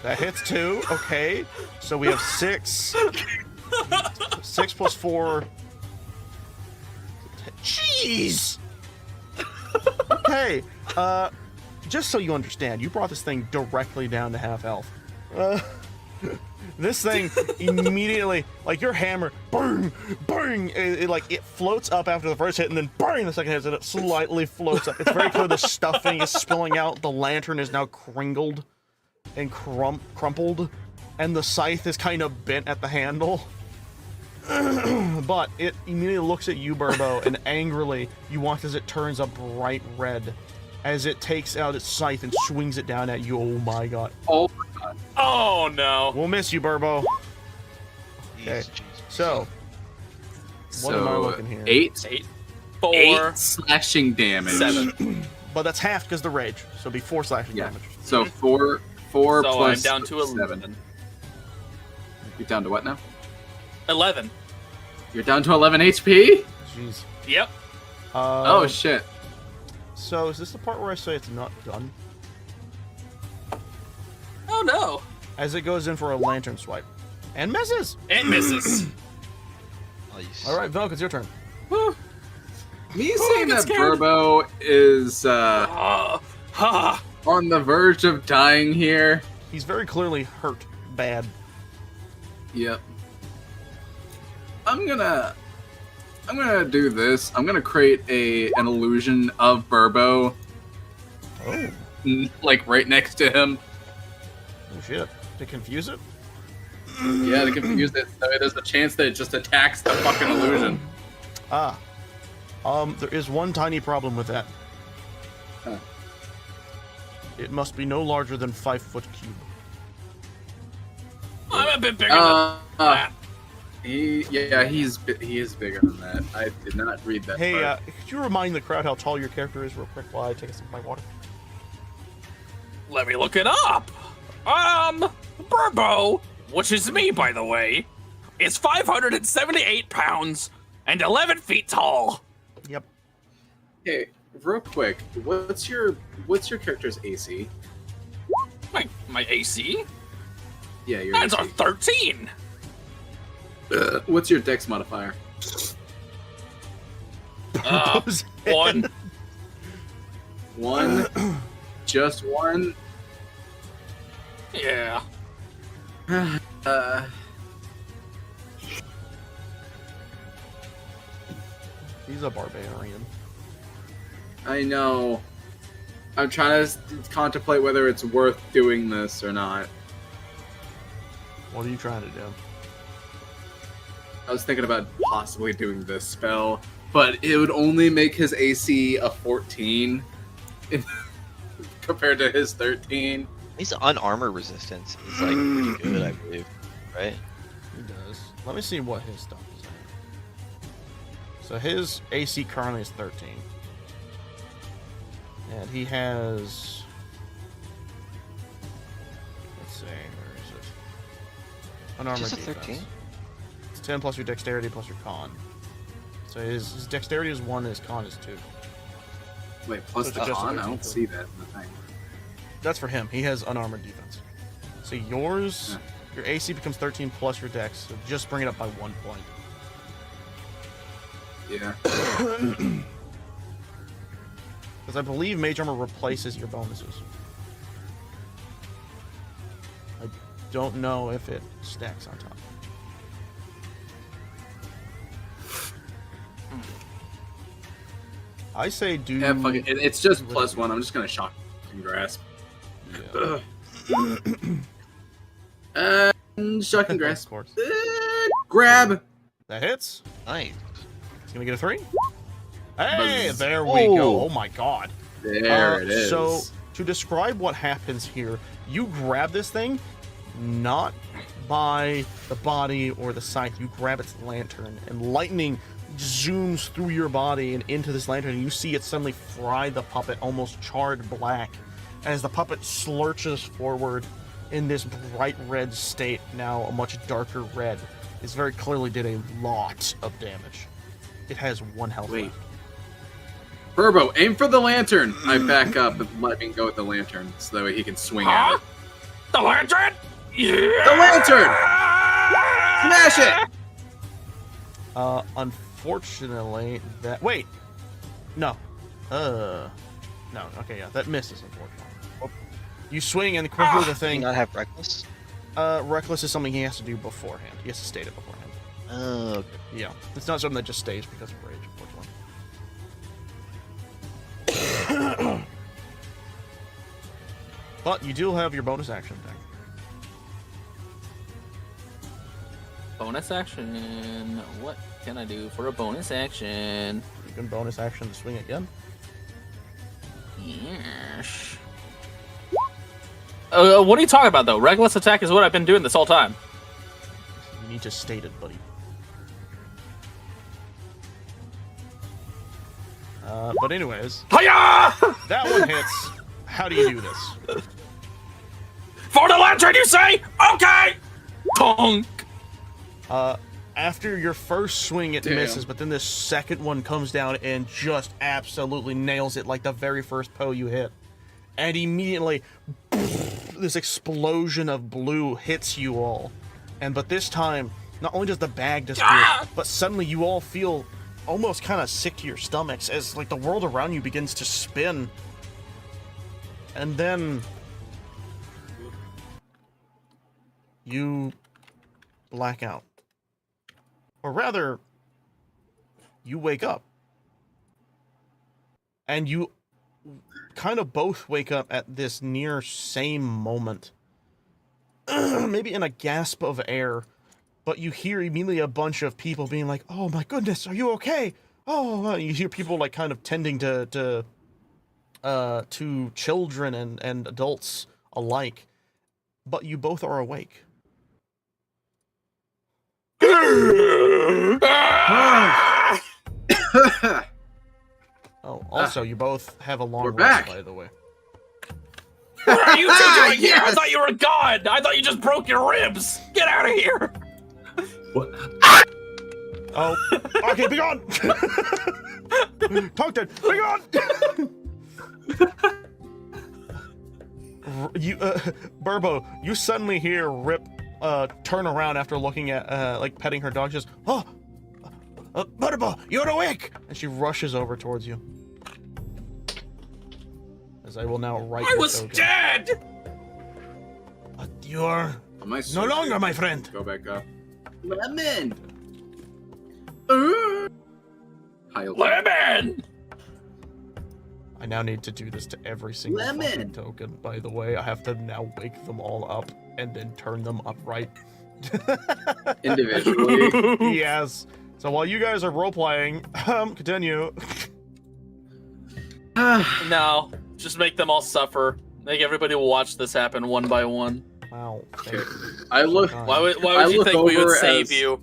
That hits too. Okay, so we have 6. 6 plus 4. Jeez. Okay. Just so you understand, you brought this thing directly down to half health. This thing immediately, like your hammer, bang, bang, it floats up after the first hit, and then bang, the second hit, and it slightly floats up. It's very clear the stuffing is spilling out. The lantern is now crinkled and crumpled, and the scythe is kind of bent at the handle. But it immediately looks at you, Burbo, and angrily you watch as it turns a bright red as it takes out its scythe and swings it down at you. Oh my god. Oh, Oh no. We'll miss you, Burbo. Okay. Jeez, Jesus. So, what am I looking here? 8 4, slashing damage. 7. But that's half because the rage, so it'll be 4 slashing Yeah. damage. So 4 So plus I'm down to 7. 11. You're down to what now? 11. You're down to 11 HP? Jeez. Yep. Oh shit. So is this the part where I say it's not done? Oh no. As it goes in for a lantern swipe. And misses! It misses. Nice. Alright, Velk, it's your turn. Me saying get that scared. Burbo is Ha. on the verge of dying here. He's very clearly hurt bad. Yep. I'm gonna do this. I'm gonna create an illusion of Burbo, Oh. like right next to him. Oh shit. To confuse it? Yeah, to confuse it, so there's a chance that it just attacks the fucking illusion. Ah. There is one tiny problem with that. Huh. It must be no larger than 5 foot cube. I'm a bit bigger than that. He is bigger than that. I did not read that. Hey, part. could you remind the crowd how tall your character is real quick while I take a sip of my water? Let me look it up. Burbo, which is me, by the way, is 578 pounds and 11 feet tall. Yep. Hey, real quick, what's your character's AC? My AC? Yeah, your That's AC. a 13. What's your dex modifier? One. One? Just one? Yeah. He's a barbarian. I know. I'm trying to contemplate whether it's worth doing this or not. What are you trying to do? I was thinking about possibly doing this spell, but it would only make his AC a 14 compared to his 13. His unarmor resistance is like pretty good, I believe. Right? He does. Let me see what his stuff is at. So his AC currently is 13. And he has... Let's see, where is it? Unarmored Just a defense. 13? It's 10 plus your dexterity plus your con. So his dexterity is 1 and his con is 2. Wait, plus So the it's just a con? I 13 don't for- see that in the thing. That's for him. He has unarmored defense. So yours, your AC becomes 13 plus your dex. So just bring it up by 1 point. Yeah. Because I believe Mage Armor replaces your bonuses. I don't know if it stacks on top. I say do... Yeah, fuck it. It's just plus 1. I'm just gonna shock and grasp. Yeah. Shock and grasp. Of course. Grab! That hits. Nice. He's gonna get a 3. Hey, Buzz. there we go. Oh. Oh my god. There it is. So, to describe what happens here, you grab this thing, not by the body or the scythe, you grab its lantern, and lightning zooms through your body and into this lantern, and you see it suddenly fry the puppet almost charred black as the puppet slurches forward in this bright red state, now a much darker red. This very clearly did a lot of damage. It has 1 health Wait. left. Burbo, aim for the lantern! I back up and let me go with the lantern so that way he can swing at Huh? it. The lantern? Yeah! The lantern! Smash it! Unfortunately, that... Wait! No. No, okay, yeah, that misses, unfortunately. You swing, and quickly the Do you thing... not have reckless? Reckless is something he has to do beforehand. He has to state it beforehand. Oh, okay. Yeah, it's not something that just stays because of rage, unfortunately. But you do have your bonus action thing. Bonus action. What can I do for a bonus action? You can bonus action to swing again. Yes. What are you talking about, though? Reckless attack is what I've been doing this whole time. You need to state it, buddy. But anyways, Hiya! that one hits. How do you do this? For the lantern, you say? Okay! Tonk! After your first swing, it Damn. misses, but then the second one comes down and just absolutely nails it like the very first Poe you hit. And immediately, this explosion of blue hits you all. But this time, not only does the bag disappear, but suddenly you all feel almost kind of sick to your stomachs as like the world around you begins to spin. And then you black out. Or rather, you wake up. And you kind of both wake up at this near same moment. Maybe in a gasp of air, but you hear immediately a bunch of people being like, "Oh my goodness, are you okay?" Oh, you hear people like kind of tending to children and adults alike, but you both are awake. Oh, also, you both have a long We're rest, back. by the way. What are you two doing here? I Yes! thought you were God! I thought you just broke your ribs! Get out of here! What? Oh, okay, be gone! Tongue dead, be gone! You, Burbo, you suddenly hear Rip turn around after looking at, like, petting her dog. She says, "Oh, Burbo, you're awake!" And she rushes over towards you. As I will now write I was dead! But you are Am I no longer my friend. Go back up. Lemon. Hi, Lemon! I now need to do this to every single Lemon. fucking token, by the way. I have to now wake them all up and then turn them upright. Individually. Yes. So while you guys are role-playing, continue. No, just make them all suffer. Make everybody watch this happen one by one. Wow. Okay. I look. Why would I you look think we would over save as- you?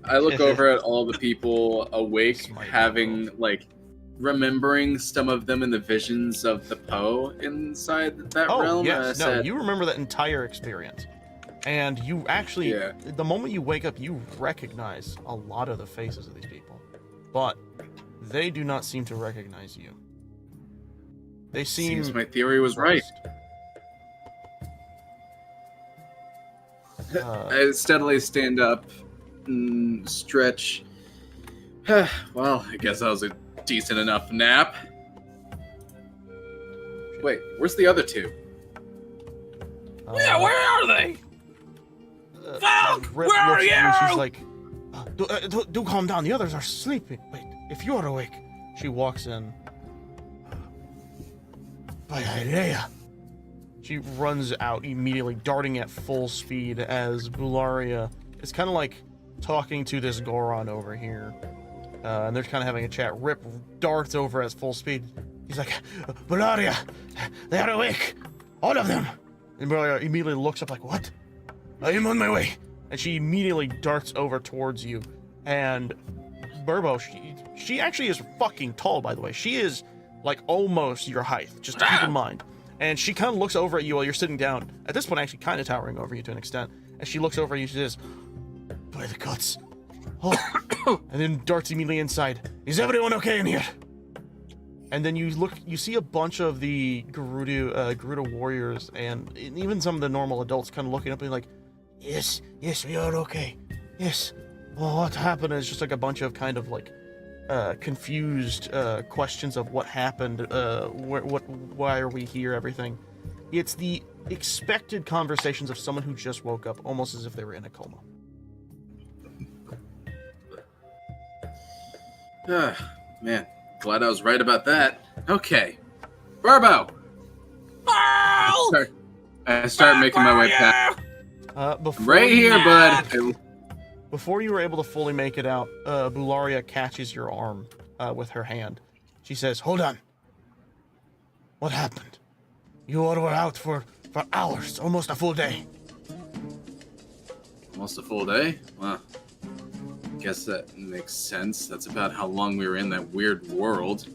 I look over at all the people awake, Smite having like remembering some of them in the visions of the Poe inside that Oh, realm. yes. and I No, said, you remember that entire experience. And you actually, Yeah. the moment you wake up, you recognize a lot of the faces of these people. But they do not seem to recognize you. They seem... Seems my theory was right. I steadily stand up, stretch. Well, I guess that was a decent enough nap. Wait, where's the other two? Yeah, where are they? Falk, Rip where are looks at you? She's like, do calm down. The others are sleeping. Wait, if you are awake. She walks in. By Leia. She runs out immediately, darting at full speed as Bularia is kind of like talking to this Goron over here. And they're kind of having a chat. Rip darts over at full speed. He's like, Bularia, they are awake. All of them. And Bularia immediately looks up like, what? I am on my way. And she immediately darts over towards you. And Burbo, she actually is fucking tall, by the way. She is like almost your height, just keep in mind. And she kind of looks over at you while you're sitting down. At this point, actually kind of towering over you to an extent. And she looks over at you and she says, by the guts. Oh. And then darts immediately inside. Is everyone okay in here? And then you see a bunch of the Gerudo warriors and even some of the normal adults kind of looking up and like, yes, we are okay. Yes. Well, what happened is just like a bunch of kind of like confused questions of what happened, why are we here, everything. It's the expected conversations of someone who just woke up, almost as if they were in a coma. Man, glad I was right about that. Okay, Burbo. I start making my way past. Right here, bud. Before you were able to fully make it out, Bularia catches your arm with her hand. She says, hold on. What happened? You all were out for hours, almost a full day. Almost a full day? Well, guess that makes sense. That's about how long we were in that weird world.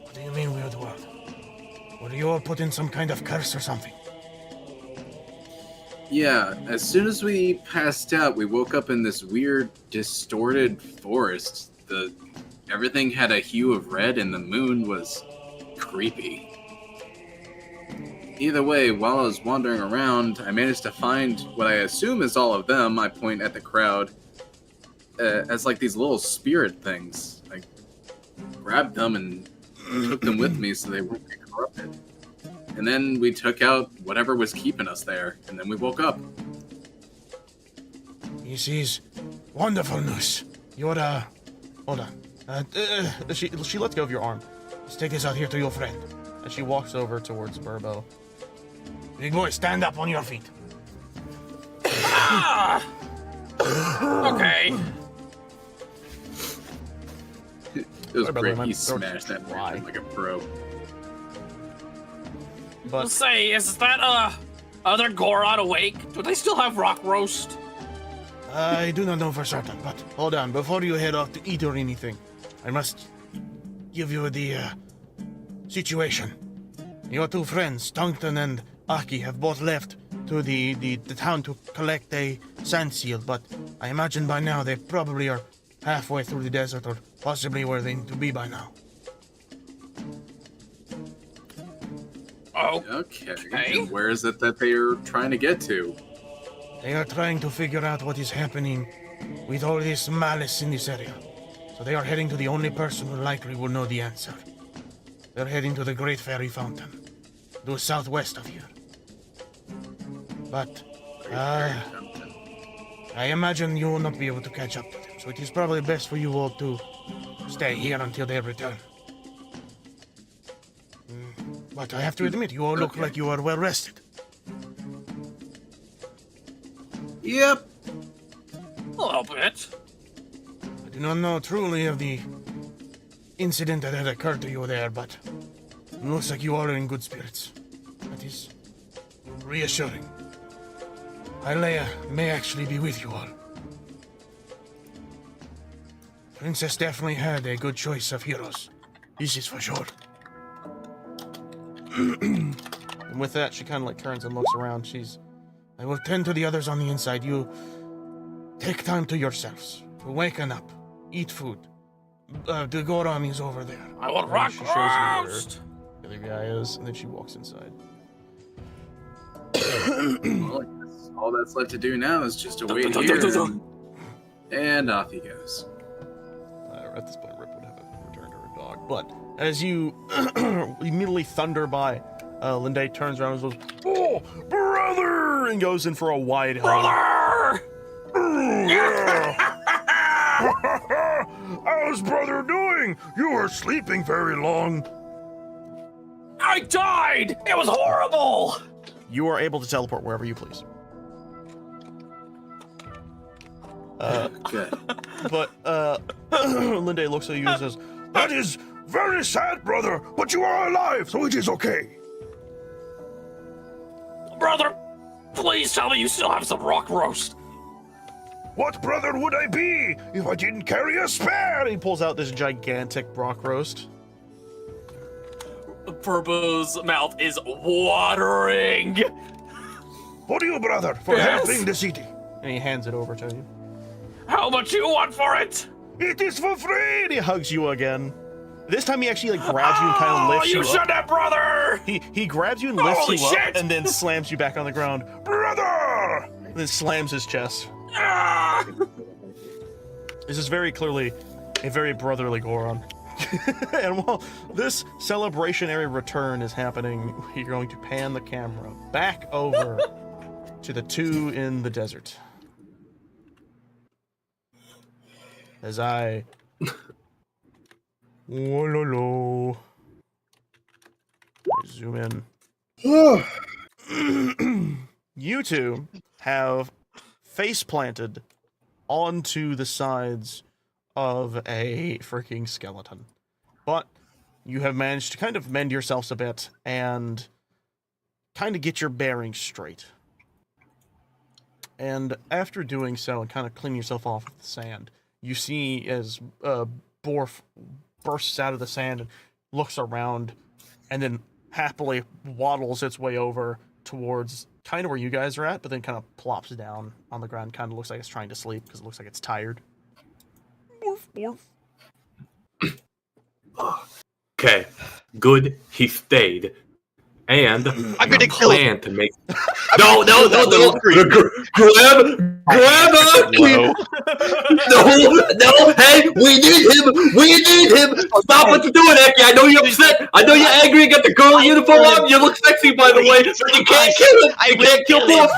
What do you mean, weird world? Were you all put in some kind of curse or something? Yeah, as soon as we passed out, we woke up in this weird, distorted forest. Everything had a hue of red, and the moon was creepy. Either way, while I was wandering around, I managed to find what I assume is all of them. I point at the crowd as like these little spirit things. I grabbed them and took them with me so they wouldn't get corrupted. And then we took out whatever was keeping us there, and then we woke up. This is wonderful news. You're, hold on. She lets go of your arm. Let's take this out here to your friend. And she walks over towards Burbo. Big boy, stand up on your feet. Ah! Okay. It was Sorry, by the great. way, my He throat's smashed that dry. person like a pro. But Say, is that other Goron awake? Do they still have rock roast? I do not know for certain, but hold on. Before you head off to eat or anything, I must give you the situation. Your two friends, Tungsten and Aki, have both left to the town to collect a sand seal, but I imagine by now they probably are halfway through the desert or possibly where they need to be by now. Oh, Okay. Okay. And where is it that they are trying to get to? They are trying to figure out what is happening with all this malice in this area. So they are heading to the only person who likely will know the answer. They're heading to the Great Fairy Fountain, due southwest of here. But, I imagine you will not be able to catch up to them, so it is probably best for you all to stay here until they return. But I have to admit, you all look like you are well rested. Yep. a little bit. I do not know truly of the incident that had occurred to you there, but it looks like you all are in good spirits. That is reassuring. Alea may actually be with you all. Princess definitely had a good choice of heroes. This is for sure. And with that, she kind of like turns and looks around. I will tend to the others on the inside. You take time to yourselves. Waken up. Eat food. The Goron is over there. I want rock She shows you where roast. the other guy is, and then she walks inside. Well, I guess all that's left to do now is just to wait here. And off he goes. At this point, Rip would have returned to her dog. But as you immediately thunder by, Linde turns around and goes, "Oh, brother!" and goes in for a wide hug. Brother! How's brother doing? You were sleeping very long. I died! It was horrible! You are able to teleport wherever you please. Good. But Linde looks at you and says, That is very sad, brother, but you are alive, so it is okay. Brother, please tell me you still have some rock roast. What brother would I be if I didn't carry a spare? and he pulls out this gigantic brock roast. Furbo's mouth is watering. For you, brother, for Yes. helping the city. And he hands it over to you. How much you want for it? It is for free. And he hugs you again. This time he actually like grabs you and kind of lifts you you up. shut up, brother! He grabs you and lifts Holy you up shit! and then slams you back on the ground. Brother! And then slams his chest. Ah! This is very clearly a very brotherly Goron. And while this celebrationary return is happening, you're going to pan the camera back over to the two in the desert. As I... Wololo. Zoom in. You two have face planted onto the sides of a freaking skeleton. But you have managed to kind of mend yourselves a bit and kind of get your bearings straight. And after doing so and kind of cleaning yourself off of the sand, you see as Borf bursts out of the sand and looks around and then happily waddles its way over towards kind of where you guys are at, but then kind of plops down on the ground. Kind of looks like it's trying to sleep because it looks like it's tired. Borf, borf. Okay, good. He stayed, and I'm gonna kill him. plan to make. No! Grab Aki! No! Hey, we need him! Stop what you're doing, Aki! I know you're upset. I know you're angry. You got the girl uniform on. You look sexy, by the way. But you can't kill him. You can't kill Borf.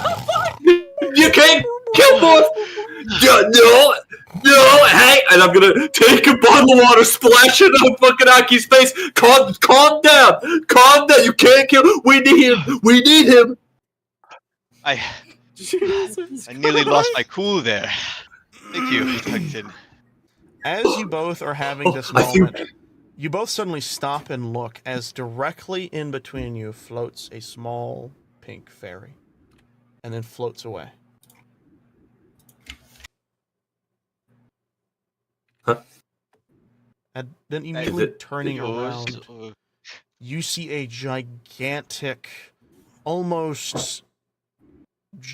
You can't kill Borf. No, hey, and I'm gonna take a bottle of water, splash it on fucking Aki's face. Calm down. You can't kill. We need him. I nearly lost my cool there. Thank you, Tungsten. As you both are having this moment, you both suddenly stop and look as directly in between you floats a small pink fairy and then floats away. Huh? And then immediately it turning around, you see a gigantic, almost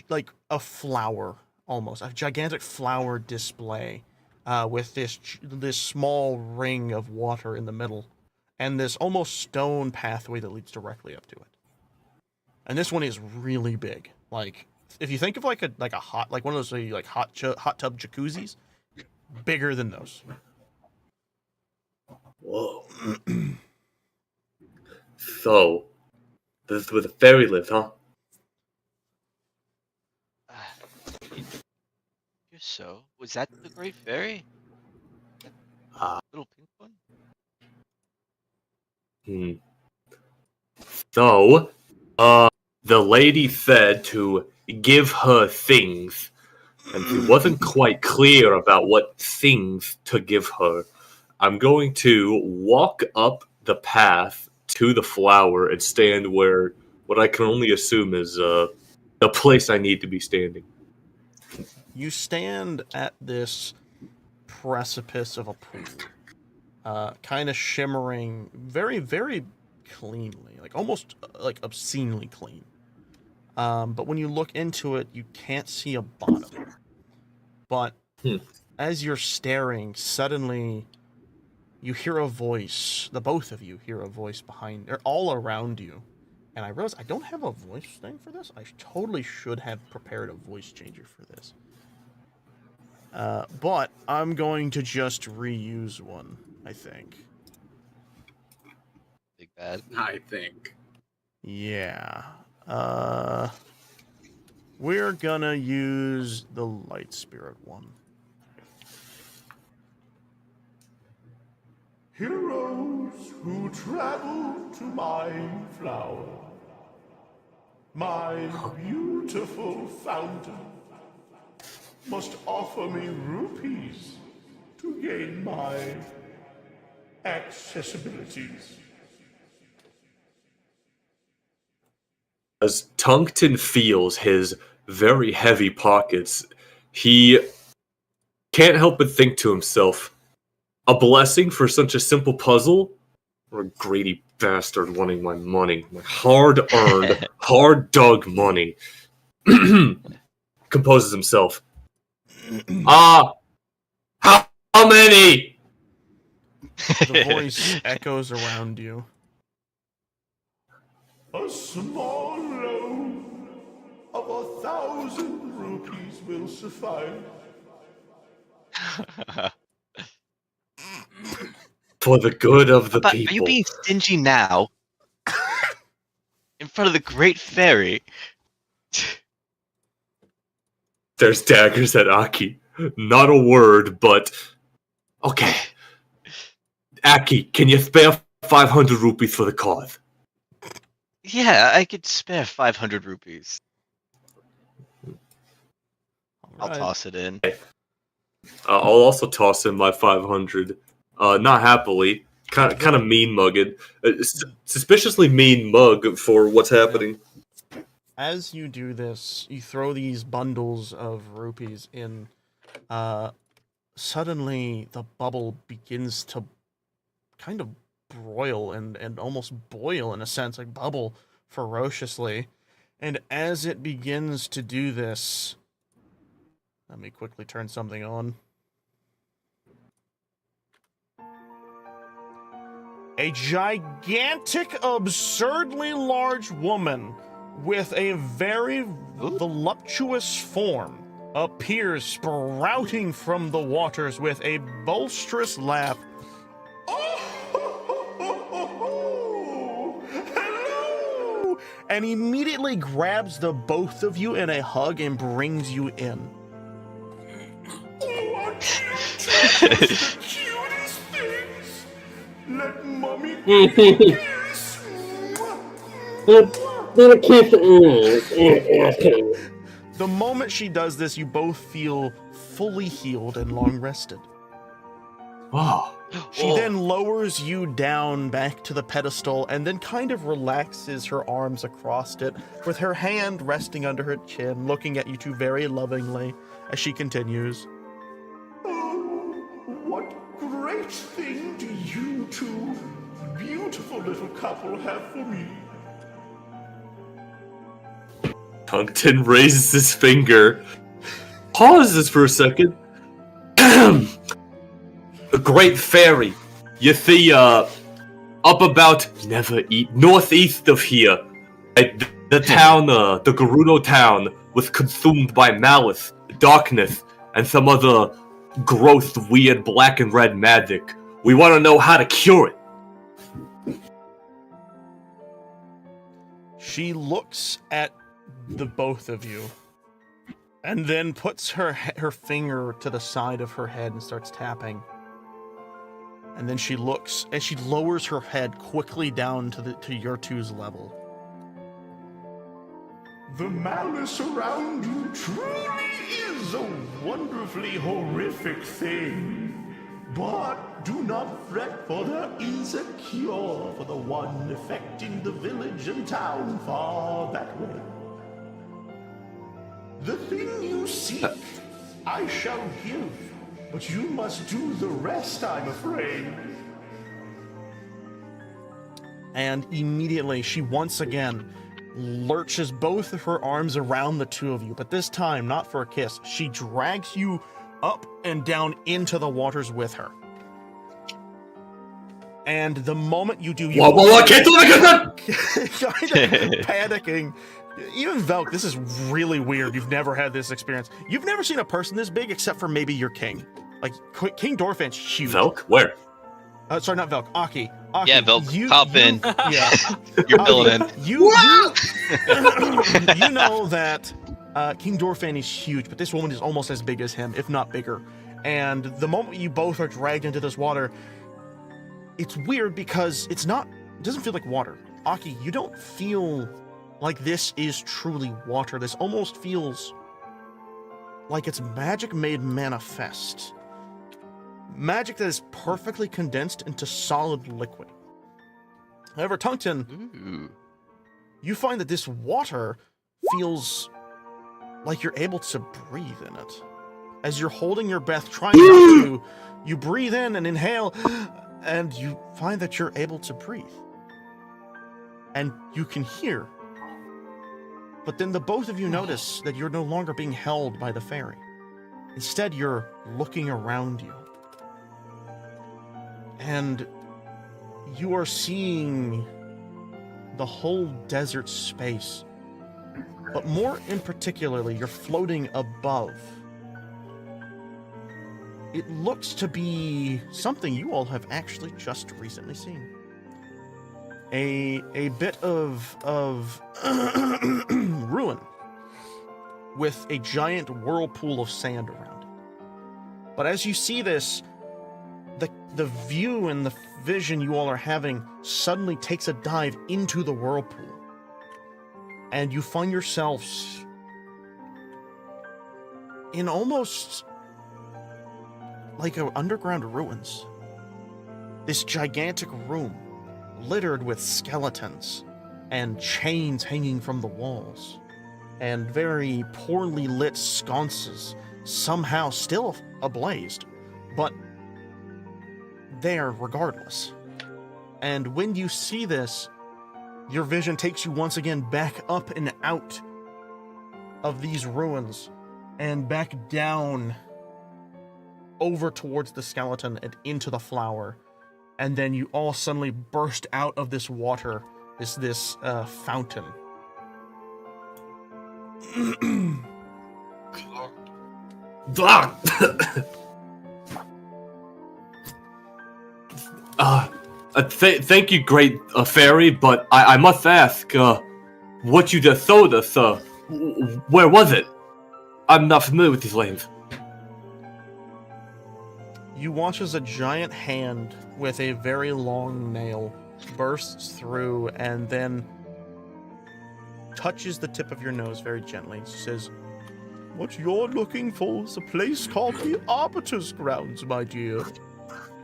like a flower, a gigantic flower display with this small ring of water in the middle and this almost stone pathway that leads directly up to it. and this one is really big. Like, if you think of like a hot, like one of those like hot tub jacuzzis, bigger than those. Whoa. So, this is where the fairy lived, huh? So, was that the Great Fairy? Little pink one? So, the lady said to give her things, and she wasn't quite clear about what things to give her. I'm going to walk up the path to the flower and stand where what I can only assume is the place I need to be standing. You stand at this precipice of a pool, kind of shimmering, very, very cleanly, like almost like obscenely clean. But when you look into it, you can't see a bottom. But as you're staring, suddenly you hear a voice. The both of you hear a voice behind, or all around you. And I realize I don't have a voice thing for this. I totally should have prepared a voice changer for this. But I'm going to just reuse one, I think. Big bad. I think. Yeah. We're gonna use the light spirit one. Heroes who travel to my flower, my beautiful fountain, must offer me rupees to gain my accessibilities. As Tungsten feels his very heavy pockets, he can't help but think to himself, a blessing for such a simple puzzle? Or a greedy bastard wanting my money. My hard-earned, hard-dug money. Composes himself. How many? The voice echoes around you. A small loan of 1,000 rupees will suffice. For the good of the people. Are you being stingy now? In front of the Great Fairy? There's daggers at Aki. Not a word, but... Okay. Aki, can you spare 500 rupees for the cause? Yeah, I could spare 500 rupees. I'll toss it in. I'll also toss in my 500. Not happily. Kind of mean mugged. Suspiciously mean mug for what's happening. As you do this, you throw these bundles of rupees in. Suddenly, the bubble begins to kind of broil and almost boil, in a sense, like bubble ferociously. And as it begins to do this, let me quickly turn something on. A gigantic, absurdly large woman with a very voluptuous form appears sprouting from the waters with a boisterous laugh. Oh, hello! And immediately grabs the both of you in a hug and brings you in. Oh, aren't you just the cutest things? Let mommy kiss. The moment she does this, you both feel fully healed and long rested. Wow. She then lowers you down back to the pedestal and then kind of relaxes her arms across it, with her hand resting under her chin, looking at you two very lovingly as she continues. Oh, what great thing do you two beautiful little couple have for me? Tungsten raises his finger, pauses for a second. The Great Fairy, you see, up about northeast of here, The town, the Gerudo town, was consumed by malice, darkness, and some other gross, weird black and red magic. We want to know how to cure it. She looks at the both of you, and then puts her finger to the side of her head and starts tapping. And then she looks, and she lowers her head quickly down to your two's level. The malice around you truly is a wonderfully horrific thing. But do not fret, for there is a cure for the one affecting the village and town far that way. The thing you seek, I shall give, but you must do the rest, I'm afraid. And immediately, she once again lurches both of her arms around the two of you, but this time, not for a kiss. She drags you up and down into the waters with her. And the moment you do, you Whoa, can't do that! kind of panicking. Even Velk, this is really weird. You've never had this experience. You've never seen a person this big, except for maybe your king. Like, King Dorfan's huge. Velk? Where? Sorry, not Velk. Aki. Yeah, Velk, pop in. Yeah. You're building. You know that King Dorfan is huge, but this woman is almost as big as him, if not bigger. And the moment you both are dragged into this water, it's weird because it doesn't feel like water. Aki, you don't feel like this is truly water. This almost feels like it's magic made manifest. Magic that is perfectly condensed into solid liquid. However, Tungten, you find that this water feels like you're able to breathe in it. As you're holding your breath, trying not to, you breathe in and inhale, and you find that you're able to breathe. And you can hear. But then the both of you notice that you're no longer being held by the fairy. Instead, you're looking around you. And you are seeing the whole desert space. But more in particularly, you're floating above. It looks to be something you all have actually just recently seen. A bit of ruin with a giant whirlpool of sand around it. But as you see this, the view and the vision you all are having suddenly takes a dive into the whirlpool. And you find yourselves in almost like underground ruins. This gigantic room littered with skeletons and chains hanging from the walls, and very poorly lit sconces, somehow still ablazed, but there regardless. And when you see this, your vision takes you once again back up and out of these ruins and back down over towards the skeleton and into the flower. And then you all suddenly burst out of this water, this fountain. Thank you, great fairy, but I must ask, what you just showed us, where was it? I'm not familiar with these lands. You watch as a giant hand with a very long nail bursts through and then touches the tip of your nose very gently. It says, "What you're looking for is a place called the Arbiter's Grounds, my dear.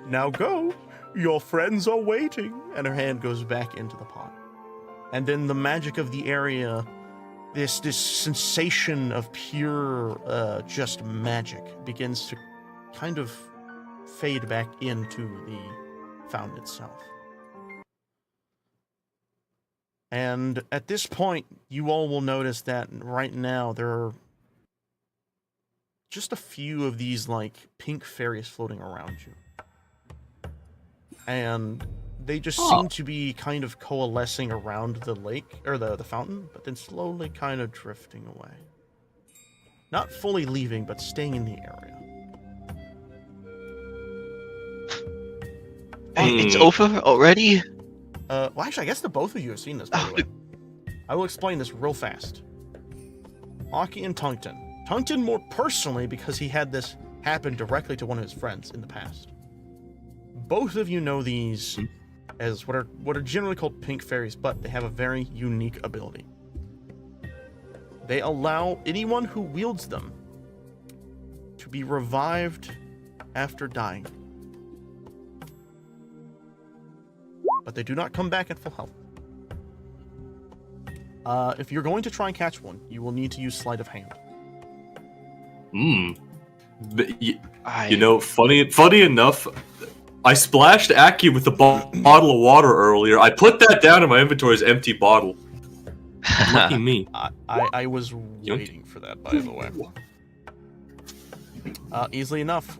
Now go. Your friends are waiting." And her hand goes back into the pot. And then the magic of the area, this sensation of pure just magic begins to kind of fade back into the fountain itself. And at this point, you all will notice that right now there are just a few of these like pink fairies floating around you. And They just seem to be kind of coalescing around the lake, or the fountain, but then slowly kind of drifting away. Not fully leaving, but staying in the area. Hey, it's over already? Well, actually, I guess the both of you have seen this, by the way. I will explain this real fast. Aki and Tungten. Tungten more personally because he had this happen directly to one of his friends in the past. Both of you know these as what are generally called pink fairies, but they have a very unique ability. They allow anyone who wields them to be revived after dying. But they do not come back at full health. If you're going to try and catch one, you will need to use sleight of hand. But you know, funny enough, I splashed Aki with a bottle of water earlier. I put that down in my inventory as empty bottle. Lucky me. I was waiting for that, by the way. Easily enough.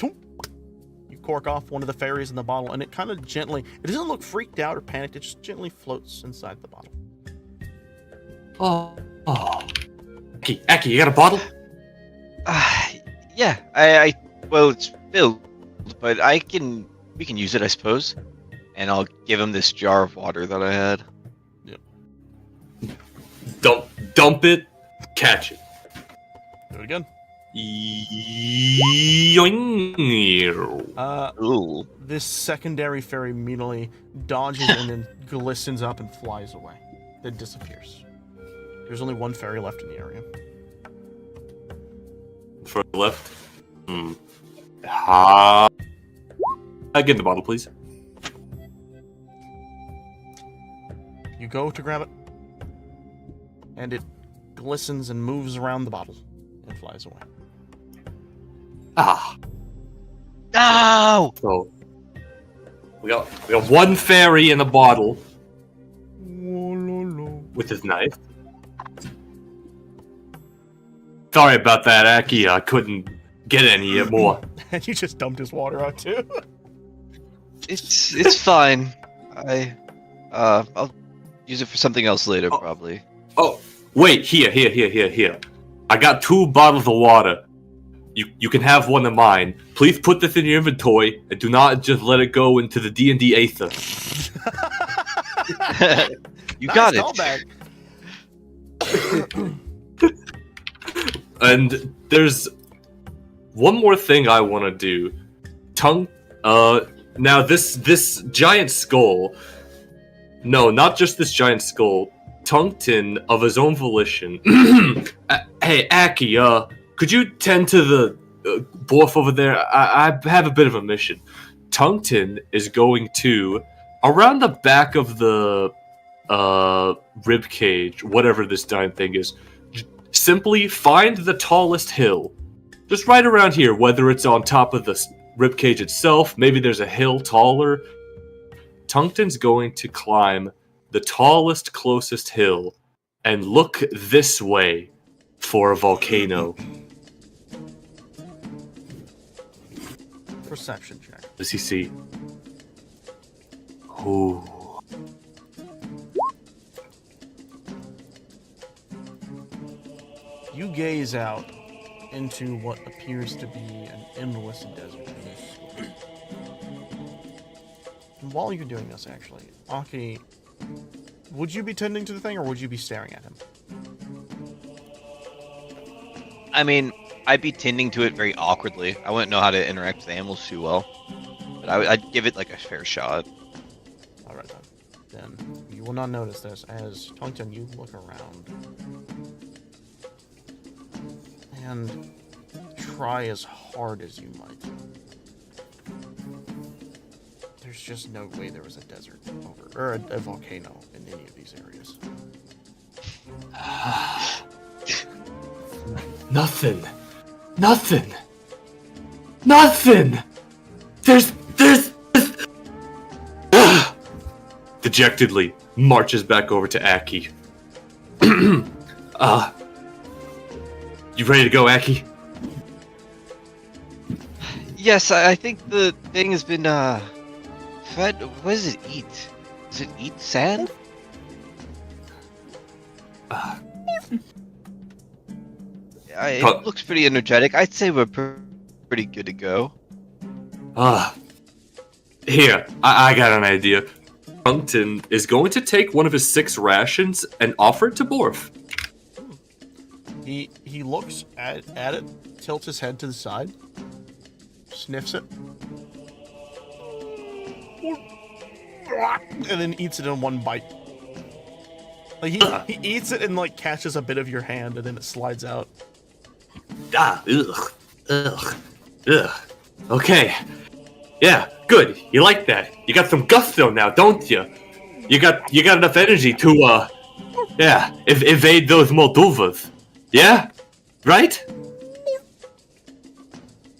You cork off one of the fairies in the bottle, and it kind of gently... It doesn't look freaked out or panicked, it just gently floats inside the bottle. Oh. Aki, you got a bottle? Yeah, well, it's filled, but we can use it, I suppose. And I'll give him this jar of water that I had. Yep. Dump it, catch it. Do it again. Ooh. This secondary fairy immediately dodges and then glistens up and flies away. Then disappears. There's only one fairy left in the area. For the left. Get in the bottle, please. You go to grab it, and it glistens and moves around the bottle and flies away. No! So we got one fairy in the bottle with his knife. Sorry about that, Aki. I couldn't get any more. And you just dumped his water out too. It's fine. I'll use it for something else later, probably. Oh, wait, here. I got 2 bottles of water. You can have one of mine. Please put this in your inventory and do not just let it go into the D&D Aether. You got it. And there's one more thing I want to do. Now this giant skull. No, not just this giant skull. Tungten, of his own volition. Hey, Aki, could you tend to the dwarf over there? I have a bit of a mission. Tungten is going to, around the back of the rib cage, whatever this giant thing is, simply find the tallest hill. Just right around here, whether it's on top of the rib cage itself, maybe there's a hill taller. Tungten's going to climb the tallest, closest hill and look this way for a volcano. Perception check. Does he see? Ooh. You gaze out into what appears to be an endless desert. And while you're doing this, actually, Aki, would you be tending to the thing, or would you be staring at him? I mean, I'd be tending to it very awkwardly. I wouldn't know how to interact with animals too well. But I'd give it like a fair shot. Alright then. Then you will not notice this as Tungten, you look around. And try as hard as you might. There's just no way there was a desert over, or a volcano in any of these areas. Nothing. There's Dejectedly marches back over to Aki. You ready to go, Aki? Yes, I think the thing has been Fred, what does it eat? Does it eat sand? It looks pretty energetic. I'd say we're pretty good to go. Here, I got an idea. Tungten is going to take one of his 6 rations and offer it to Borf. He looks at it, tilts his head to the side, sniffs it, and then eats it in one bite. Like he eats it and like catches a bit of your hand, and then it slides out. Ugh. Okay. Yeah, good. You like that? You got some gusto now, don't you? You got enough energy to evade those Moldovas. Yeah? Right?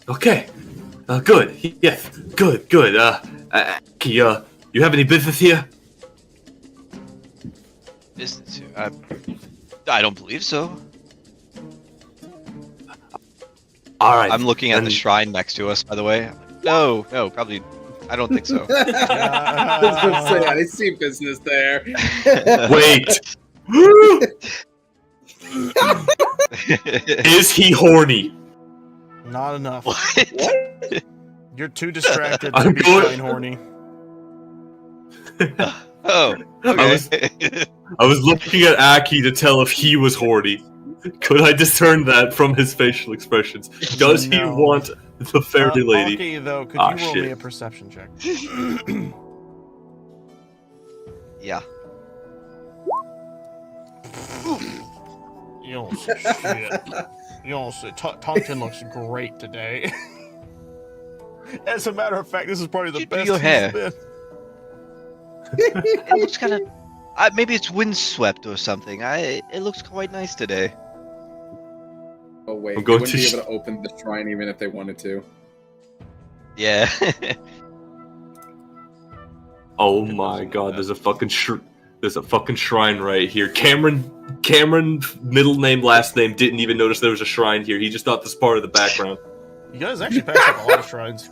Okay. Good. Yes. Good. You have any business here? Business here? I don't believe so. All right. I'm looking at the shrine next to us, by the way. No, probably. I don't think so. I was gonna say, I see business there. Wait. Is he horny? Not enough. What? You're too distracted to I'm be going- shrine horny. Oh, okay. I was looking at Aki to tell if he was horny. Could I discern that from his facial expressions? Does he No. want the fairy lady? Okay, though, could Ah, you roll me shit. a perception check? Yeah. You don't say shit. You don't say. Tongton looks great today. As a matter of fact, this is probably the You do best your he's hair. been. It looks kind of. Maybe it's windswept or something. It looks quite nice today. Oh wait, I'm they going wouldn't to be able to open the shrine even if they wanted to. Yeah. Oh my god, there's a fucking shrine right here. Cameron, middle name, last name, didn't even notice there was a shrine here. He just thought this part of the background. You guys actually passed up a lot of shrines.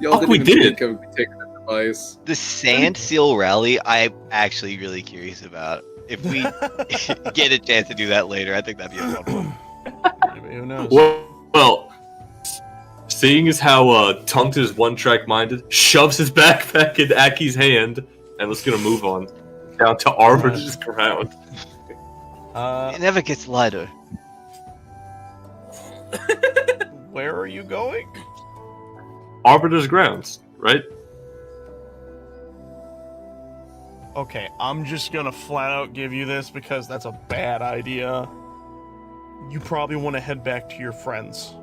Y'all Fuck, we didn't even did. think of taking that device. The Sand Seal Rally, I'm actually really curious about. If we get a chance to do that later, I think that'd be a fun one. Who knows? Well, seeing as how Tungten is one-track minded, shoves his backpack in Aki's hand, and let's gonna move on down to Arbiter's ground. It never gets lighter. Where are you going? Arbiter's grounds, right? Okay, I'm just gonna flat out give you this because that's a bad idea. You probably want to head back to your friends.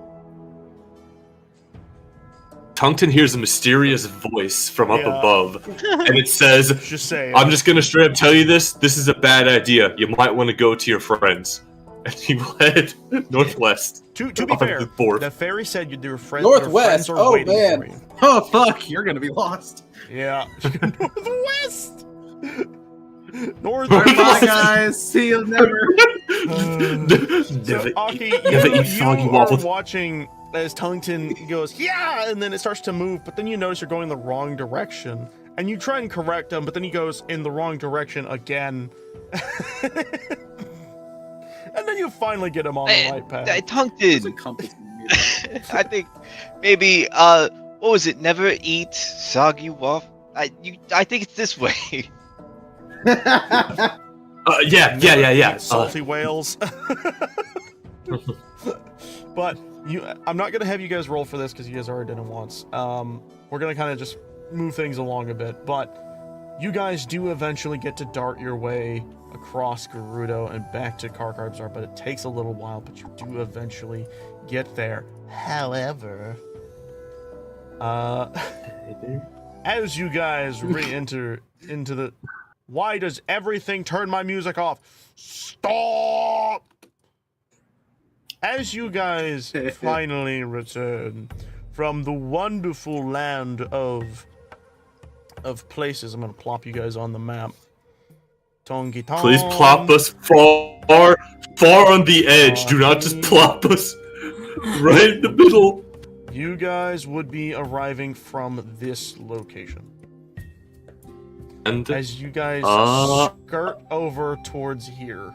Tungten hears a mysterious voice from up Yeah. above, and it says, Just saying. I'm just gonna straight up tell you this. This is a bad idea. You might want to go to your friends. And he will head northwest. To be on fair, the board. the fairy said you were friends. Northwest? Your friends are Oh, waiting man. for you. Oh fuck, you're gonna be lost. Yeah. Northwest. Bye guys, see you never. Never Aki, never you eat soggy are waffles. watching as Tungton goes, yeah, and then it starts to move, but then you notice you're going the wrong direction. And you try and correct him, but then he goes in the wrong direction again. And then you finally get him on the right path. Tungten. I think maybe what was it? Never eat soggy waffle. I think it's this way. Yeah. Salty whales. But I'm not gonna have you guys roll for this because you guys already did it once. We're gonna kind of just move things along a bit, but you guys do eventually get to dart your way across Gerudo and back to Karkarbzar, but it takes a little while, but you do eventually get there. However, as you guys re-enter into the... Why does everything turn my music off? Stop! As you guys finally return from the wonderful land of places, I'm gonna plop you guys on the map. Tongi Tong. Please plop us far on the edge. Do not just plop us right in the middle. You guys would be arriving from this location. And As you guys skirt over towards here.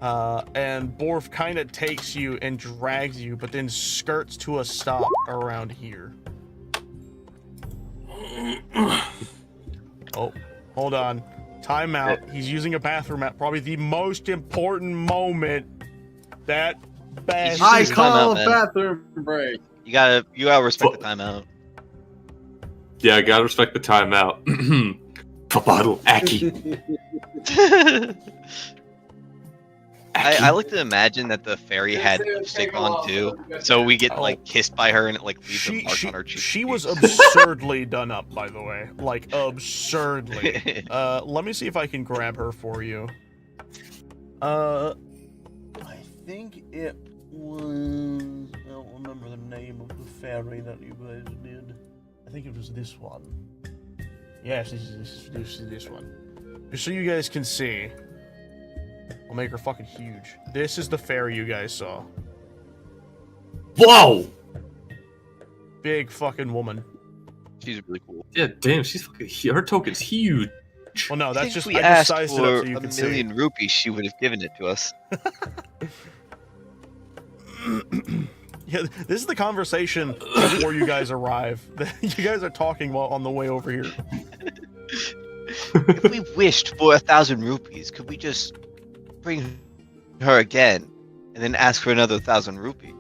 And Borf kind of takes you and drags you, but then skirts to a stop around here. Oh, hold on. Time out. He's using a bathroom at probably the most important moment. That bad. I Timeout, call a man. bathroom break. You gotta respect the timeout. yeah, I gotta respect the timeout. Bottle Aki. I like to imagine that the fairy had lipstick on too, so we get like kissed by her and it like leaves a mark on her cheek. She was absurdly done up, by the way. Like absurdly. Let me see if I can grab her for you. I think it was. I don't remember the name of the fairy that you guys did. I think it was this one. Yes, this is this one. Just so you guys can see. I'll make her fucking huge. This is the fairy you guys saw. Whoa! Big fucking woman. She's really cool. Yeah, damn, she's fucking. Her token's huge. Well, no, that's If just we I asked just sized it for up so you a can million rupees, she would have given it to us. Yeah, this is the conversation before you guys arrive. You guys are talking while on the way over here. If we wished for 1,000 rupees, could we just bring her again and then ask for another 1,000 rupees?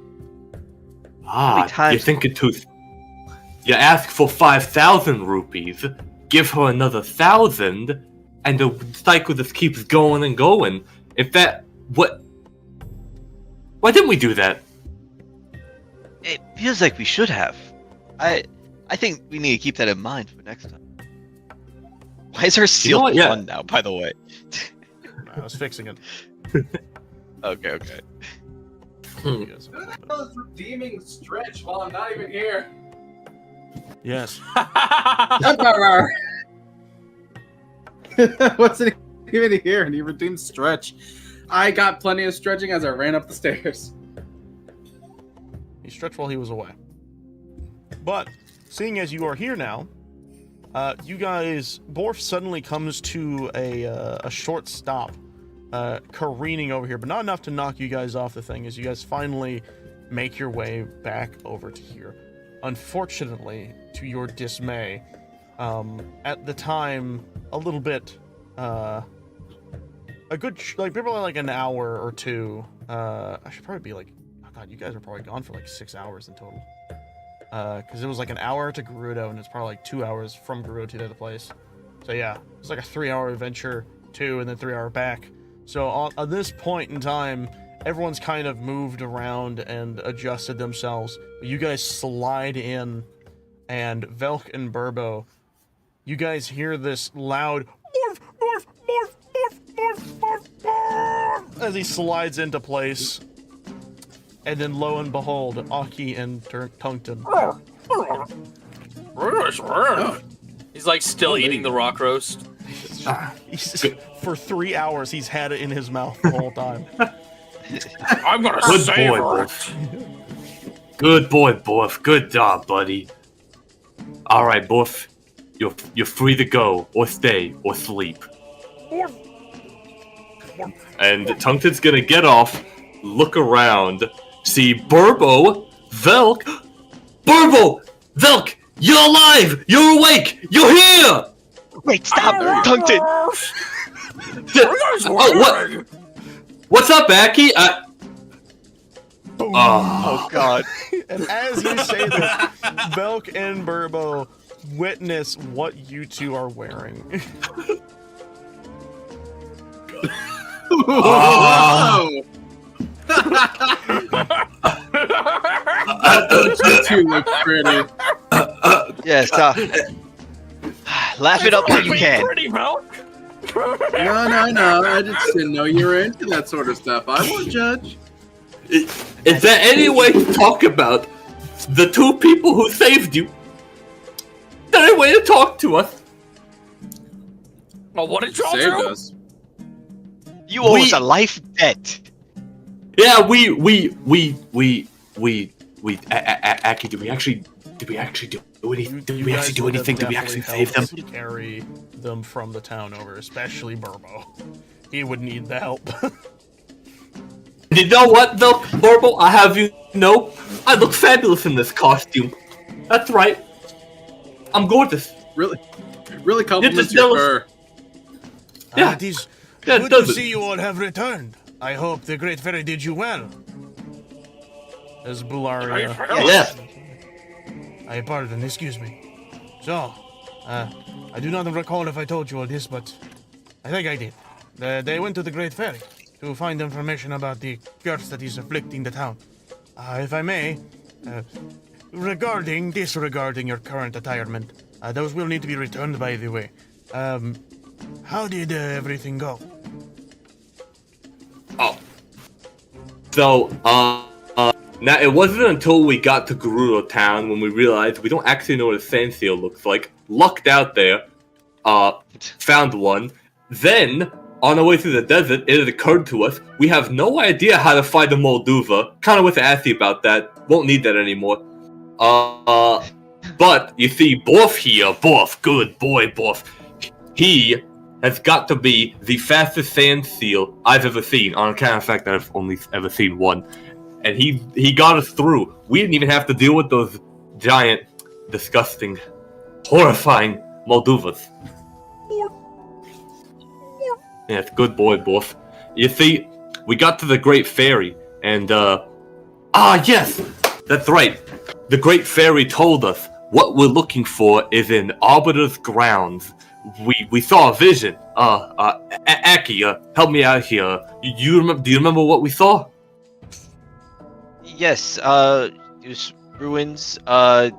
You're thinking too. You ask for 5,000 rupees, give her another 1,000, and the cycle just keeps going and going. In fact, what? Why didn't we do that? It feels like we should have. I think we need to keep that in mind for next time. Why is her seal what? Yeah. on now, by the way? I was fixing it. Okay. You guys have a little bit. Redeeming stretch while I'm not even here. Yes. Wasn't even here, and he redeemed stretch. I got plenty of stretching as I ran up the stairs. He stretched while he was away. But, seeing as you are here now, you guys, Borf suddenly comes to a short stop, careening over here, but not enough to knock you guys off the thing, as you guys finally make your way back over to here. Unfortunately, to your dismay, at the time, a little bit, a good, maybe like an hour or two, I should probably be like, oh god, you guys are probably gone for like 6 hours in total. Because it was like an hour to Gerudo, and it's probably like 2 hours from Gerudo to the other place. So yeah, it's like a 3-hour adventure, and then 3 hour back. So on this point in time, everyone's kind of moved around and adjusted themselves. You guys slide in, and Velk and Burbo, you guys hear this loud morph, morph, morph, morph, morph, morph, morph, as he slides into place. And then lo and behold, Aki and Tungton. He's like still eating the rock roast. For 3 hours, he's had it in his mouth the whole time. I'm gonna Good savor boy, it. Good boy, Borf. Good job, buddy. All right, Borf. You're free to go, or stay, or sleep. And Tungton's gonna get off, look around, see Burbo, Velk. Burbo! Velk! You're alive! You're awake! You're here! Wait, stop, Tungton! What? What's up, Aki? Oh god. And as you say this, Velk and Burbo witness what you two are wearing. Oh! You two look pretty. Yeah, stop. Laugh it up while you can. Pretty milk. No. I just didn't know you were into that sort of stuff. I won't judge. Is there any way to talk about the two people who saved you? Is there any way to talk to us? Well, what did y'all Saved do? us. You owe us a life debt. Yeah, we Aki, did we actually do anything? Did we actually do anything? Did we actually save them? Carry them from the town over, especially Burbo. He would need the help. You know what, though, Burbo? I have you know, I look fabulous in this costume. That's right. I'm gorgeous. Really compliments your fur. Yeah. It is Yeah, good to see you all have returned. I hope the Great Fairy did you well. As Bularia. Yeah. I pardon, excuse me. So, I do not recall if I told you all this, but I think I did. They went to the Great Fairy to find information about the curse that is afflicting the town. If I may, disregarding your current attirement, those will need to be returned, by the way. How did everything go? Oh. So, now it wasn't until we got to Gerudo Town when we realized we don't actually know what a sand seal looks like. Lucked out there, found one. Then, on our way through the desert, it had occurred to us we have no idea how to find a Molduva. Kind of with assy about that. Won't need that anymore. But you see, Borf here, Borf, good boy, Borf. He has got to be the fastest sand seal I've ever seen. On account of the fact that I've only ever seen one. And he got us through. We didn't even have to deal with those giant, disgusting, horrifying Molduvas. Yes, good boy, Borf. You see, we got to the Great Fairy, and, yes! That's right. The Great Fairy told us what we're looking for is in Arbiter's grounds. We saw a vision. Aki, help me out here. Do you remember what we saw? Yes, it was ruins,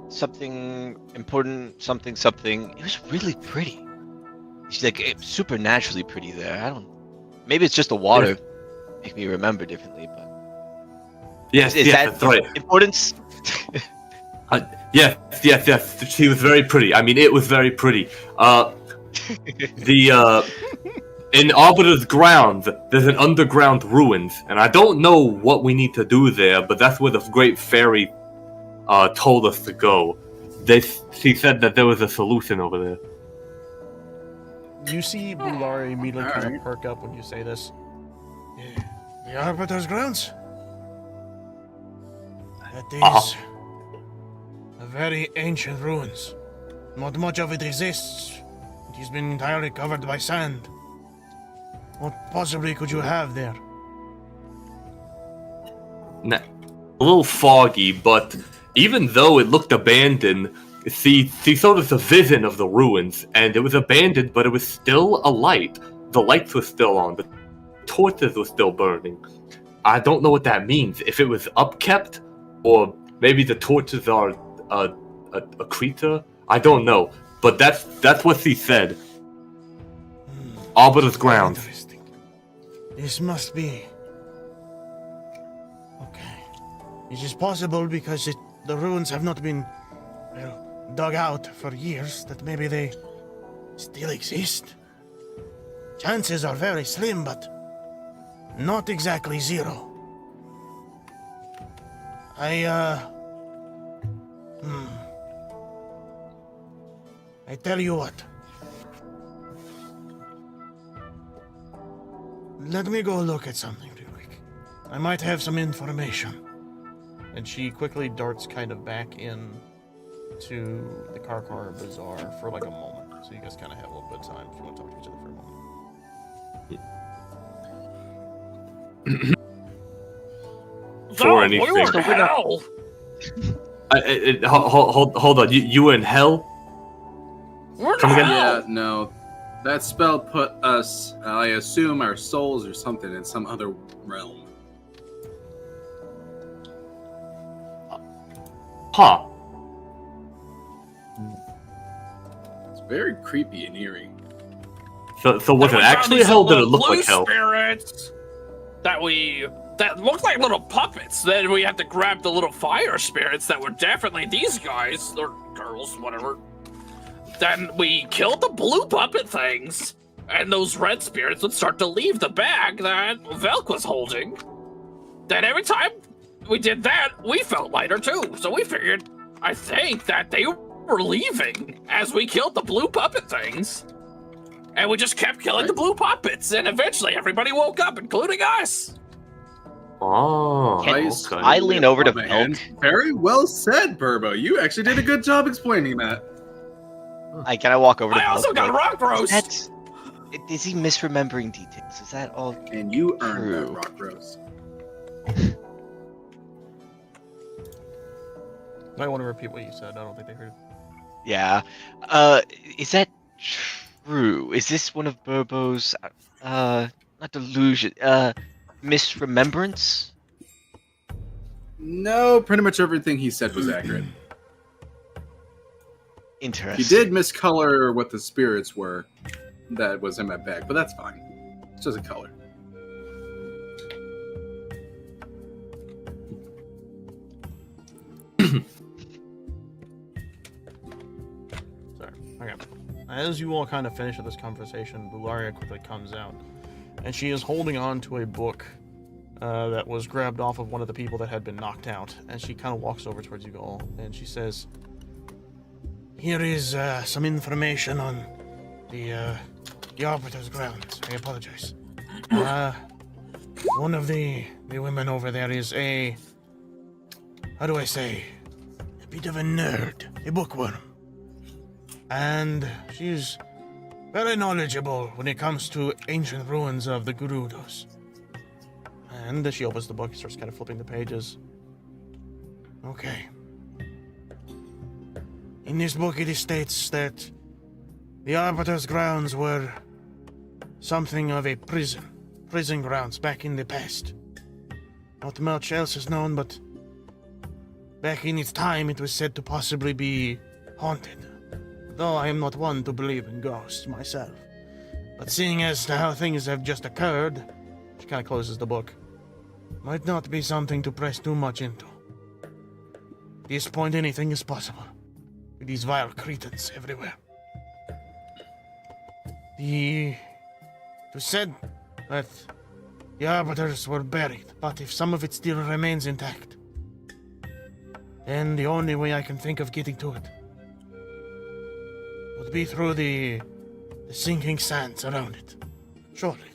something important, something. It was really pretty. It's like supernaturally pretty there. Maybe it's just the water. Make me remember differently, but. Yes, is that that's right. Importance? Yes. She was very pretty. I mean, it was very pretty. In Arbiter's grounds, there's an underground ruins, and I don't know what we need to do there, but that's where the Great Fairy told us to go. She said that there was a solution over there. You see Bularia immediately kind of perk up when you say this. Yeah. The Arbiter's grounds? That is a very ancient ruins. Not much of it exists. It has been entirely covered by sand. What possibly could you have there? A little foggy, but even though it looked abandoned, she showed us a vision of the ruins, and it was abandoned, but it was still alight. The lights were still on, the torches were still burning. I don't know what that means. If it was upkept, or maybe the torches are a creature. I don't know, but that's what she said. Arbiter's grounds. Interesting. This must be. Okay. It is possible because the ruins have not been, dug out for years, that maybe they still exist. Chances are very slim, but not exactly zero. I tell you what. Let me go look at something real quick. I might have some information. And she quickly darts kind of back in to the Karkar Bazaar for like a moment. So you guys kind of have a little bit of time if you want to talk to each other for a moment. For anything. We were in hell. Hold on. You were in hell? We're in Come again? hell. Yeah, no. That spell put us, I assume, our souls or something in some other realm. Huh. It's very creepy and eerie. So was And it we found actually these hell? Did it little look blue like hell? Spirits that looked like little puppets. Then we had to grab the little fire spirits that were definitely these guys or girls, whatever. Then we killed the blue puppet things, and those red spirits would start to leave the bag that Velk was holding. Then every time we did that, we felt lighter too. So we figured, I think that they were leaving as we killed the blue puppet things. And we just kept killing the blue puppets, and eventually everybody woke up, including us. Oh, Nice. okay. I lean over to My Milk. hand. Very well said, Burbo. You actually did a good job explaining that. Can I walk over to I Milk? also got a rock roast. Is he misremembering details? Is that all? And you earned True. that rock roast. I want to repeat what you said. I don't think they heard it. Yeah. Is that true? Is this one of Burbo's, not delusion, misremembrance? No, pretty much everything he said was accurate. Interesting. He did miscolor what the spirits were that was in my bag, but that's fine. It's just a color. Sorry. Okay. As you all kind of finish this conversation, Bularia quickly comes out, and she is holding on to a book that was grabbed off of one of the people that had been knocked out, and she kind of walks over towards you all, and she says, Here is some information on the Arbiter's grounds. I apologize. One of the women over there is a, how do I say, a bit of a nerd, a bookworm. And she's very knowledgeable when it comes to ancient ruins of the Gerudos. and she opens the book and starts kind of flipping the pages. Okay. In this book it states that the Arbiter's grounds were something of a prison grounds back in the past. Not much else is known, but back in its time it was said to possibly be haunted. Though I am not one to believe in ghosts myself. But seeing as to how things have just occurred, She kind of closes the book. might not be something to press too much into. At this point anything is possible. With these vile cretins everywhere. It was said that the Arbiters were buried, but if some of it still remains intact, then the only way I can think of getting to it would be through the sinking sands around it. Surely.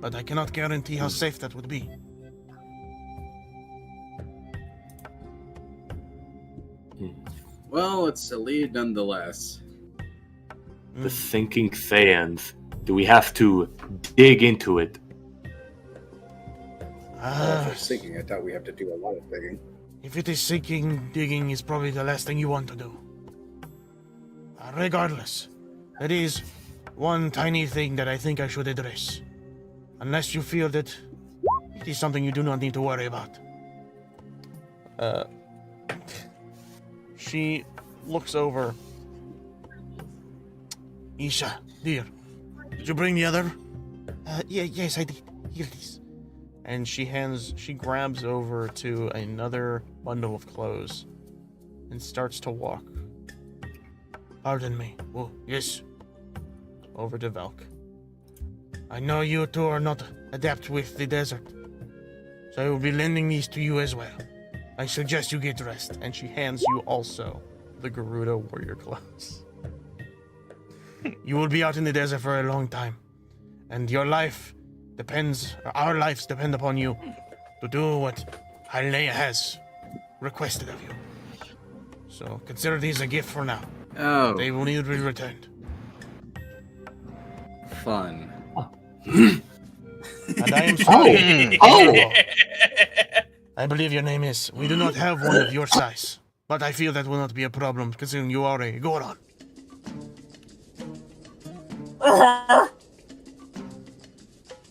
But I cannot guarantee how safe that would be. Well, it's a lead nonetheless. The sinking sands. Do we have to dig into it? For sinking, I thought we have to do a lot of digging. If it is sinking, digging is probably the last thing you want to do. Regardless, there is one tiny thing that I think I should address. Unless you feel that it is something you do not need to worry about. She looks over. Isha, dear, did you bring the other? Yes, I did. Here it is. And she grabs over to another bundle of clothes and starts to walk Pardon me. Oh, yes. over to Velk. I know you two are not adept with the desert, so I will be lending these to you as well. I suggest you get dressed. And she hands you also the Gerudo warrior clothes. You will be out in the desert for a long time, and your life depends, our lives depend upon you to do what Hyleia has requested of you. So consider these a gift for now. Oh, They will need to be returned. fun. And I am sorry. Oh! I believe your name is. We do not have one of your size, but I feel that will not be a problem considering you are a Goron.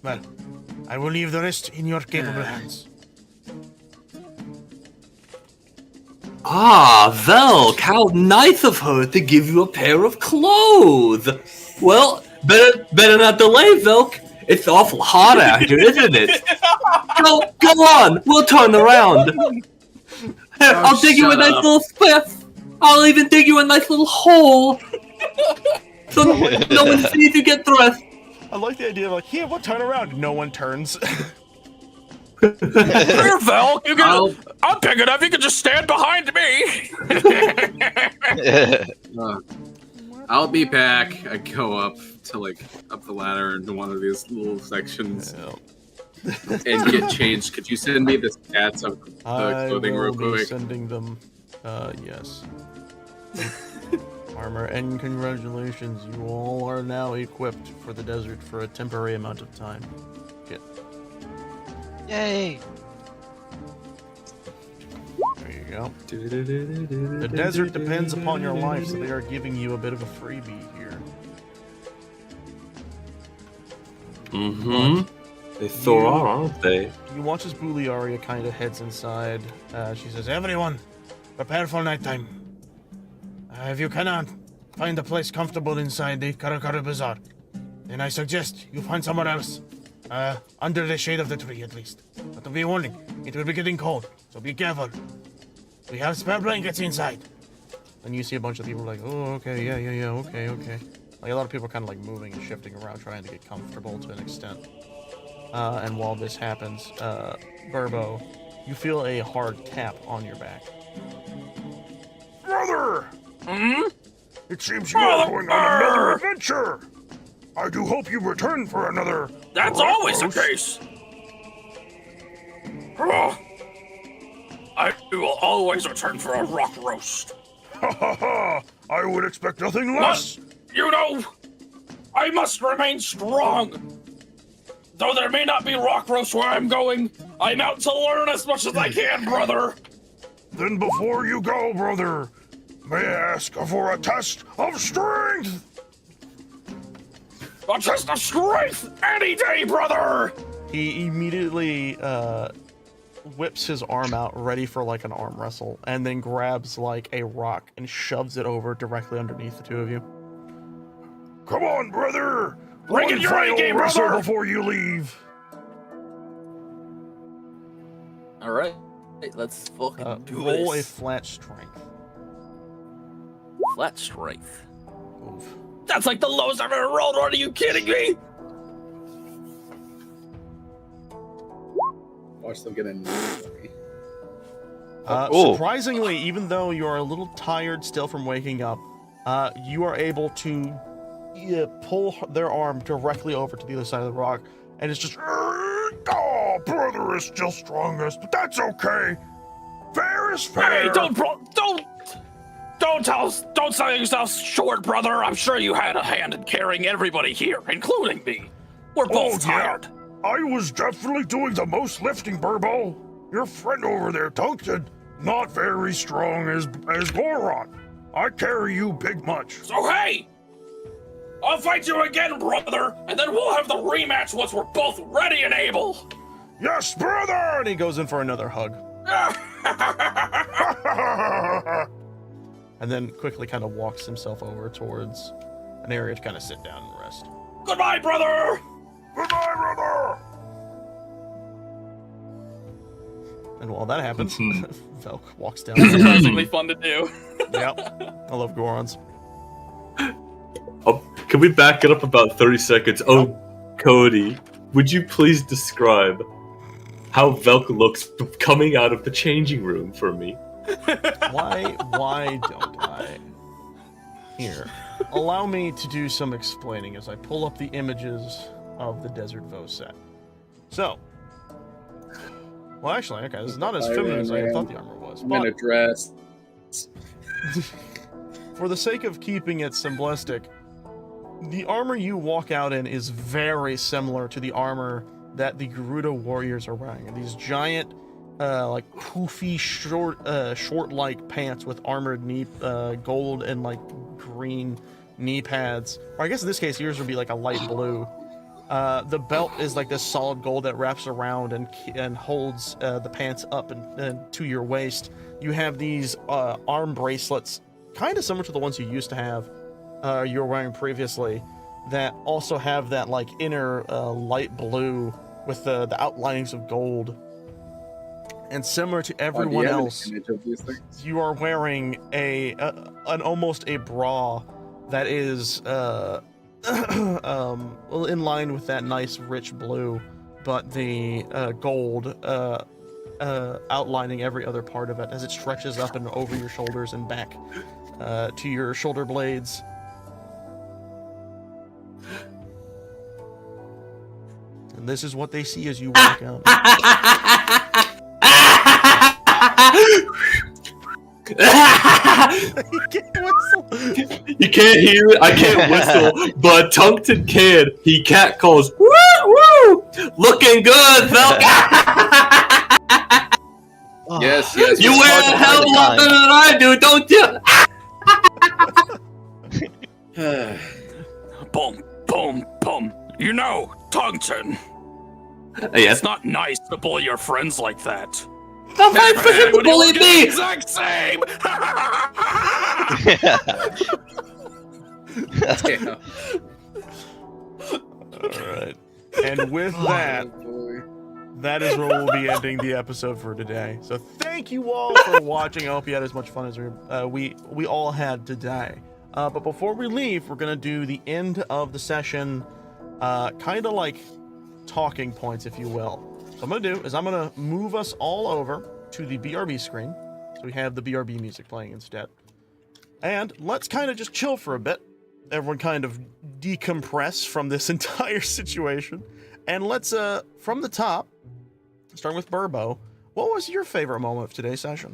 Well, I will leave the rest in your capable hands. Ah, Velk, how nice of her to give you a pair of clothes. Well, better not delay, Velk. It's awful hot out here, isn't it? Go on, we'll turn around. I'll dig you a shut nice up. little spliff. I'll even dig you a nice little hole. So no one sees you get dressed. I like the idea of like, here, we'll turn around. No one turns. Here, Val, I'm big enough. You can just stand behind me. I'll be back. I go up to up the ladder into one of these little sections and get changed. Could you send me the stats of the clothing real quick? I will be sending them. Yes. Armor, and congratulations, you all are now equipped for the desert for a temporary amount of time. Yay! There you go. The desert depends upon your life, so they are giving you a bit of a freebie here. Mm-hmm. They throw out, aren't they? You watch as Buliaria kind of heads inside. She says, Everyone, prepare for nighttime. If you cannot find a place comfortable inside the Karakara Bazaar, then I suggest you find somewhere else. Under the shade of the tree, at least. But to be a warning, it will be getting cold, so be careful. We have spare blankets inside. And you see a bunch of people like, oh, okay, yeah, okay. Like, a lot of people are kind of like moving and shifting around, trying to get comfortable to an extent. And while this happens, Burbo, you feel a hard tap on your back. Brother! It seems you are going on another adventure! I do hope you return for another... That's always the case! I will always return for a rock roast. Ha ha ha! I would expect nothing less! But, you know, I must remain strong. Though there may not be rock roast where I'm going, I'm out to learn as much as I can, brother! Then before you go, brother, may I ask for a test of strength? A test of strength any day, brother! He immediately whips his arm out, ready for like an arm wrestle, and then grabs like a rock and shoves it over directly underneath the two of you. Come on, brother! Bring it your A game, wrestle brother! before you leave. All right, let's fucking do roll this. a flat strength. Flat strength. Oof. That's like the lowest I've ever rolled. Are you kidding me? Watch them get in. Surprisingly, even though you are a little tired still from waking up, you are able to pull their arm directly over to the other side of the rock, and it's just, oh, brother is still strongest, but that's okay. Fair is fair. Hey, don't sell yourself short, brother. I'm sure you had a hand in carrying everybody here, including me. We're both tired. I was definitely doing the most lifting, Burbo. Your friend over there, Duncan, not very strong as Goron. I carry you big much. So hey, I'll fight you again, brother, and then we'll have the rematch once we're both ready and able. Yes, brother! and he goes in for another hug. And then quickly kind of walks himself over towards an area to kind of sit down and rest. Goodbye, brother! Goodbye, brother! And while that happens, Velk walks down. Surprisingly fun to do. Yep. I love Gorons. Oh, can we back it up about 30 seconds? Oh, Cody, would you please describe how Velk looks coming out of the changing room for me? Why don't I? Here, allow me to do some explaining as I pull up the images of the Desert Vo set. So, well, actually, okay, this is not as feminine as I thought the armor was. I'm in a dress. For the sake of keeping it simplistic, the armor you walk out in is very similar to the armor that the Gerudo warriors are wearing. These giant, like poofy, short-like pants with armored knee, gold and like green knee pads. Or I guess in this case, yours would be like a light blue. The belt is like this solid gold that wraps around and holds the pants up and to your waist. You have these arm bracelets, kind of similar to the ones you used to have, you were wearing previously, that also have that like inner light blue with the outlinings of gold. And similar to everyone else, you are wearing an almost a bra that is in line with that nice rich blue, but the gold outlining every other part of it as it stretches up and over your shoulders and back to your shoulder blades. And this is what they see as you walk out. You can't hear it. I can't whistle, but Tunkton can. He cat calls. Woo woo! Looking good, Velk. Yes. You wear a hell of a lot better than I do, don't you? Boom, boom, boom. You know, Tongton. Yes. It's not nice to bully your friends like that. Stop fighting for him to bully me! Exact same. Damn. Alright. And with that, that is where we'll be ending the episode for today. So thank you all for watching. I hope you had as much fun as we all had today. But before we leave, we're gonna do the end of the session, kind of like talking points, if you will. So I'm gonna do is I'm gonna move us all over to the BRB screen, so we have the BRB music playing instead. And let's kind of just chill for a bit. Everyone kind of decompress from this entire situation. And let's, from the top, starting with Burbo, what was your favorite moment of today's session?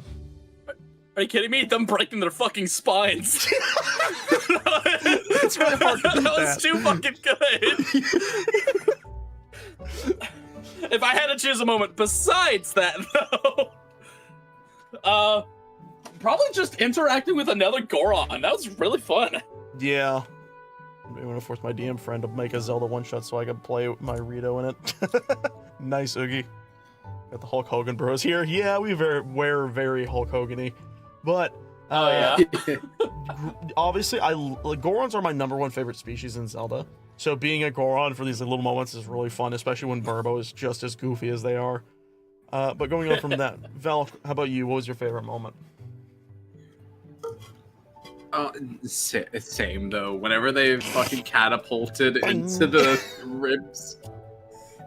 Are you kidding me? Them breaking their fucking spines. It's really hard to do that was too fucking good. If I had to choose a moment besides that, though, probably just interacting with another Goron. That was really fun. Yeah. I want to force my DM friend to make a Zelda one-shot so I can play my Rito in it. Nice, Oogie. Got the Hulk Hogan bros here. Yeah, we're very Hulk Hogan-y. But, obviously, Gorons are my #1 favorite species in Zelda. So being a Goron for these little moments is really fun, especially when Burbo is just as goofy as they are. But going on from that, Val, how about you? What was your favorite moment? Same though. Whenever they fucking catapulted into the ribs,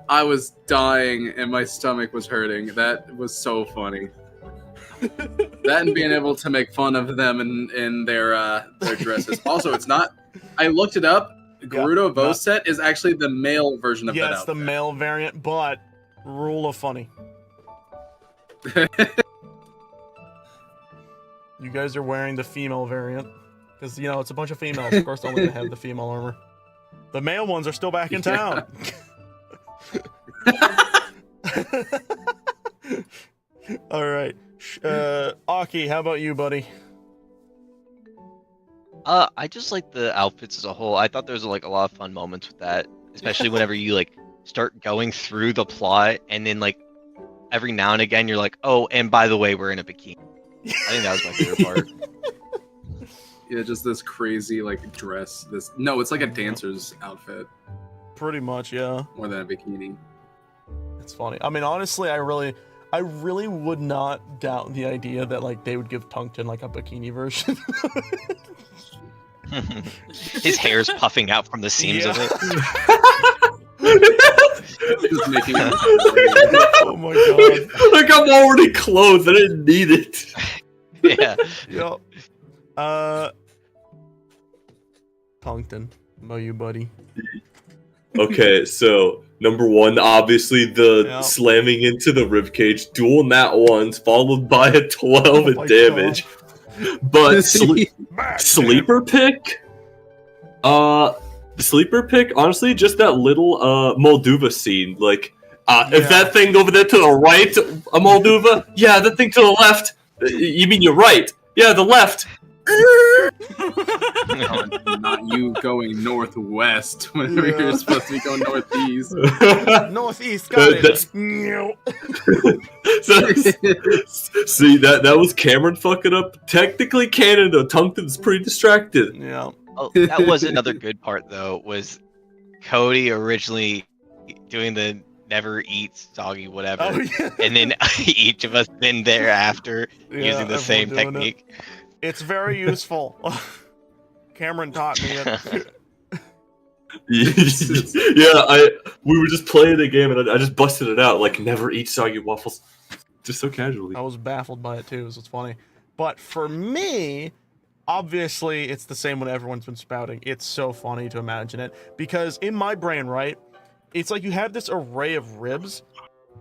I was dying and my stomach was hurting. That was so funny. That and being able to make fun of them in their dresses. Also, it's not. I looked it up. Gerudo Voset is actually the male version of that outfit. Yes, the male variant, but rule of funny. You guys are wearing the female variant. Because, you know, it's a bunch of females. Of course, only they have the female armor. The male ones are still back in town. Alright. Aki, how about you, buddy? I just like the outfits as a whole. I thought there was like a lot of fun moments with that, especially whenever you like start going through the plot, and then like every now and again you're like, oh, and by the way, we're in a bikini. I think that was my favorite part. Yeah, just this crazy like dress. It's like a dancer's outfit. Pretty much, yeah. More than a bikini. It's funny. I mean, honestly, I really would not doubt the idea that like they would give Tungton like a bikini version. His hair's puffing out from the seams of it. Just making it. Oh my god. Like I'm already clothed. I didn't need it. Yeah. Yep. Tungton, how about you, buddy? Okay, so #1, obviously the slamming into the ribcage, dueling that once, followed by a 12 in damage. But sleeper pick? Sleeper pick, honestly, just that little Moldova scene. Like, if that thing over there to the right, a Moldova? Yeah, that thing to the left. You mean you're right? Yeah, the left. Not you going northwest when you're supposed to be going northeast. Northeast, got it. See, that was Cameron fucking up. Technically, Canada, Tungton's pretty distracted. Yeah. Oh, that was another good part though. Was Cody originally doing the never eat soggy whatever, and then each of us been thereafter using the same technique. It's very useful. Cameron taught me it. Yeah, We were just playing the game, and I just busted it out like never eat soggy waffles, just so casually. I was baffled by it too, so it's funny. But for me, obviously, it's the same when everyone's been spouting. It's so funny to imagine it because in my brain, right, it's like you have this array of ribs,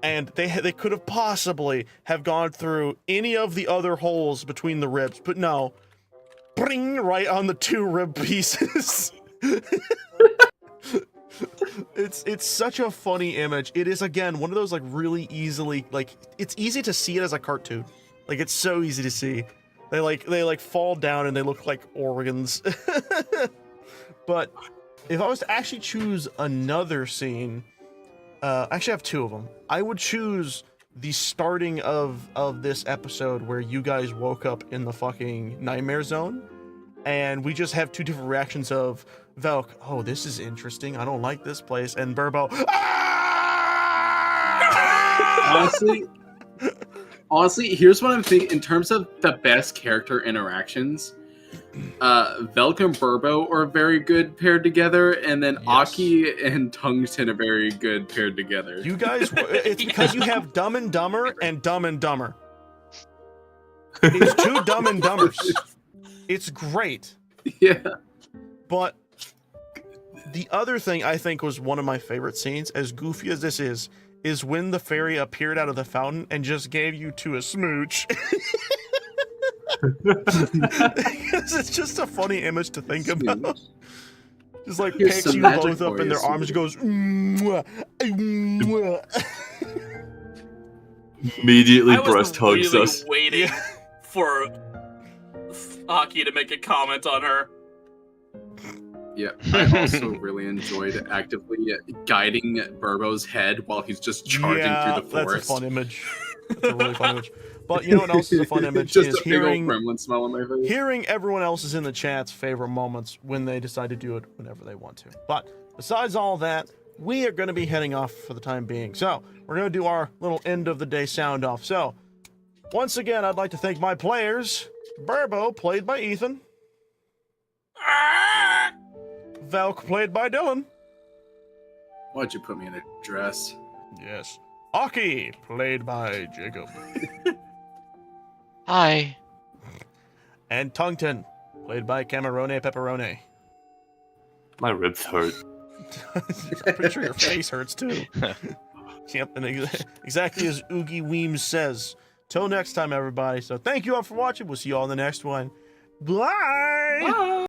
and they could have possibly have gone through any of the other holes between the ribs, but no, bring right on the 2 rib pieces. It's such a funny image. It is, again, one of those like really easily, like, it's easy to see it as a cartoon. Like, it's so easy to see. They fall down and they look like organs. But if I was to actually choose another scene, actually I have 2 of them. I would choose the starting of this episode where you guys woke up in the fucking nightmare zone, and we just have 2 different reactions of Velk, oh, this is interesting, I don't like this place, and Burbo, Honestly, here's what I'm thinking in terms of the best character interactions. Velk and Burbo are very good paired together, and then Yes. Aki and Tungsten are very good paired together. you guys, it's because you have Dumb and Dumber and Dumb and Dumber. It's 2 Dumb and Dumbers. It's great. Yeah. But the other thing I think was one of my favorite scenes, as goofy as this is when the fairy appeared out of the fountain and just gave you 2 a smooch. It's just a funny image to think about. Just like Here's picks some you magic both up for in you, their arms and goes, mwah, mwah. Immediately I was breast hugs really us. waiting for Aki to make a comment on her. Yeah, I also really enjoyed actively guiding Burbo's head while he's just charging through the forest. That's a fun image. That's a really fun image. But you know what else is a fun image? Just is a big old hearing gremlin smile on my face. hearing everyone else's in the chat's favorite moments when they decide to do it whenever they want to. But besides all that, we are going to be heading off for the time being. So we're going to do our little end of the day sound off. So once again, I'd like to thank my players. Burbo, played by Ethan. Velk, played by Dylan. Why'd you put me in a dress? Yes. Aki, played by Jacob. Hi. And Tungten, played by Camerone Pepperone. My ribs hurt. I'm pretty sure your face hurts too. Yep, and exactly as Oogie Weems says. Till next time, everybody. So thank you all for watching. We'll see you all in the next one. Bye! Bye!